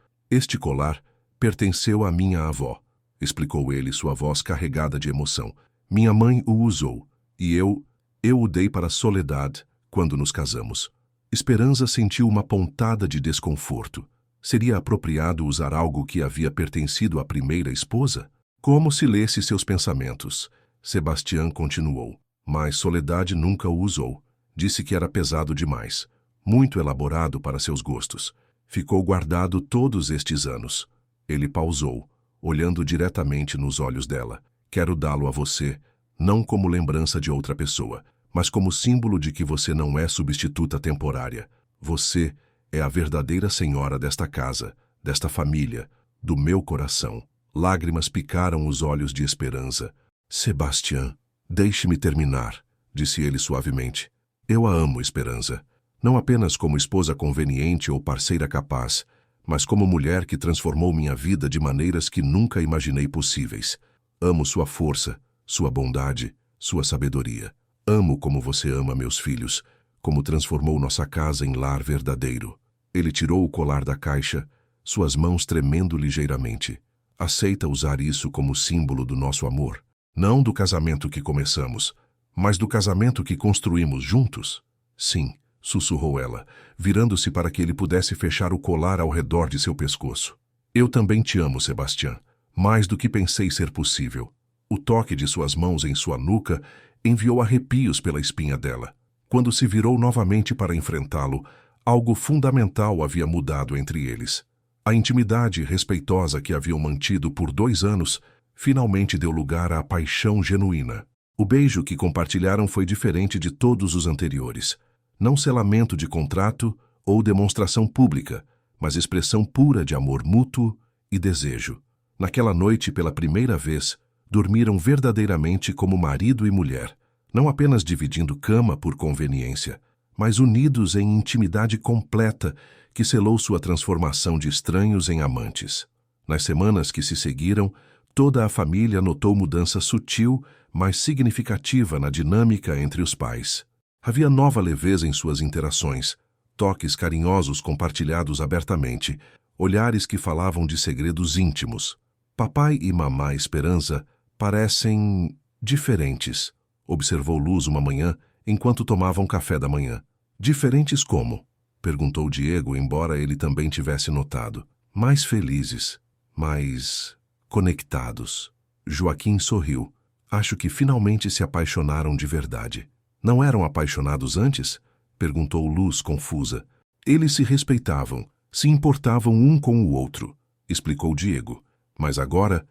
Este colar pertenceu à minha avó, explicou ele, sua voz carregada de emoção. Minha mãe o usou, e eu o dei para Soledad quando nos casamos. Esperança sentiu uma pontada de desconforto. Seria apropriado usar algo que havia pertencido à primeira esposa? Como se lesse seus pensamentos. Sebastián continuou. Mas Soledad nunca o usou. Disse que era pesado demais, muito elaborado para seus gostos. Ficou guardado todos estes anos. Ele pausou, olhando diretamente nos olhos dela. Quero dá-lo a você, não como lembrança de outra pessoa, mas como símbolo de que você não é substituta temporária. Você é a verdadeira senhora desta casa, desta família, do meu coração. Lágrimas picaram os olhos de Esperança. Sebastián, deixe-me terminar, disse ele suavemente. Eu a amo, Esperança. Não apenas como esposa conveniente ou parceira capaz, mas como mulher que transformou minha vida de maneiras que nunca imaginei possíveis. Amo sua força, sua bondade, sua sabedoria. Amo como você ama meus filhos, como transformou nossa casa em lar verdadeiro. Ele tirou o colar da caixa, suas mãos tremendo ligeiramente. Aceita usar isso como símbolo do nosso amor? Não do casamento que começamos, mas do casamento que construímos juntos? Sim, sussurrou ela, virando-se para que ele pudesse fechar o colar ao redor de seu pescoço. Eu também te amo, Sebastián, mais do que pensei ser possível. O toque de suas mãos em sua nuca enviou arrepios pela espinha dela. Quando se virou novamente para enfrentá-lo, algo fundamental havia mudado entre eles. A intimidade respeitosa que haviam mantido por 2 anos finalmente deu lugar à paixão genuína. O beijo que compartilharam foi diferente de todos os anteriores. Não selamento de contrato ou demonstração pública, mas expressão pura de amor mútuo e desejo. Naquela noite, pela primeira vez, dormiram verdadeiramente como marido e mulher, não apenas dividindo cama por conveniência, mas unidos em intimidade completa que selou sua transformação de estranhos em amantes. Nas semanas que se seguiram, toda a família notou mudança sutil, mas significativa na dinâmica entre os pais. Havia nova leveza em suas interações, toques carinhosos compartilhados abertamente, olhares que falavam de segredos íntimos. Papai e mamá Esperança parecem diferentes, observou Luz uma manhã enquanto tomavam café da manhã. Diferentes como? Perguntou Diego, embora ele também tivesse notado. Mais felizes, mais conectados. Joaquim sorriu. Acho que finalmente se apaixonaram de verdade. Não eram apaixonados antes? Perguntou Luz, confusa. Eles se respeitavam, se importavam um com o outro, explicou Diego. Mas agora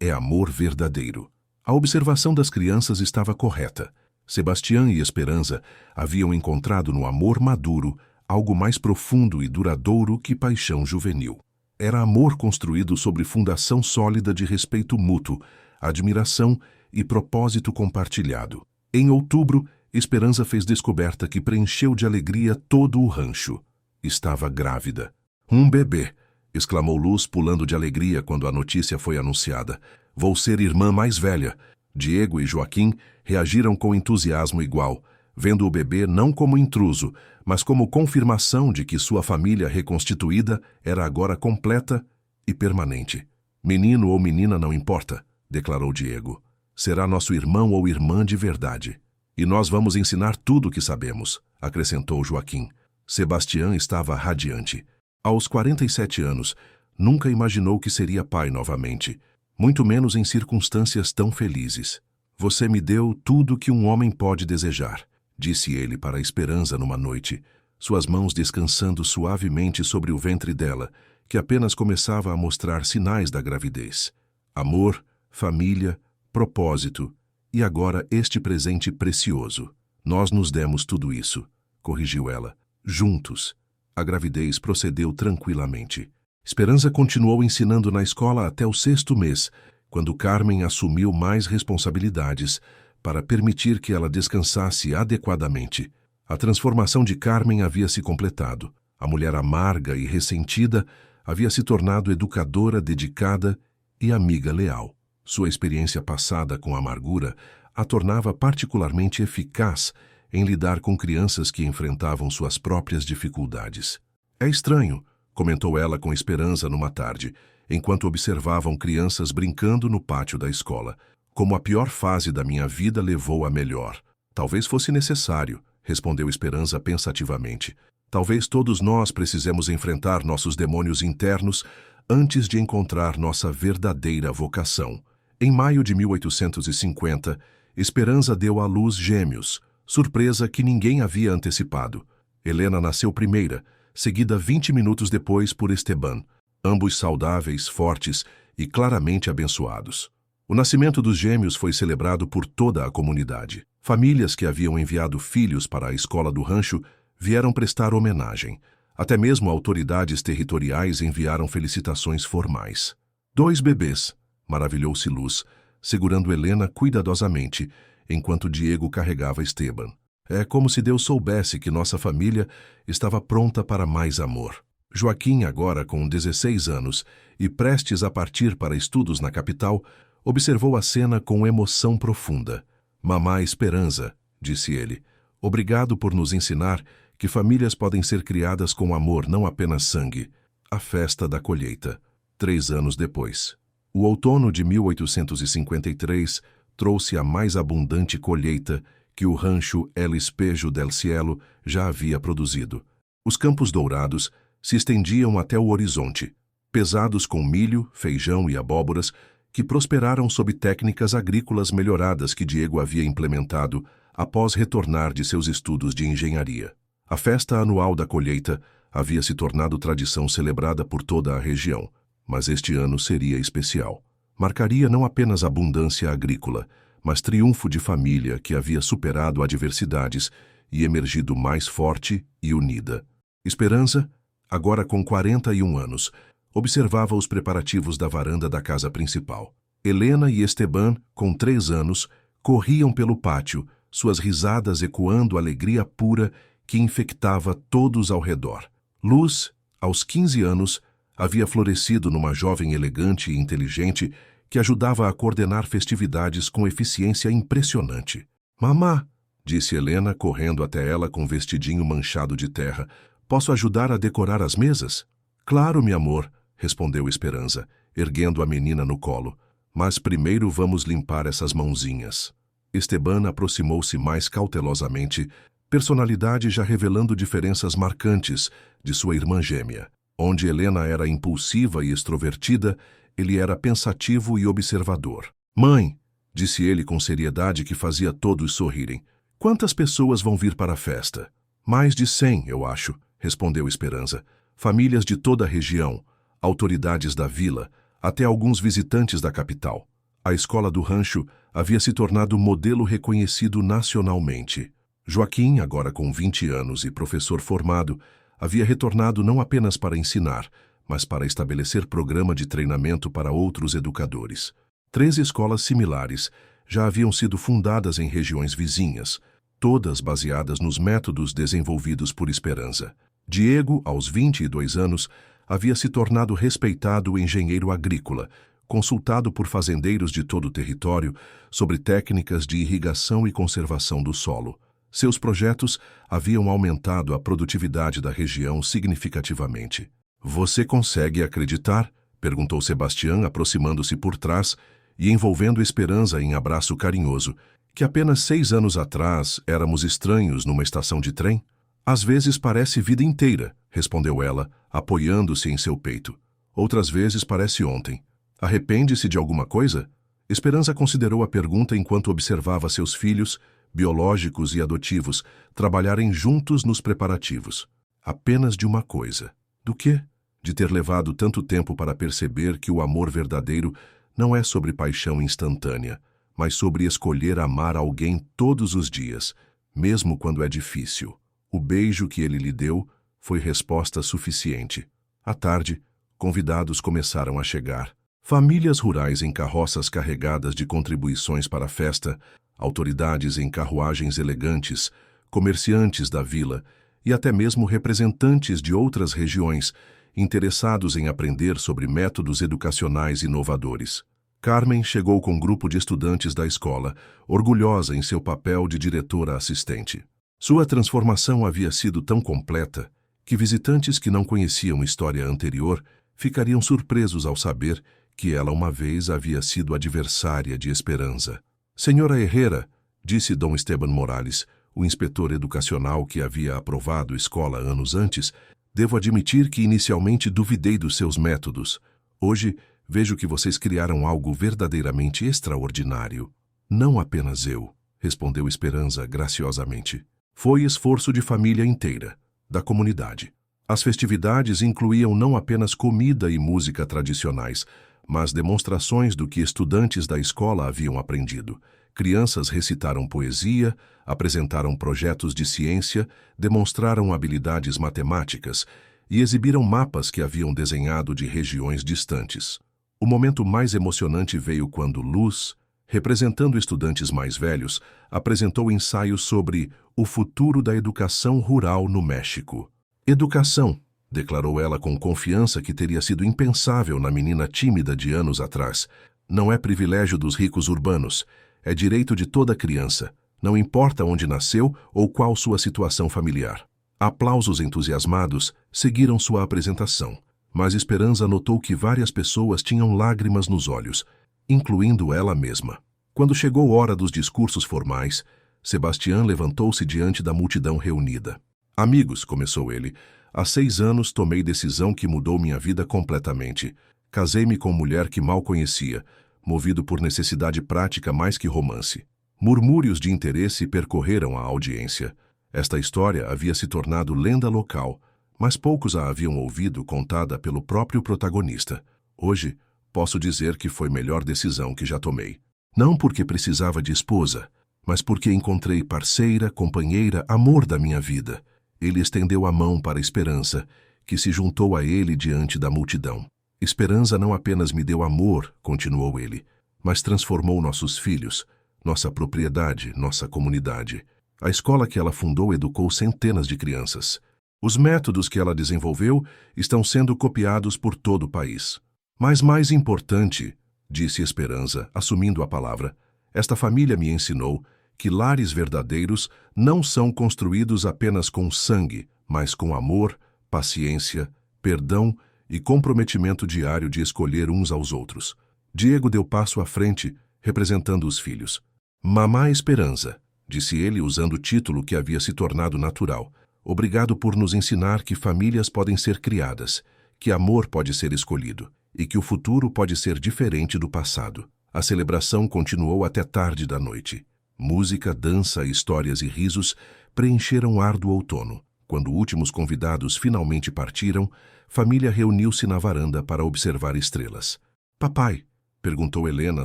é amor verdadeiro. A observação das crianças estava correta. Sebastián e Esperança haviam encontrado no amor maduro algo mais profundo e duradouro que paixão juvenil. Era amor construído sobre fundação sólida de respeito mútuo, admiração e propósito compartilhado. Em outubro, Esperança fez descoberta que preencheu de alegria todo o rancho. Estava grávida. Um bebê. exclamou Luz, pulando de alegria quando a notícia foi anunciada. Vou ser irmã mais velha. Diego e Joaquim reagiram com entusiasmo igual, vendo o bebê não como intruso, mas como confirmação de que sua família reconstituída era agora completa e permanente. Menino ou menina não importa, declarou Diego. Será nosso irmão ou irmã de verdade. E nós vamos ensinar tudo o que sabemos, acrescentou Joaquim. Sebastião estava radiante. Aos 47 anos, nunca imaginou que seria pai novamente, muito menos em circunstâncias tão felizes. Você me deu tudo que um homem pode desejar, disse ele para Esperança numa noite, suas mãos descansando suavemente sobre o ventre dela, que apenas começava a mostrar sinais da gravidez. Amor, família, propósito, e agora este presente precioso. Nós nos demos tudo isso, corrigiu ela, juntos. A gravidez procedeu tranquilamente. Esperança continuou ensinando na escola até o 6º mês, quando Carmen assumiu mais responsabilidades para permitir que ela descansasse adequadamente. A transformação de Carmen havia se completado. A mulher amarga e ressentida havia se tornado educadora dedicada e amiga leal. Sua experiência passada com a amargura a tornava particularmente eficaz em lidar com crianças que enfrentavam suas próprias dificuldades. É estranho, comentou ela com Esperança numa tarde, enquanto observavam crianças brincando no pátio da escola, como a pior fase da minha vida levou à melhor. Talvez fosse necessário, respondeu Esperança pensativamente. Talvez todos nós precisemos enfrentar nossos demônios internos antes de encontrar nossa verdadeira vocação. Em maio de 1850, Esperança deu à luz gêmeos, surpresa que ninguém havia antecipado. Helena nasceu primeira, seguida 20 minutos depois por Esteban, ambos saudáveis, fortes e claramente abençoados. O nascimento dos gêmeos foi celebrado por toda a comunidade. Famílias que haviam enviado filhos para a escola do rancho vieram prestar homenagem. Até mesmo autoridades territoriais enviaram felicitações formais. 2 bebês, maravilhou-se Luz, segurando Helena cuidadosamente, enquanto Diego carregava Esteban. É como se Deus soubesse que nossa família estava pronta para mais amor. Joaquim, agora com 16 anos e prestes a partir para estudos na capital, observou a cena com emoção profunda. Mamá Esperança, disse ele, obrigado por nos ensinar que famílias podem ser criadas com amor, não apenas sangue. A festa da colheita. 3 anos depois. O outono de 1853 trouxe a mais abundante colheita que o rancho El Espejo del Cielo já havia produzido. Os campos dourados se estendiam até o horizonte, pesados com milho, feijão e abóboras, que prosperaram sob técnicas agrícolas melhoradas que Diego havia implementado após retornar de seus estudos de engenharia. A festa anual da colheita havia se tornado tradição celebrada por toda a região, mas este ano seria especial. Marcaria não apenas abundância agrícola, mas triunfo de família que havia superado adversidades e emergido mais forte e unida. Esperança, agora com 41 anos, observava os preparativos da varanda da casa principal. Helena e Esteban, com 3 anos, corriam pelo pátio, suas risadas ecoando alegria pura que infectava todos ao redor. Luz, aos 15 anos, havia florescido numa jovem elegante e inteligente que ajudava a coordenar festividades com eficiência impressionante. Mamá, disse Helena, correndo até ela com um vestidinho manchado de terra, posso ajudar a decorar as mesas? Claro, meu amor, respondeu Esperança, erguendo a menina no colo. Mas primeiro vamos limpar essas mãozinhas. Esteban aproximou-se mais cautelosamente, personalidade já revelando diferenças marcantes de sua irmã gêmea. Onde Helena era impulsiva e extrovertida, ele era pensativo e observador. Mãe, disse ele com seriedade que fazia todos sorrirem, quantas pessoas vão vir para a festa? Mais de 100, eu acho, respondeu Esperança. Famílias de toda a região, autoridades da vila, até alguns visitantes da capital. A escola do rancho havia se tornado modelo reconhecido nacionalmente. Joaquim, agora com 20 anos e professor formado, havia retornado não apenas para ensinar, mas para estabelecer programa de treinamento para outros educadores. 3 escolas similares já haviam sido fundadas em regiões vizinhas, todas baseadas nos métodos desenvolvidos por Esperança. Diego, aos 22 anos, havia se tornado respeitado engenheiro agrícola, consultado por fazendeiros de todo o território sobre técnicas de irrigação e conservação do solo. Seus projetos haviam aumentado a produtividade da região significativamente. "Você consegue acreditar?" perguntou Sebastião, aproximando-se por trás e envolvendo Esperança em abraço carinhoso, "que apenas 6 anos atrás éramos estranhos numa estação de trem?" "Às vezes parece vida inteira", respondeu ela, apoiando-se em seu peito. "Outras vezes parece ontem. Arrepende-se de alguma coisa?" Esperança considerou a pergunta enquanto observava seus filhos, biológicos e adotivos, trabalharem juntos nos preparativos. "Apenas de uma coisa." "Do quê?" "De ter levado tanto tempo para perceber que o amor verdadeiro não é sobre paixão instantânea, mas sobre escolher amar alguém todos os dias, mesmo quando é difícil." O beijo que ele lhe deu foi resposta suficiente. À tarde, convidados começaram a chegar. Famílias rurais em carroças carregadas de contribuições para a festa, autoridades em carruagens elegantes, comerciantes da vila e até mesmo representantes de outras regiões, interessados em aprender sobre métodos educacionais inovadores. Carmen chegou com um grupo de estudantes da escola, orgulhosa em seu papel de diretora assistente. Sua transformação havia sido tão completa que visitantes que não conheciam história anterior ficariam surpresos ao saber que ela uma vez havia sido adversária de Esperança. "Senhora Herrera", disse Dom Esteban Morales, o inspetor educacional que havia aprovado a escola anos antes, "devo admitir que inicialmente duvidei dos seus métodos. Hoje vejo que vocês criaram algo verdadeiramente extraordinário." "Não apenas eu", respondeu Esperança graciosamente. "Foi esforço de família inteira, da comunidade." As festividades incluíam não apenas comida e música tradicionais, mas demonstrações do que estudantes da escola haviam aprendido. Crianças recitaram poesia, apresentaram projetos de ciência, demonstraram habilidades matemáticas e exibiram mapas que haviam desenhado de regiões distantes. O momento mais emocionante veio quando Luz, representando estudantes mais velhos, apresentou ensaios sobre o futuro da educação rural no México. "Educação", declarou ela com confiança que teria sido impensável na menina tímida de anos atrás, "não é privilégio dos ricos urbanos, é direito de toda criança, não importa onde nasceu ou qual sua situação familiar." Aplausos entusiasmados seguiram sua apresentação, mas Esperança notou que várias pessoas tinham lágrimas nos olhos, incluindo ela mesma. Quando chegou a hora dos discursos formais, Sebastião levantou-se diante da multidão reunida. "Amigos", começou ele, "há 6 anos tomei decisão que mudou minha vida completamente. Casei-me com mulher que mal conhecia, movido por necessidade prática mais que romance." Murmúrios de interesse percorreram a audiência. Esta história havia se tornado lenda local, mas poucos a haviam ouvido contada pelo próprio protagonista. "Hoje, posso dizer que foi a melhor decisão que já tomei. Não porque precisava de esposa, mas porque encontrei parceira, companheira, amor da minha vida." Ele estendeu a mão para Esperança, que se juntou a ele diante da multidão. "Esperança não apenas me deu amor", continuou ele, "mas transformou nossos filhos, nossa propriedade, nossa comunidade. A escola que ela fundou educou centenas de crianças. Os métodos que ela desenvolveu estão sendo copiados por todo o país. Mas mais importante", disse Esperança, assumindo a palavra, "esta família me ensinou que lares verdadeiros não são construídos apenas com sangue, mas com amor, paciência, perdão e comprometimento diário de escolher uns aos outros." Diego deu passo à frente, representando os filhos. "Mamá Esperança", disse ele usando o título que havia se tornado natural, "obrigado por nos ensinar que famílias podem ser criadas, que amor pode ser escolhido e que o futuro pode ser diferente do passado." A celebração continuou até tarde da noite. Música, dança, histórias e risos preencheram o ar do outono. Quando últimos convidados finalmente partiram, família reuniu-se na varanda para observar estrelas. "Papai", perguntou Helena,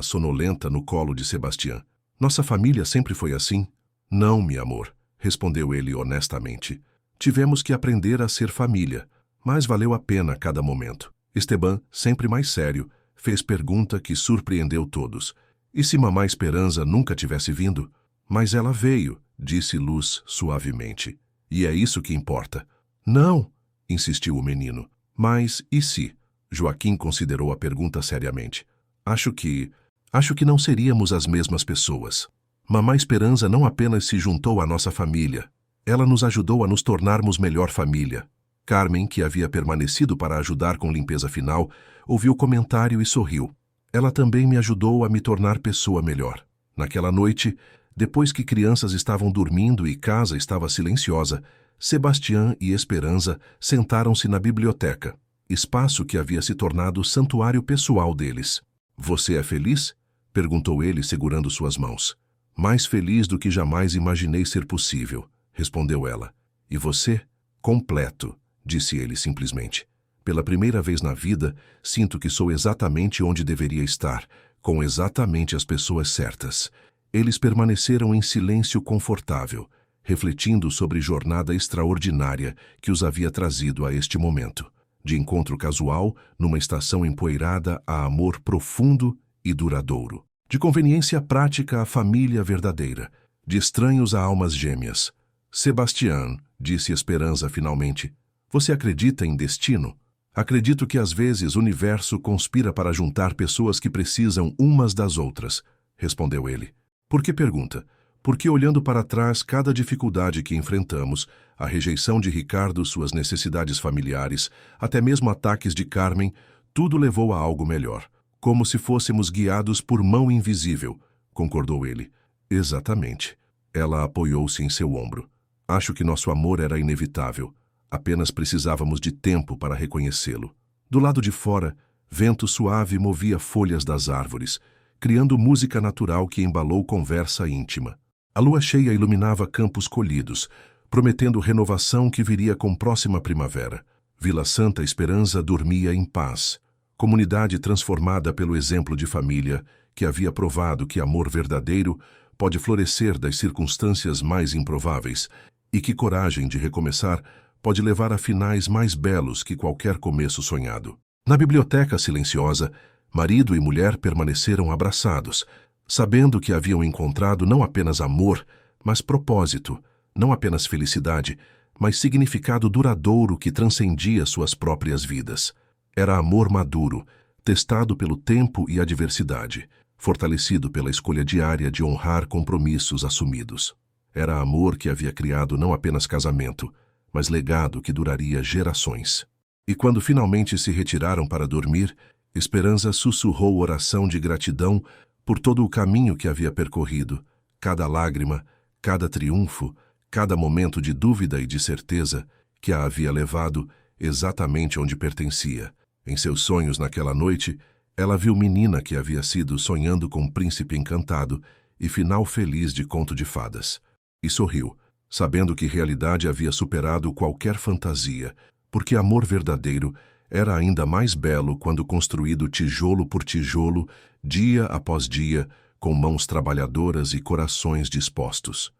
sonolenta no colo de Sebastião, "nossa família sempre foi assim?" "Não, meu amor", respondeu ele honestamente. "Tivemos que aprender a ser família, mas valeu a pena cada momento." Esteban, sempre mais sério, fez pergunta que surpreendeu todos. "E se mamá Esperança nunca tivesse vindo?" "Mas ela veio", disse Luz suavemente. "E é isso que importa." "Não", insistiu o menino. Mas, e se? Joaquim considerou a pergunta seriamente. Acho que não seríamos as mesmas pessoas. Mamã Esperança não apenas se juntou à nossa família, ela nos ajudou a nos tornarmos melhor família. Carmen, que havia permanecido para ajudar com limpeza final, ouviu o comentário e sorriu. Ela também me ajudou a me tornar pessoa melhor. Naquela noite, depois que crianças estavam dormindo e casa estava silenciosa, Sebastião e Esperança sentaram-se na biblioteca, espaço que havia se tornado santuário pessoal deles. Você é feliz? Perguntou ele, segurando suas mãos. Mais feliz do que jamais imaginei ser possível, respondeu ela. E você? Completo, disse ele simplesmente. Pela primeira vez na vida, sinto que sou exatamente onde deveria estar, com exatamente as pessoas certas. Eles permaneceram em silêncio confortável, refletindo sobre a jornada extraordinária que os havia trazido a este momento. De encontro casual, numa estação empoeirada a amor profundo e duradouro. De conveniência prática a família verdadeira. De estranhos a almas gêmeas. Sebastião, disse Esperança finalmente, você acredita em destino? Acredito que às vezes o universo conspira para juntar pessoas que precisam umas das outras, respondeu ele. Por que pergunta? Porque olhando para trás cada dificuldade que enfrentamos, a rejeição de Ricardo, suas necessidades familiares, até mesmo ataques de Carmen, tudo levou a algo melhor. Como se fôssemos guiados por mão invisível, concordou ele. Exatamente. Ela apoiou-se em seu ombro. Acho que nosso amor era inevitável. Apenas precisávamos de tempo para reconhecê-lo. Do lado de fora, vento suave movia folhas das árvores, criando música natural que embalou conversa íntima. A lua cheia iluminava campos colhidos, prometendo renovação que viria com próxima primavera. Vila Santa Esperança dormia em paz. Comunidade transformada pelo exemplo de família, que havia provado que amor verdadeiro pode florescer das circunstâncias mais improváveis e que coragem de recomeçar pode levar a finais mais belos que qualquer começo sonhado. Na biblioteca silenciosa, marido e mulher permaneceram abraçados, sabendo que haviam encontrado não apenas amor, mas propósito, não apenas felicidade, mas significado duradouro que transcendia suas próprias vidas. Era amor maduro, testado pelo tempo e a adversidade, fortalecido pela escolha diária de honrar compromissos assumidos. Era amor que havia criado não apenas casamento, mas legado que duraria gerações. E quando finalmente se retiraram para dormir, Esperança sussurrou oração de gratidão por todo o caminho que havia percorrido, cada lágrima, cada triunfo, cada momento de dúvida e de certeza que a havia levado exatamente onde pertencia. Em seus sonhos naquela noite, ela viu menina que havia sido sonhando com um príncipe encantado e final feliz de conto de fadas. E sorriu, sabendo que realidade havia superado qualquer fantasia, porque amor verdadeiro era ainda mais belo quando construído tijolo por tijolo, dia após dia, com mãos trabalhadoras e corações dispostos.